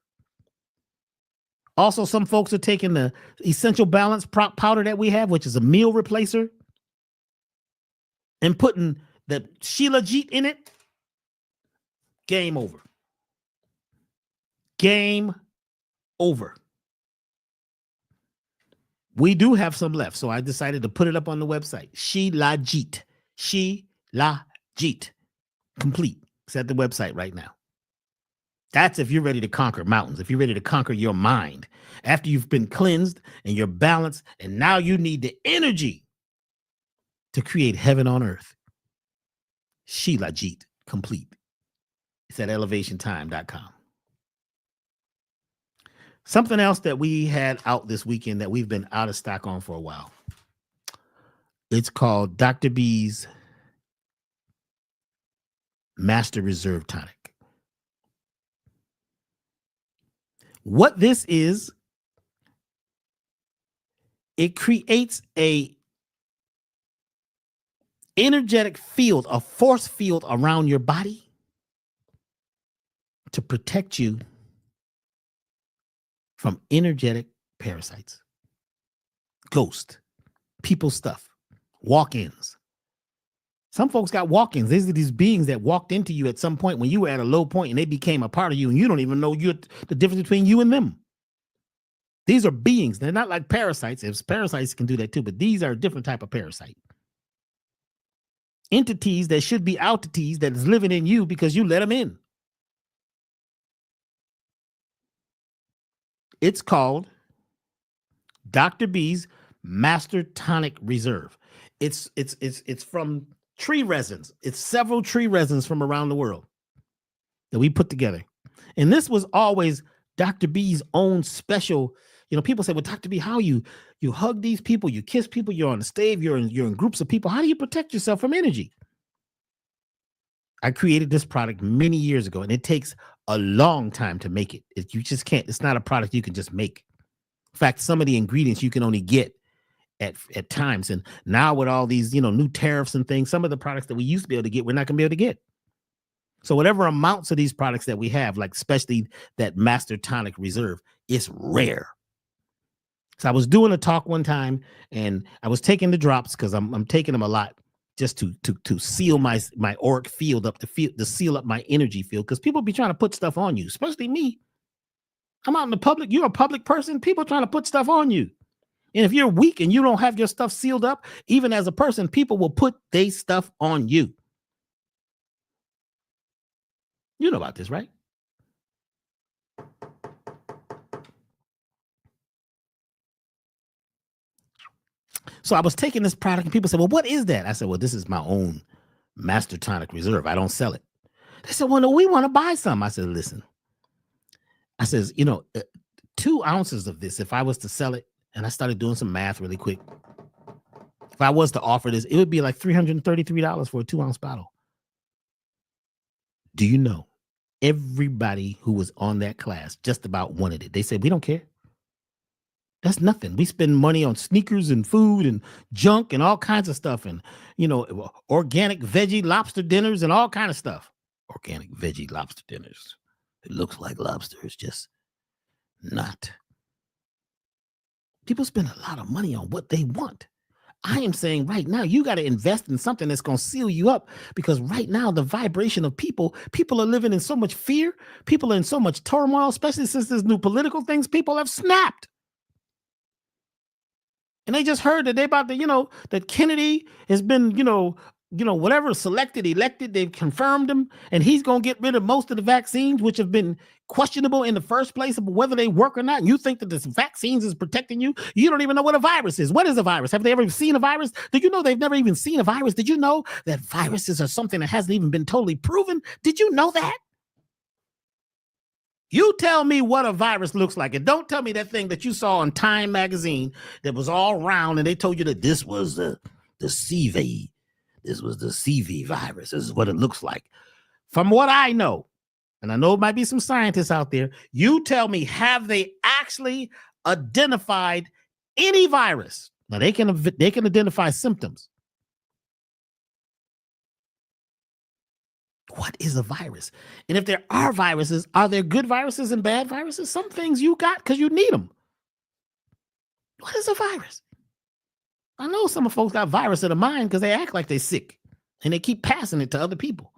[SPEAKER 1] Also, some folks are taking the Essential Balance powder that we have, which is a meal replacer, and putting the Shilajit in it. Game over. Game over. We do have some left, so I decided to put it up on the website. Shilajit. Shilajit. Complete. It's at the website right now. That's if you're ready to conquer mountains, if you're ready to conquer your mind, after you've been cleansed and you're balanced, and now you need the energy to create heaven on earth. Shilajit Complete. It's at elevationtime.com. Something else that we had out this weekend that we've been out of stock on for a while. It's called Dr. B's Master Reserve Tonic. What this is, it creates a energetic field, a force field around your body to protect you from energetic parasites, ghosts, people stuff, walk-ins. Some folks got walk-ins. These are these beings that walked into you at some point when you were at a low point and they became a part of you and you don't even know the difference between you and them. These are beings. They're not like parasites. If parasites can do that too, but these are a different type of parasite. Entities that should be entities that is living in you because you let them in. It's called Dr. B's Master Tonic Reserve. It's from tree resins. It's several tree resins from around the world that we put together. And this was always Dr. B's own special. You know, people say, well, Dr. B, how you hug these people, you kiss people, you're on the stage, you're in groups of people. How do you protect yourself from energy? I created this product many years ago, and it takes a long time to make it. You just can't. It's not a product you can just make. In fact, some of the ingredients you can only get at times. And now with all these, new tariffs and things, some of the products that we used to be able to get, we're not going to be able to get. So whatever amounts of these products that we have, like especially that Master Tonic Reserve, it's rare. So I was doing a talk one time, and I was taking the drops because I'm taking them a lot just to seal my auric field up, to seal up my energy field, because people be trying to put stuff on you, especially me. I'm out in the public. You're a public person. People trying to put stuff on you. And if you're weak and you don't have your stuff sealed up, even as a person, people will put their stuff on you. You know about this, right? So I was taking this product and people said, well, what is that? I said, well, this is my own Master Tonic Reserve. I don't sell it. They said, well, no, we want to buy some. I said, listen, I says, 2 ounces of this, if I was to sell it, and I started doing some math really quick. If I was to offer this, it would be like $333 for a 2-ounce bottle. Do you know? Everybody who was on that class just about wanted it. They said, we don't care. That's nothing. We spend money on sneakers and food and junk and all kinds of stuff, and organic veggie lobster dinners and all kind of stuff. Organic veggie lobster dinners. It looks like lobster. It's just not. People spend a lot of money on what they want. I am saying right now, you got to invest in something that's going to seal you up, because right now, the vibration of people are living in so much fear. People are in so much turmoil, especially since there's new political things. People have snapped. And they just heard that they about to, that Kennedy has been, whatever, selected, elected, they've confirmed him, and he's going to get rid of most of the vaccines, which have been questionable in the first place about whether they work or not. And you think that this vaccines is protecting you? You don't even know what a virus is. What is a virus? Have they ever seen a virus? Did you know they've never even seen a virus? Did you know that viruses are something that hasn't even been totally proven? Did you know that? You tell me what a virus looks like, and don't tell me that thing that you saw on Time magazine that was all round and they told you that this was the CV. This was the CV virus. This is what it looks like. From what I know, and I know it might be some scientists out there, you tell me, have they actually identified any virus? Now, they can identify symptoms. What is a virus? And if there are viruses, are there good viruses and bad viruses? Some things you got because you need them. What is a virus? I know some of folks got virus in the mind because they act like they're sick and they keep passing it to other people.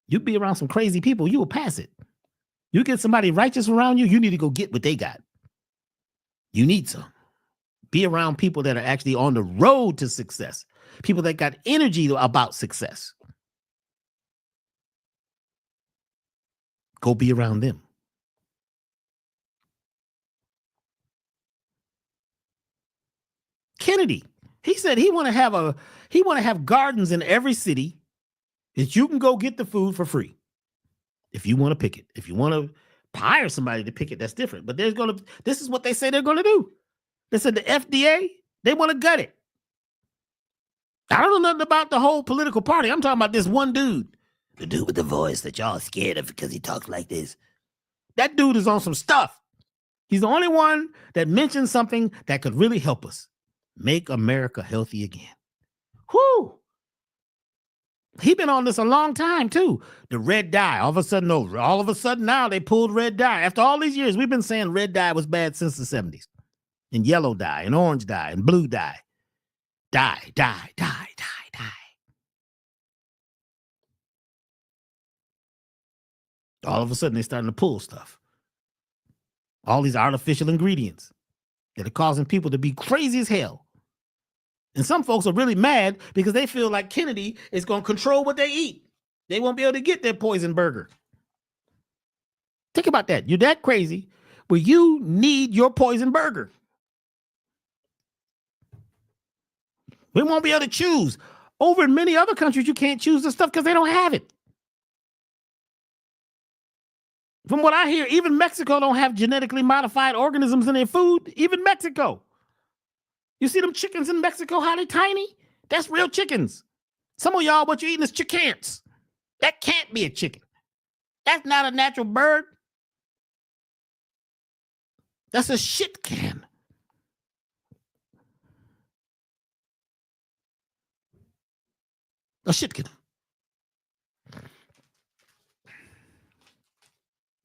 [SPEAKER 1] You be around some crazy people, you will pass it. You get somebody righteous around you, you need to go get what they got. You need some. Be around people that are actually on the road to success, people that got energy about success. Go be around them. Kennedy, he said he want to have gardens in every city that you can go get the food for free. If you want to pick it, if you want to hire somebody to pick it, that's different. But this is what they say they're going to do. They said the FDA, they want to gut it. I don't know nothing about the whole political party. I'm talking about this one dude. The dude with the voice that y'all scared of because he talks like this. That dude is on some stuff. He's the only one that mentioned something that could really help us make America healthy again. Whoo! He been on this a long time too. The red dye. All of a sudden now they pulled red dye. After all these years, we've been saying red dye was bad since the 70s. And yellow dye, and orange dye, and blue dye. Dye. All of a sudden, they're starting to pull stuff. All these artificial ingredients that are causing people to be crazy as hell. And some folks are really mad because they feel like Kennedy is going to control what they eat. They won't be able to get their poison burger. Think about that. You're that crazy, but you need your poison burger. We won't be able to choose. Over in many other countries, you can't choose the stuff because they don't have it. From what I hear, even Mexico don't have genetically modified organisms in their food. Even Mexico. You see them chickens in Mexico, how they tiny? That's real chickens. Some of y'all, what you're eating is chickens. That can't be a chicken. That's not a natural bird. That's a shit can. A shit can.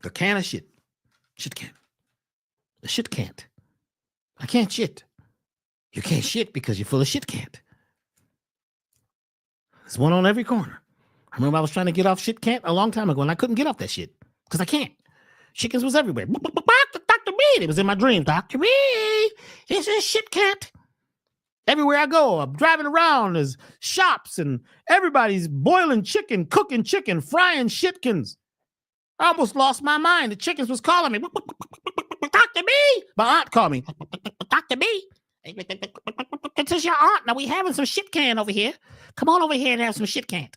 [SPEAKER 1] A can of shit. Shit can. A shit can't. I can't shit. You can't shit because you're full of shit can't. There's one on every corner. I remember I was trying to get off shit can't a long time ago, and I couldn't get off that shit because I can't. Chickens was everywhere. Dr. Reed. It was in my dreams. Dr. Reed. It's a shit can't. Everywhere I go, I'm driving around. There's shops, and everybody's boiling chicken, cooking chicken, frying shitkins. I almost lost my mind. The chickens was calling me. Dr. B. My aunt called me. Dr. B. This is your aunt. Now we having some shit can over here. Come on over here and have some shit can.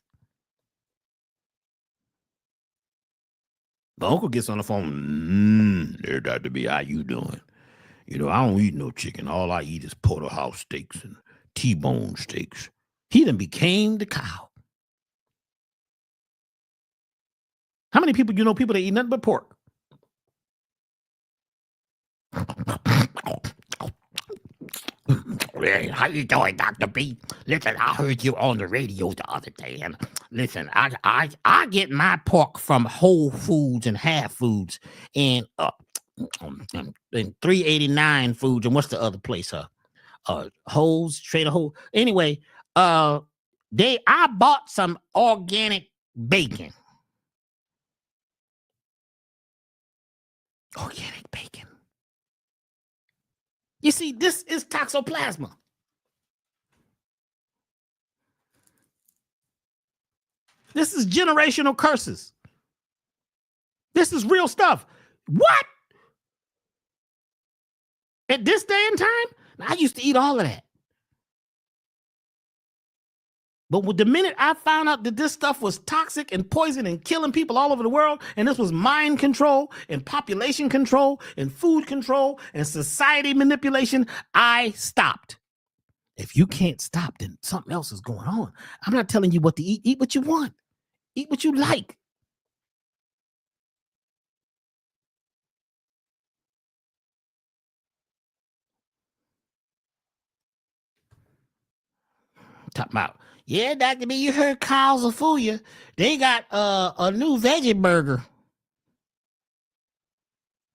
[SPEAKER 1] My uncle gets on the phone. There, Dr. B, how you doing? I don't eat no chicken. All I eat is porterhouse steaks and T-bone steaks. He done became the cow. How many people people that eat nothing but pork?
[SPEAKER 2] hey, how you doing, Dr. B? Listen, I heard you on the radio the other day, and listen, I get my pork from Whole Foods and Half Foods, and and 389 Foods, and what's the other place? Holes, Trader Hole. Anyway, I bought some organic bacon. Organic bacon. You see, this is toxoplasma. This is generational curses. This is real stuff. What? At this day and time? I used to eat all of that. But with the minute I found out that this stuff was toxic and poison and killing people all over the world, and this was mind control and population control and food control and society manipulation, I stopped. If you can't stop, then something else is going on. I'm not telling you what to eat. Eat what you want. Eat what you like. Talk about, yeah, Dr. B, you heard cows will fool you. They got a new veggie burger.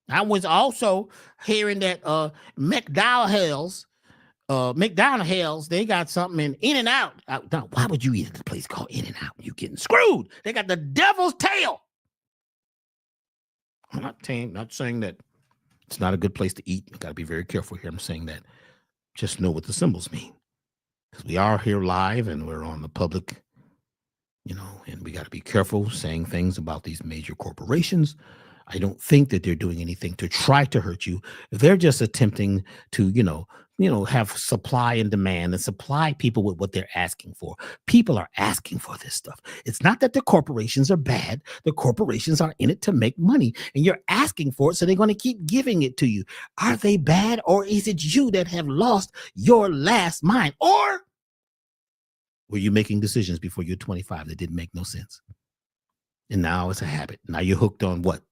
[SPEAKER 2] I was also hearing that McDonald's, they got something in In-N-Out. Why would you eat at a place called In-N-Out? You getting screwed. They got the devil's tail. I'm not saying that it's not a good place to eat. You got to be very careful here. I'm saying that just know what the symbols mean. Because we are here live and we're on the public, and we got to be careful saying things about these major corporations. I don't think that they're doing anything to try to hurt you. They're just attempting to, have supply and demand and supply people with what they're asking for. People are asking for this stuff. It's not that the corporations are bad. The corporations are in it to make money, and you're asking for it, so they're going to keep giving it to you. Are they bad, or is it you that have lost your last mind? Or were you making decisions before you're 25 that didn't make no sense? And now it's a habit. Now you're hooked on what?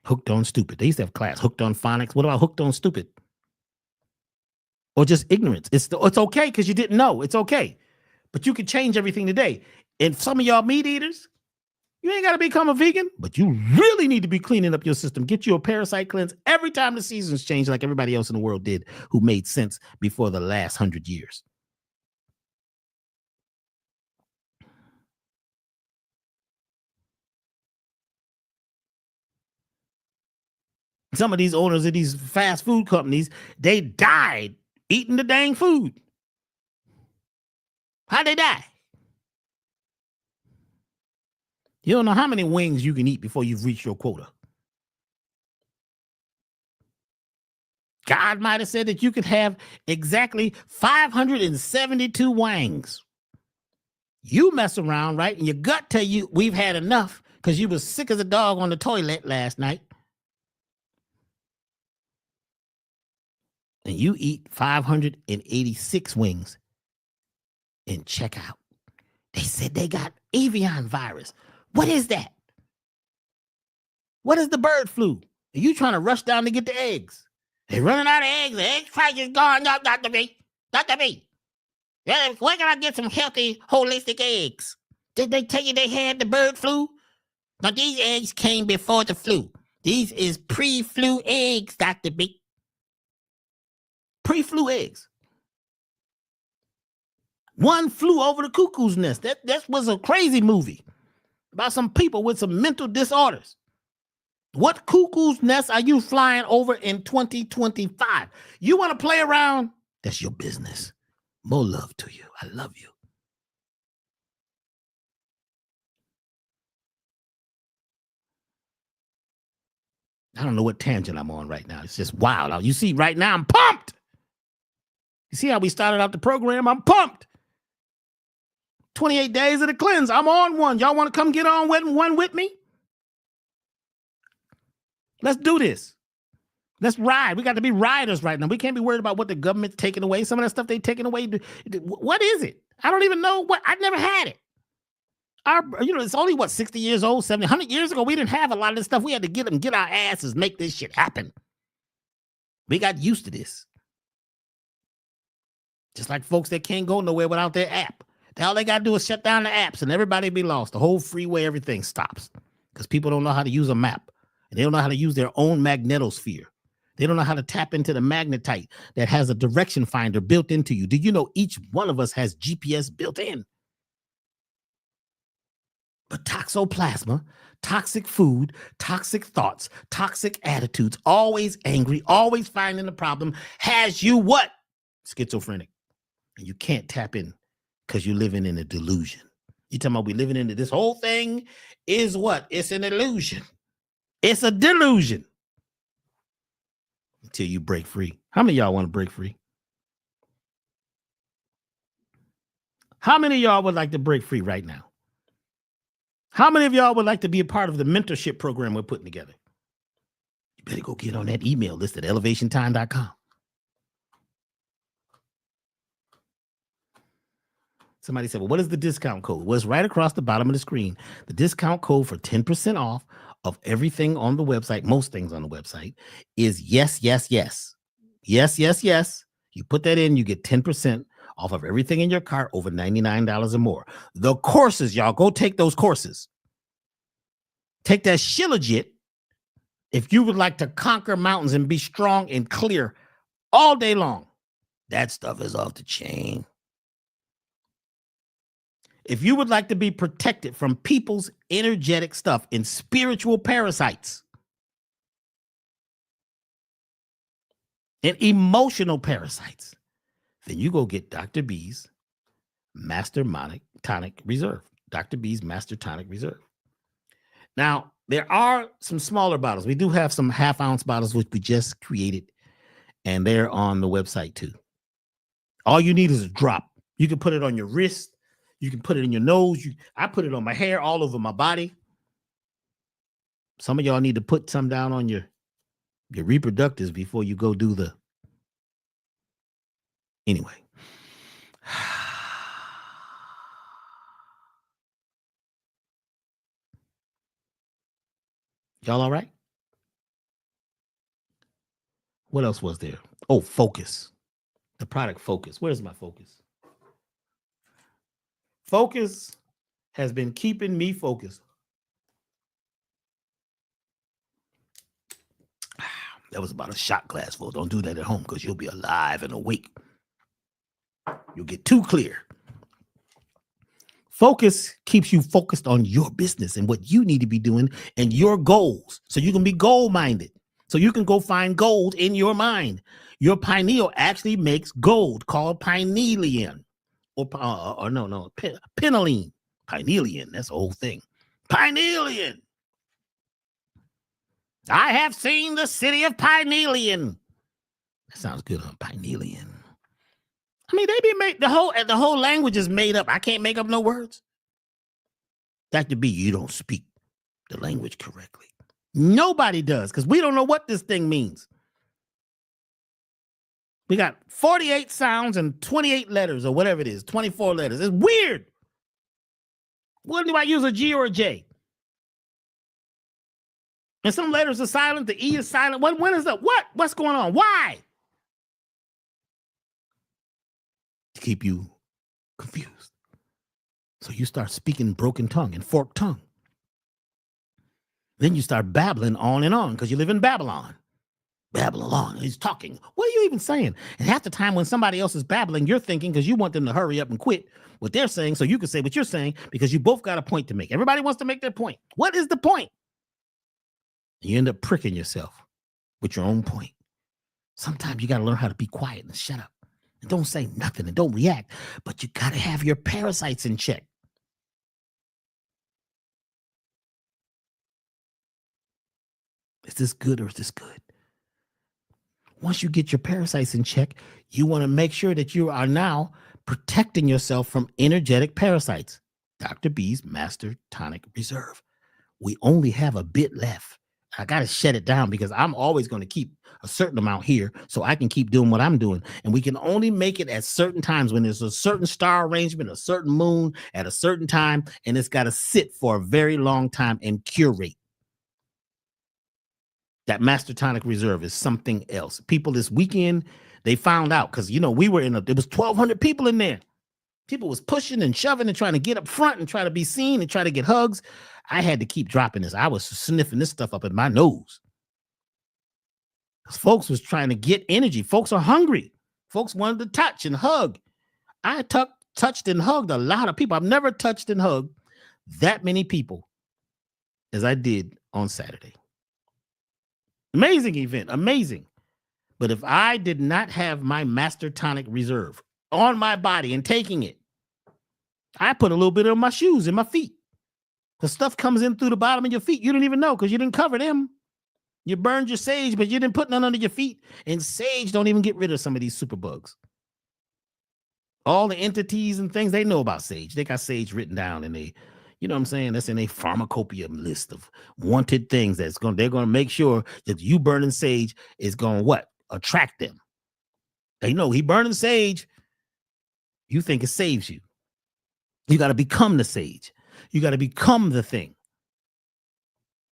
[SPEAKER 2] Hooked on stupid. They used to have class, hooked on phonics. What about hooked on stupid? Or just ignorance. It's okay because you didn't know. It's okay. But you can change everything today. And some of y'all meat eaters, you ain't got to become a vegan, but you really need to be cleaning up your system. Get you a parasite cleanse every time the seasons change, like everybody else in the world did who made sense before the last 100 years. Some of these owners of these fast food companies, they died eating the dang food. How'd they die? You don't know how many wings you can eat before you've reached your quota. God might have said that you could have exactly 572 wangs. You mess around, right? And your gut tell you we've had enough because you was sick as a dog on the toilet last night. And you eat 586 wings and check out. They said they got avian virus. What is that? What is the bird flu? Are you trying to rush down to get the eggs? They're running out of eggs. The egg price is gone up, Dr. B. Dr. B. Yeah, where can I get some healthy, holistic eggs? Did they tell you they had the bird flu? Now, these eggs came before the flu. These is pre-flu eggs, Dr. B. Pre-flu eggs. One flew over the cuckoo's nest. That was a crazy movie about some people with some mental disorders. What cuckoo's nest are you flying over in 2025? You want to play around? That's your business. More love to you. I love you. I don't know what tangent I'm on right now. It's just wild. You see, right now I'm pumped. You see how we started out the program? I'm pumped. 28 days of the cleanse. I'm on one. Y'all want to come get on one with me? Let's do this. Let's ride. We got to be riders right now. We can't be worried about what the government's taking away. Some of that stuff they taking away. What is it? I don't even know what. I never had it. It's only 60 years old, 70, 100 years ago. We didn't have a lot of this stuff. We had to get our asses, make this shit happen. We got used to this. Just like folks that can't go nowhere without their app. All they got to do is shut down the apps and everybody be lost. The whole freeway, everything stops because people don't know how to use a map. And they don't know how to use their own magnetosphere. They don't know how to tap into the magnetite that has a direction finder built into you. Did you know each one of us has GPS built in? But toxoplasma, toxic food, toxic thoughts, toxic attitudes, always angry, always finding the problem, has you what? Schizophrenic. And you can't tap in because you're living in a delusion. You're talking about we living into this whole thing is what? It's an illusion. It's a delusion. Until you break free. How many of y'all want to break free? How many of y'all would like to break free right now? How many of y'all would like to be a part of the mentorship program we're putting together? You better go get on that email list at elevationtime.com. Somebody said, well, what is the discount code? Well, it's right across the bottom of the screen. The discount code for 10% off of everything on the website, most things on the website, is yes, yes, yes. Yes, yes, yes. You put that in, you get 10% off of everything in your cart over $99 or more. The courses, y'all, go take those courses. Take that Shilajit if you would like to conquer mountains and be strong and clear all day long. That stuff is off the chain. If you would like to be protected from people's energetic stuff and spiritual parasites and emotional parasites, then you go get Dr. B's Master Tonic Reserve. Dr. B's Master Tonic Reserve. Now, there are some smaller bottles. We do have some half-ounce bottles, which we just created, and they're on the website too. All you need is a drop. You can put it on your wrist. You can put it in your nose. I put it on my hair, all over my body. Some of y'all need to put some down on your reproductives before you go do the... Anyway. Y'all all right? What else was there? Oh, Focus. The product Focus. Where's my Focus? Focus has been keeping me focused. That was about a shot glass full. Don't do that at home because you'll be alive and awake. You'll get too clear. Focus keeps you focused on your business and what you need to be doing and your goals. So you can be goal-minded. So you can go find gold in your mind. Your pineal actually makes gold called pinealian. Pinealine. Pinealian, that's the whole thing. Pinealian. I have seen the city of Pinealian. That sounds good, huh? Pinealian. I mean, they be made the whole language is made up. I can't make up no words. Dr. B, you don't speak the language correctly. Nobody does, because we don't know what this thing means. We got 48 sounds and 28 letters or whatever it is, 24 letters. It's weird. When do I use a G or a J? And some letters are silent. The E is silent. When is that? What? What's going on? Why? To keep you confused. So you start speaking broken tongue and forked tongue. Then you start babbling on and on because you live in Babylon. Babylon, he's talking. What are you even saying? And half the time when somebody else is babbling, you're thinking because you want them to hurry up and quit what they're saying so you can say what you're saying because you both got a point to make. Everybody wants to make their point. What is the point? You end up pricking yourself with your own point. Sometimes you got to learn how to be quiet and shut up and don't say nothing and don't react, but you got to have your parasites in check. Is this good or is this good? Once you get your parasites in check, you want to make sure that you are now protecting yourself from energetic parasites. Dr. B's Master Tonic Reserve. We only have a bit left. I got to shut it down because I'm always going to keep a certain amount here so I can keep doing what I'm doing. And we can only make it at certain times when there's a certain star arrangement, a certain moon at a certain time, and it's got to sit for a very long time and curate. That master tonic reserve is something else. People this weekend, they found out because, you know, there was 1,200 people in there. People was pushing and shoving and trying to get up front and try to be seen and try to get hugs. I had to keep dropping this. I was sniffing this stuff up in my nose. Folks was trying to get energy. Folks are hungry. Folks wanted to touch and hug. I touched and hugged a lot of people. I've never touched and hugged that many people as I did on Saturday. Amazing event, amazing. But if I did not have my master tonic reserve on my body and taking it, I put a little bit on my shoes and my feet. The stuff comes in through the bottom of your feet. You didn't even know because you didn't cover them. You burned your sage, but you didn't put none under your feet. And sage don't even get rid of some of these superbugs. All the entities and things, they know about sage. They got sage written down and they, you know what I'm saying? That's in a pharmacopoeia list of wanted things they're going to make sure that you burning sage is going to what? Attract them. They know he burning sage. You think it saves you. You got to become the sage. You got to become the thing.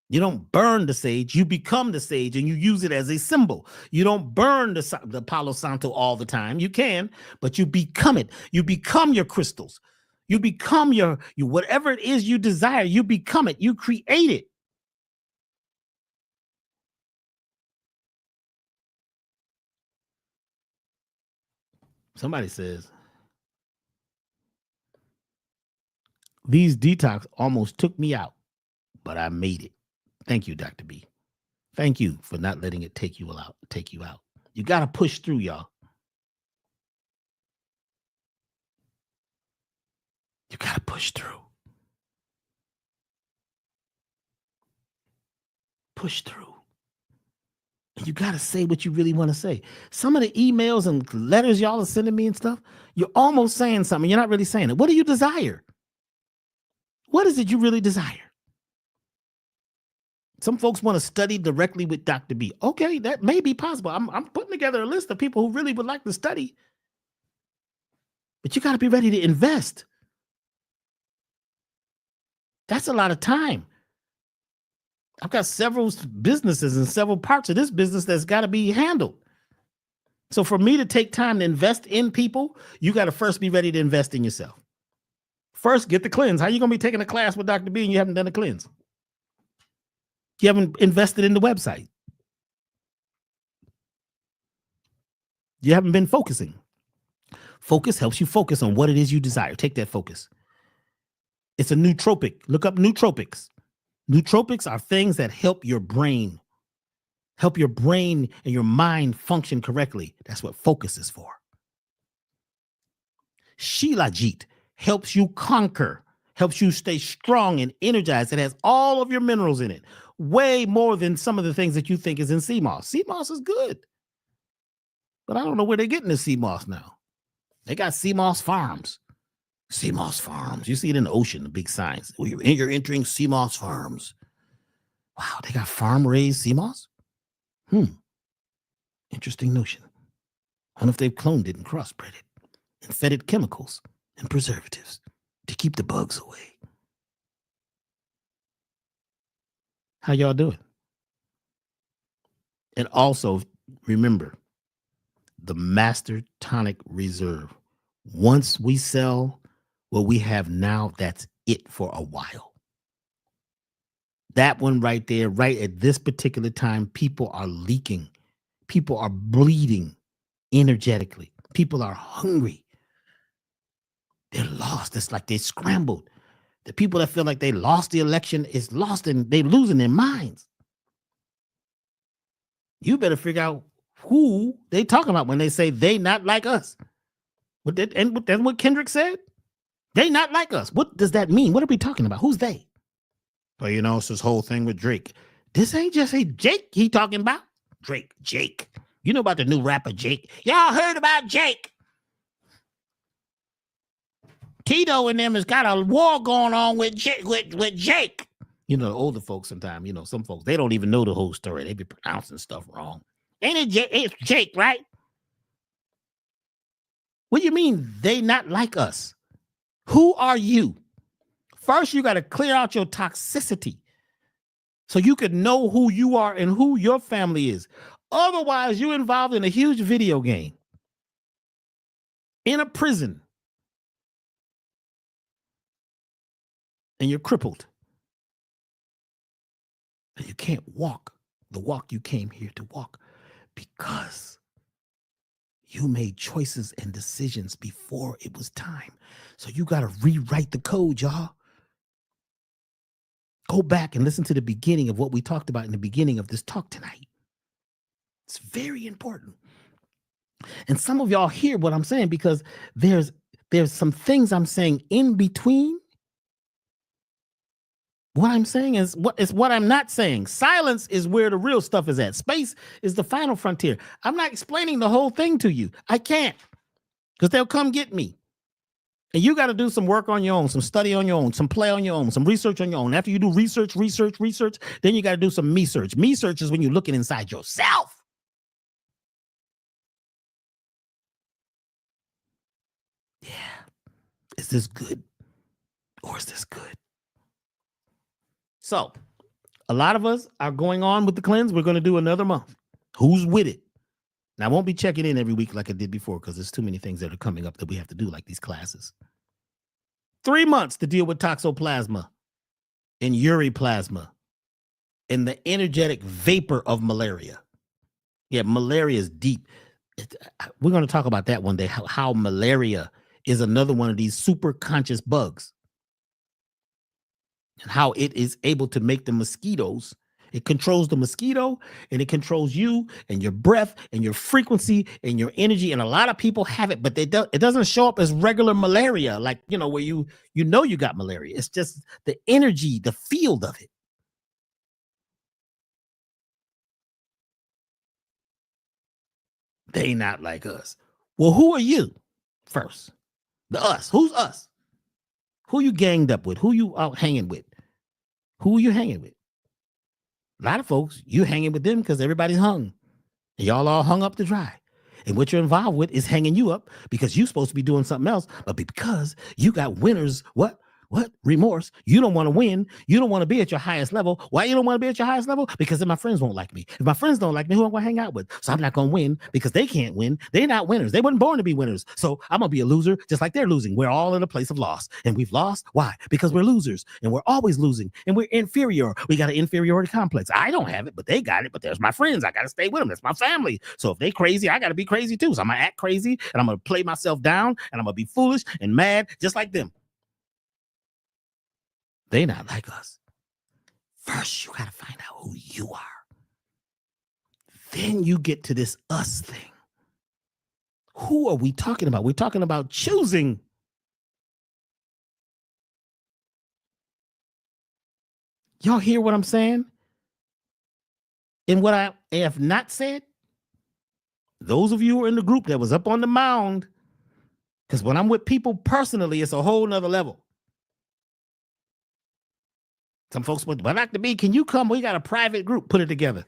[SPEAKER 2] You don't burn the sage, you become the sage and you use it as a symbol. You don't burn the Palo Santo all the time. You can, but you become it. You become your crystals. You become your whatever it is you desire, you become it. You create it. Somebody says, these detox almost took me out, but I made it. Thank you, Dr. B. Thank you for not letting it take you out. You got to push through, y'all. You got to push through. Push through. And you got to say what you really want to say. Some of the emails and letters y'all are sending me and stuff, you're almost saying something. You're not really saying it. What do you desire? What is it you really desire? Some folks want to study directly with Dr. B. Okay, that may be possible. I'm putting together a list of people who really would like to study. But you got to be ready to invest. That's a lot of time. I've got several businesses and several parts of this business that's got to be handled. So for me to take time to invest in people, you got to first be ready to invest in yourself. First, get the cleanse. How are you going to be taking a class with Dr. B and you haven't done a cleanse? You haven't invested in the website. You haven't been focusing. Focus helps you focus on what it is you desire. Take that focus. It's a nootropic. Look up nootropics. Nootropics are things that help your brain and your mind function correctly. That's what focus is for. Shilajit helps you conquer, helps you stay strong and energized. It has all of your minerals in it. Way more than some of the things that you think is in sea moss. Sea moss is good. But I don't know where they're getting the sea moss now. They got sea moss farms. Sea moss farms. You see it in the ocean, the big signs. You're entering sea moss farms. Wow, they got farm-raised sea moss? Interesting notion. I wonder if they've cloned it and crossbred it and fed it chemicals and preservatives to keep the bugs away. How y'all doing? And also, remember, the Master Tonic Reserve. Once we sell what we have now, that's it for a while. That one right there, right at this particular time, people are leaking. People are bleeding energetically. People are hungry. They're lost. It's like they scrambled. The people that feel like they lost the election is lost and they're losing their minds. You better figure out who they talking about when they say they not like us. That's what Kendrick said. They not like us. What does that mean? What are we talking about? Who's they? Well, you know, it's this whole thing with Drake. This ain't just a Jake he talking about. Jake. You know about the new rapper Jake? Y'all heard about Jake? Tito and them has got a war going on with Jake. You know, older folks sometimes, you know, some folks, they don't even know the whole story. They be pronouncing stuff wrong. Ain't it Jake? It's Jake, right? What do you mean they not like us? Who are you? First, you got to clear out your toxicity. so you could know who you are and who your family is. Otherwise, you're involved in a huge video game, in a prison, and you're crippled. And you can't walk the walk you came here to walk because you made choices and decisions before it was time. So you got to rewrite the code, y'all. Go back and listen to the beginning of what we talked about in the beginning of this talk tonight. It's very important. And some of y'all hear what I'm saying because there's some things I'm saying in between. What I'm saying is what I'm not saying. Silence is where the real stuff is at. Space is the final frontier. I'm not explaining the whole thing to you. I can't, because they'll come get me. And you got to do some work on your own, some study on your own, some play on your own, some research on your own. After you do research, then you got to do some me search. Me search is when you're looking inside yourself. Yeah. Is this good or is this good? So a lot of us are going on with the cleanse. We're going to do another month. Who's with it? Now, I won't be checking in every week like I did before because there's too many things that are coming up that we have to do, like these classes. 3 months to deal with toxoplasma and uriplasma and the energetic vapor of malaria. Yeah, malaria is deep. We're going to talk about that one day, how malaria is another one of these super conscious bugs and how it is able to make the mosquitoes. It controls the mosquito and it controls you and your breath and your frequency and your energy. And a lot of people have it, but it doesn't show up as regular malaria, like, where you got malaria. It's just the energy, the field of it. They not like us. Well, who are you first? The us. Who's us? Who you ganged up with? Who you out hanging with? Who are you hanging with? A lot of folks, you hanging with them because everybody's hung. Y'all all hung up to dry. And what you're involved with is hanging you up because you're supposed to be doing something else. But because you got winners, what? Remorse. You don't want to win. You don't want to be at your highest level. Why you don't want to be at your highest level? Because then my friends won't like me. If my friends don't like me, who am I going to hang out with? So I'm not going to win because they can't win. They're not winners. They weren't born to be winners. So I'm going to be a loser just like they're losing. We're all in a place of loss. And we've lost. Why? Because we're losers. And we're always losing. And we're inferior. We got an inferiority complex. I don't have it, but they got it. But there's my friends. I got to stay with them. That's my family. So if they crazy, I got to be crazy too. So I'm going to act crazy and I'm going to play myself down and I'm going to be foolish and mad just like them. They not like us. First, you got to find out who you are. Then you get to this us thing. Who are we talking about? We're talking about choosing. Y'all hear what I'm saying? And what I have not said, those of you who are in the group that was up on the mound, because when I'm with people personally, it's a whole nother level. Some folks went, well, Dr. B, can you come? We got a private group. Put it together.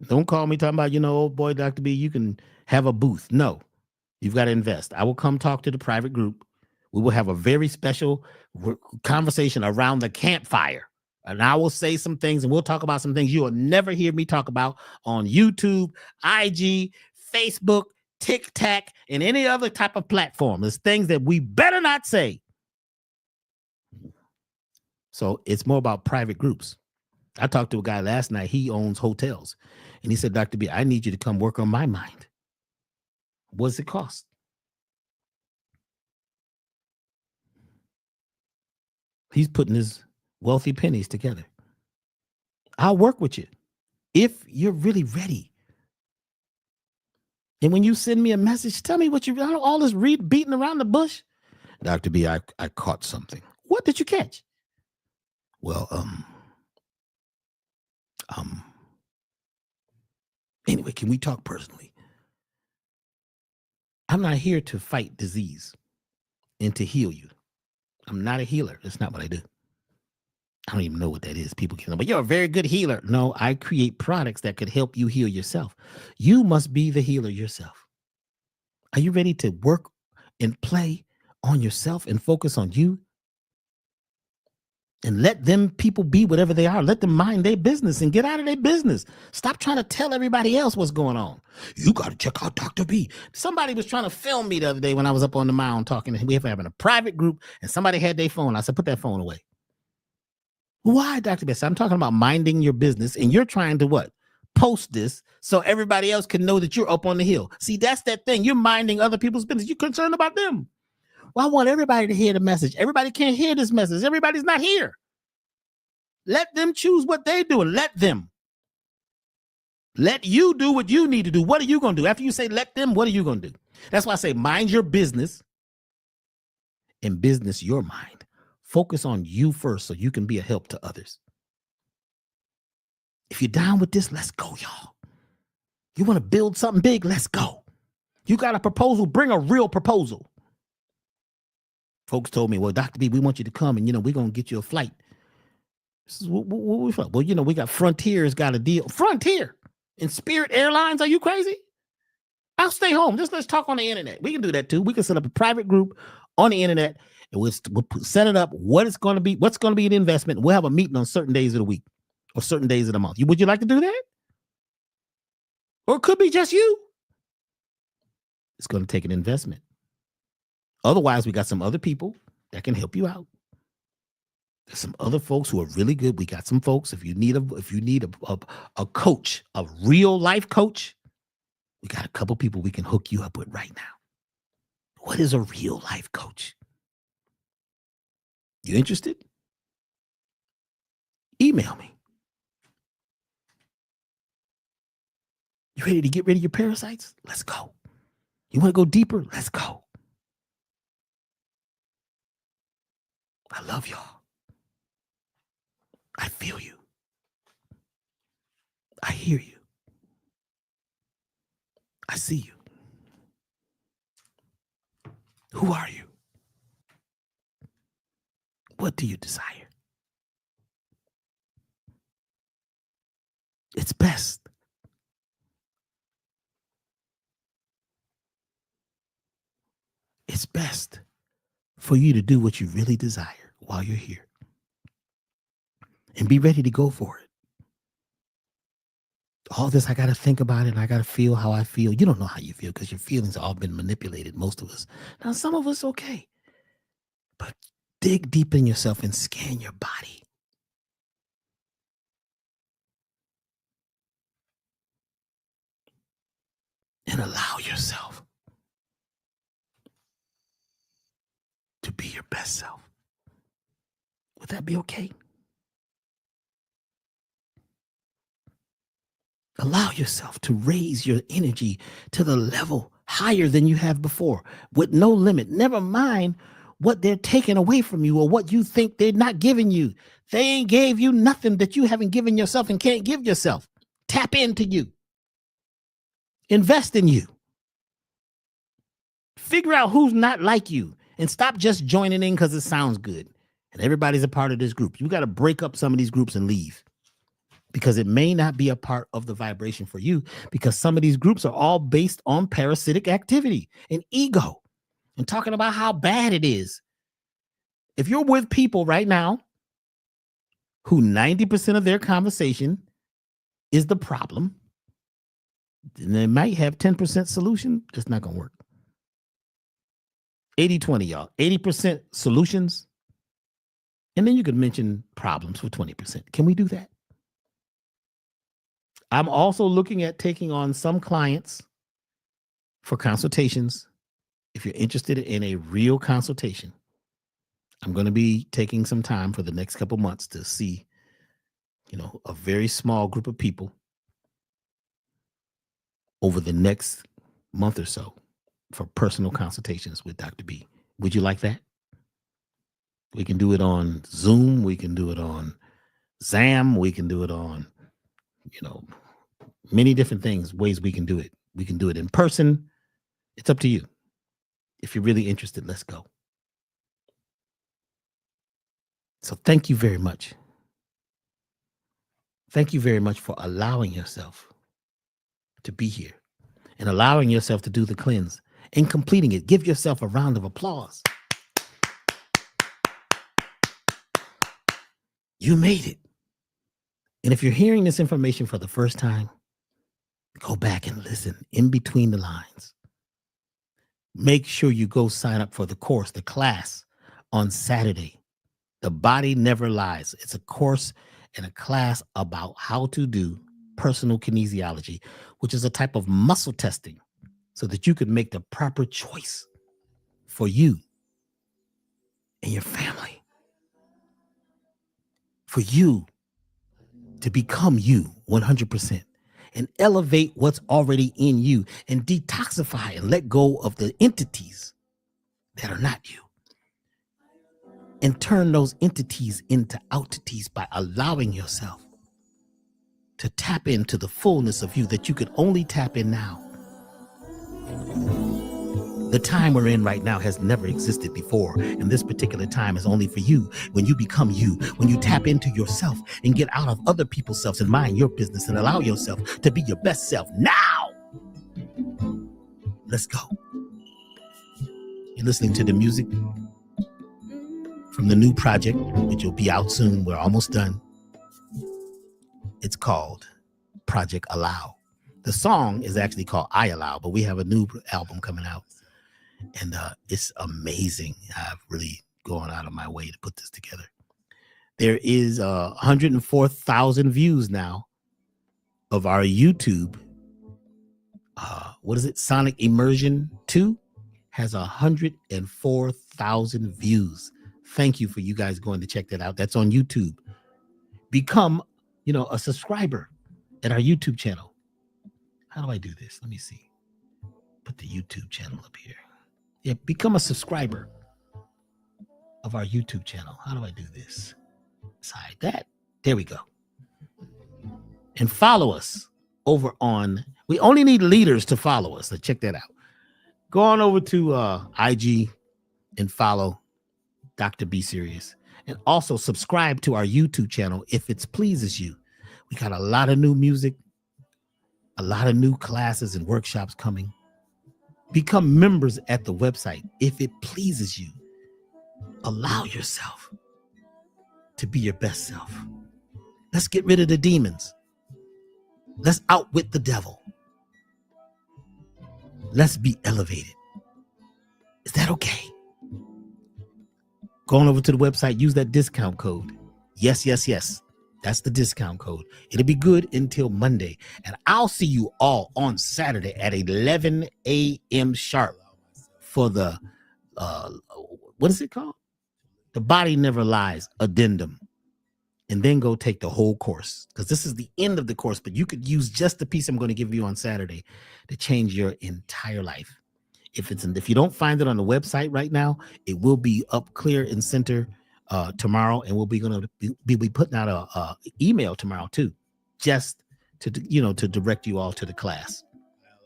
[SPEAKER 2] Don't call me talking about, oh boy, Dr. B, you can have a booth. No, you've got to invest. I will come talk to the private group. We will have a very special conversation around the campfire. And I will say some things and we'll talk about some things you will never hear me talk about on YouTube, IG, Facebook, TikTok, and any other type of platform. There's things that we better not say. So it's more about private groups. I talked to a guy last night. He owns hotels. And he said, Dr. B, I need you to come work on my mind. What does it cost? He's putting his wealthy pennies together. I'll work with you if you're really ready. And when you send me a message, tell me what you, all this beating around the bush. Dr. B, I caught something. What did you catch? Well, anyway, can we talk personally? I'm not here to fight disease and to heal you. I'm not a healer. That's not what I do. I don't even know what that is. People can know, but you're a very good healer. No, I create products that could help you heal yourself. You must be the healer yourself. Are you ready to work and play on yourself and focus on you? And let them people be whatever they are. Let them mind their business and get out of their business. Stop trying to tell everybody else what's going on. You got to check out Dr. B. Somebody was trying to film me the other day when I was up on the mound talking. We were having a private group and somebody had their phone. I said, put that phone away. Why, Dr. B? I'm talking about minding your business, and you're trying to what? Post this so everybody else can know that you're up on the hill. See, that's that thing. You're minding other people's business. You're concerned about them. Well, I want everybody to hear the message. Everybody can't hear this message. Everybody's not here. Let them choose what they're doing. Let them. Let you do what you need to do. What are you going to do? After you say let them, what are you going to do? That's why I say mind your business and business your mind. Focus on you first so you can be a help to others. If you're down with this, let's go, y'all. You want to build something big? Let's go. You got a proposal? Bring a real proposal. Folks told me, well, Dr. B, we want you to come and, we're going to get you a flight. This is what we felt. Well, we got Frontier's got a deal. Frontier and Spirit Airlines. Are you crazy? I'll stay home. Let's talk on the internet. We can do that too. We can set up a private group on the internet and we'll set it up. What's going to be an investment. We'll have a meeting on certain days of the week or certain days of the month. Would you like to do that? Or it could be just you. It's going to take an investment. Otherwise, we got some other people that can help you out. There's some other folks who are really good. We got some folks. If you need a coach, a real life coach, we got a couple people we can hook you up with right now. What is a real life coach? You interested? Email me. You ready to get rid of your parasites? Let's go. You want to go deeper? Let's go. I love y'all. I feel you. I hear you. I see you. Who are you? What do you desire? It's best. It's best for you to do what you really desire while you're here. And be ready to go for it. All this, I got to think about it. And I got to feel how I feel. You don't know how you feel because your feelings have all been manipulated, most of us. Now, some of us, okay. But dig deep in yourself and scan your body. And allow yourself to be your best self. Would that be okay? Allow yourself to raise your energy to the level higher than you have before with no limit. Never mind what they're taking away from you or what you think they're not giving you. They ain't gave you nothing that you haven't given yourself and can't give yourself. Tap into you. Invest in you. Figure out who's not like you and stop just joining in because it sounds good. And everybody's a part of this group. You got to break up some of these groups and leave. Because it may not be a part of the vibration for you, because some of these groups are all based on parasitic activity and ego and talking about how bad it is. If you're with people right now who 90% of their conversation is the problem, then they might have 10% solution. It's not going to work. 80-20, y'all. 80% solutions. And then you could mention problems for 20%. Can we do that? I'm also looking at taking on some clients for consultations. If you're interested in a real consultation, I'm going to be taking some time for the next couple months to see, a very small group of people over the next month or so for personal consultations with Dr. B. Would you like that? We can do it on Zoom. We can do it on Zam. We can do it on many different ways we can do it. We can do it in person. It's up to you. If you're really interested, let's go. So thank you very much. Thank you very much for allowing yourself to be here and allowing yourself to do the cleanse and completing it. Give yourself a round of applause. You made it. And if you're hearing this information for the first time, go back and listen in between the lines. Make sure you go sign up for the course, the class on Saturday. The Body Never Lies. It's a course and a class about how to do personal kinesiology, which is a type of muscle testing so that you could make the proper choice for you and your family. For you to become you 100% and elevate what's already in you and detoxify and let go of the entities that are not you. And turn those entities into outities by allowing yourself to tap into the fullness of you that you could only tap in now. The time we're in right now has never existed before, and this particular time is only for you. When you become you, when you tap into yourself and get out of other people's selves and mind your business and allow yourself to be your best self now. Let's go. You're listening to the music from the new project, which will be out soon. We're almost done. It's called Project Allow. The song is actually called I Allow, but we have a new album coming out, and it's amazing. I've really gone out of my way to put this together. There is 104,000 views now of our YouTube. What is it? Sonic Immersion 2 has 104,000 views. Thank you for you guys going to check that out. That's on YouTube. Become, a subscriber at our YouTube channel. How do I do this? Let me see. Put the YouTube channel up here. Yeah, become a subscriber of our YouTube channel. How do I do this? Side that. There we go. And follow us over on, we only need leaders to follow us. So check that out. Go on over to IG and follow Dr. B Sirius. And also subscribe to our YouTube channel if it pleases you. We got a lot of new music, a lot of new classes and workshops coming. Become members at the website if it pleases you. Allow yourself to be your best self. Let's get rid of the demons. Let's outwit the devil. Let's be elevated. Is that okay? Go on over to the website, use that discount code. Yes, yes, yes. That's the discount code. It'll be good until Monday. And I'll see you all on Saturday at 11 a.m. sharp for the, what is it called? The Body Never Lies addendum. And then go take the whole course, because this is the end of the course, but you could use just the piece I'm going to give you on Saturday to change your entire life. If you don't find it on the website right now, it will be up clear and center tomorrow, and we'll be going to be putting out a email tomorrow too, just to direct you all to the class.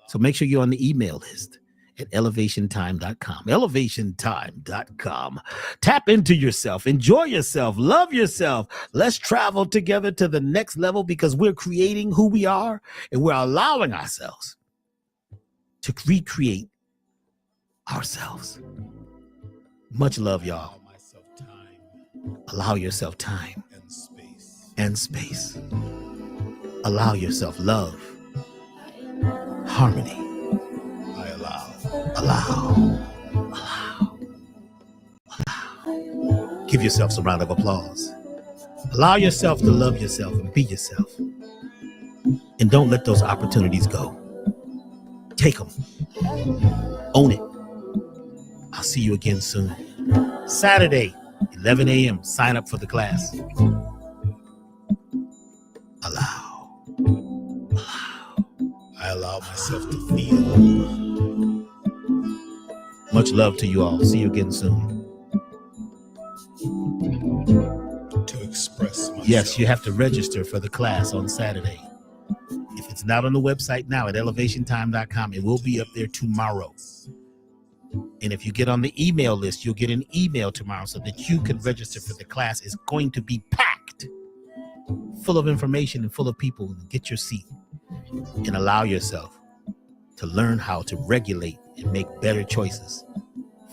[SPEAKER 2] So make sure you're on the email list at elevationtime.com. Elevationtime.com. Tap into yourself, enjoy yourself, love yourself. Let's travel together to the next level, because we're creating who we are, and we're allowing ourselves to recreate ourselves. Much love, y'all. Allow yourself time and space. Allow yourself love, harmony. Allow. Give yourself some round of applause. Allow yourself to love yourself and be yourself. And don't let those opportunities go. Take them. Own it. I'll see you again soon. Saturday, 11 a.m. Sign up for the class. Allow. I allow myself to feel. Much love to you all. See you again soon. To express myself. Yes, you have to register for the class on Saturday. If it's not on the website now at elevationtime.com, it will be up there tomorrow. And if you get on the email list, you'll get an email tomorrow so that you can register for the class. It's going to be packed full of information and full of people. Get your seat and allow yourself to learn how to regulate and make better choices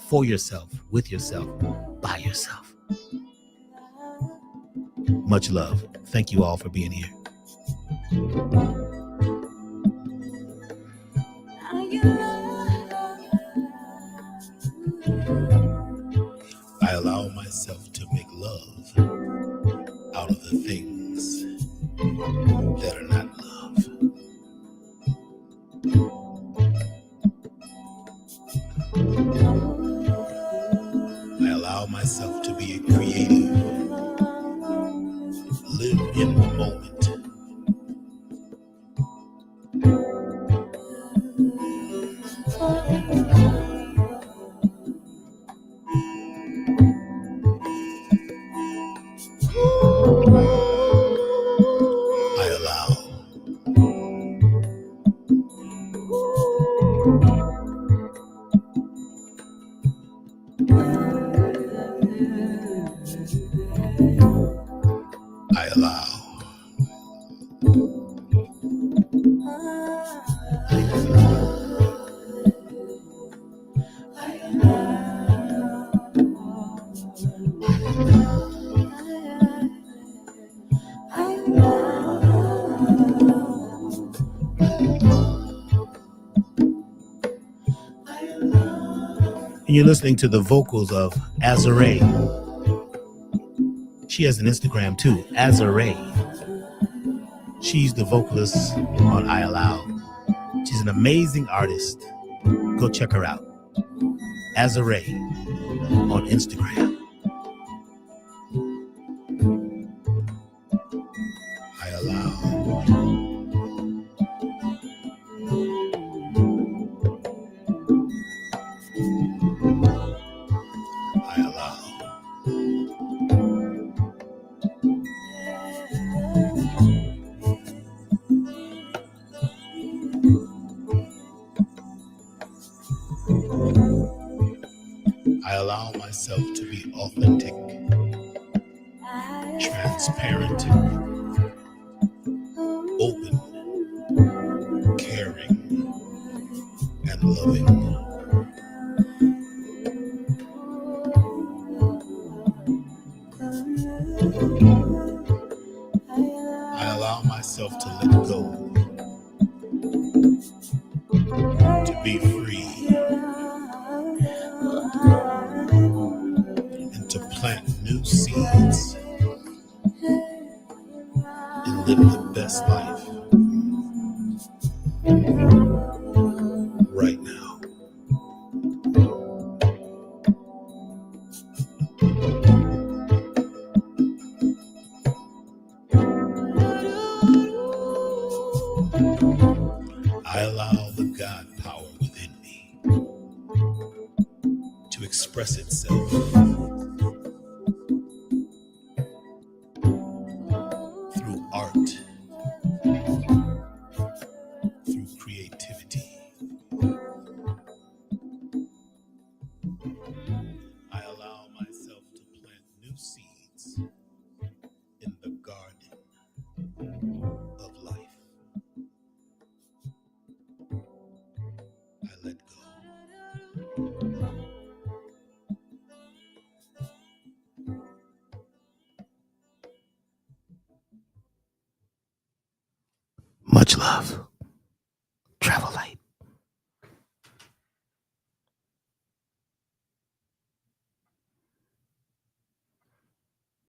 [SPEAKER 2] for yourself, with yourself, by yourself.
[SPEAKER 1] Much love. Thank you all for being here. I allow myself to make love out of the things that are not love. I allow myself to be creative, live in the moment. I allow. I allow. And you're listening to the vocals of Azare. She has an Instagram too, Azare. She's the vocalist on I Allow. She's an amazing artist. Go check her out. Azare on Instagram. I allow. I allow. I allow myself to be authentic, transparent, open, caring, and loving. I allow myself to let go, to be free, and to plant new seeds and live the best life right now. I allow the God power within me to express itself through art, through creativity. I allow myself to plant new seeds in the garden of life. I let go. Much love.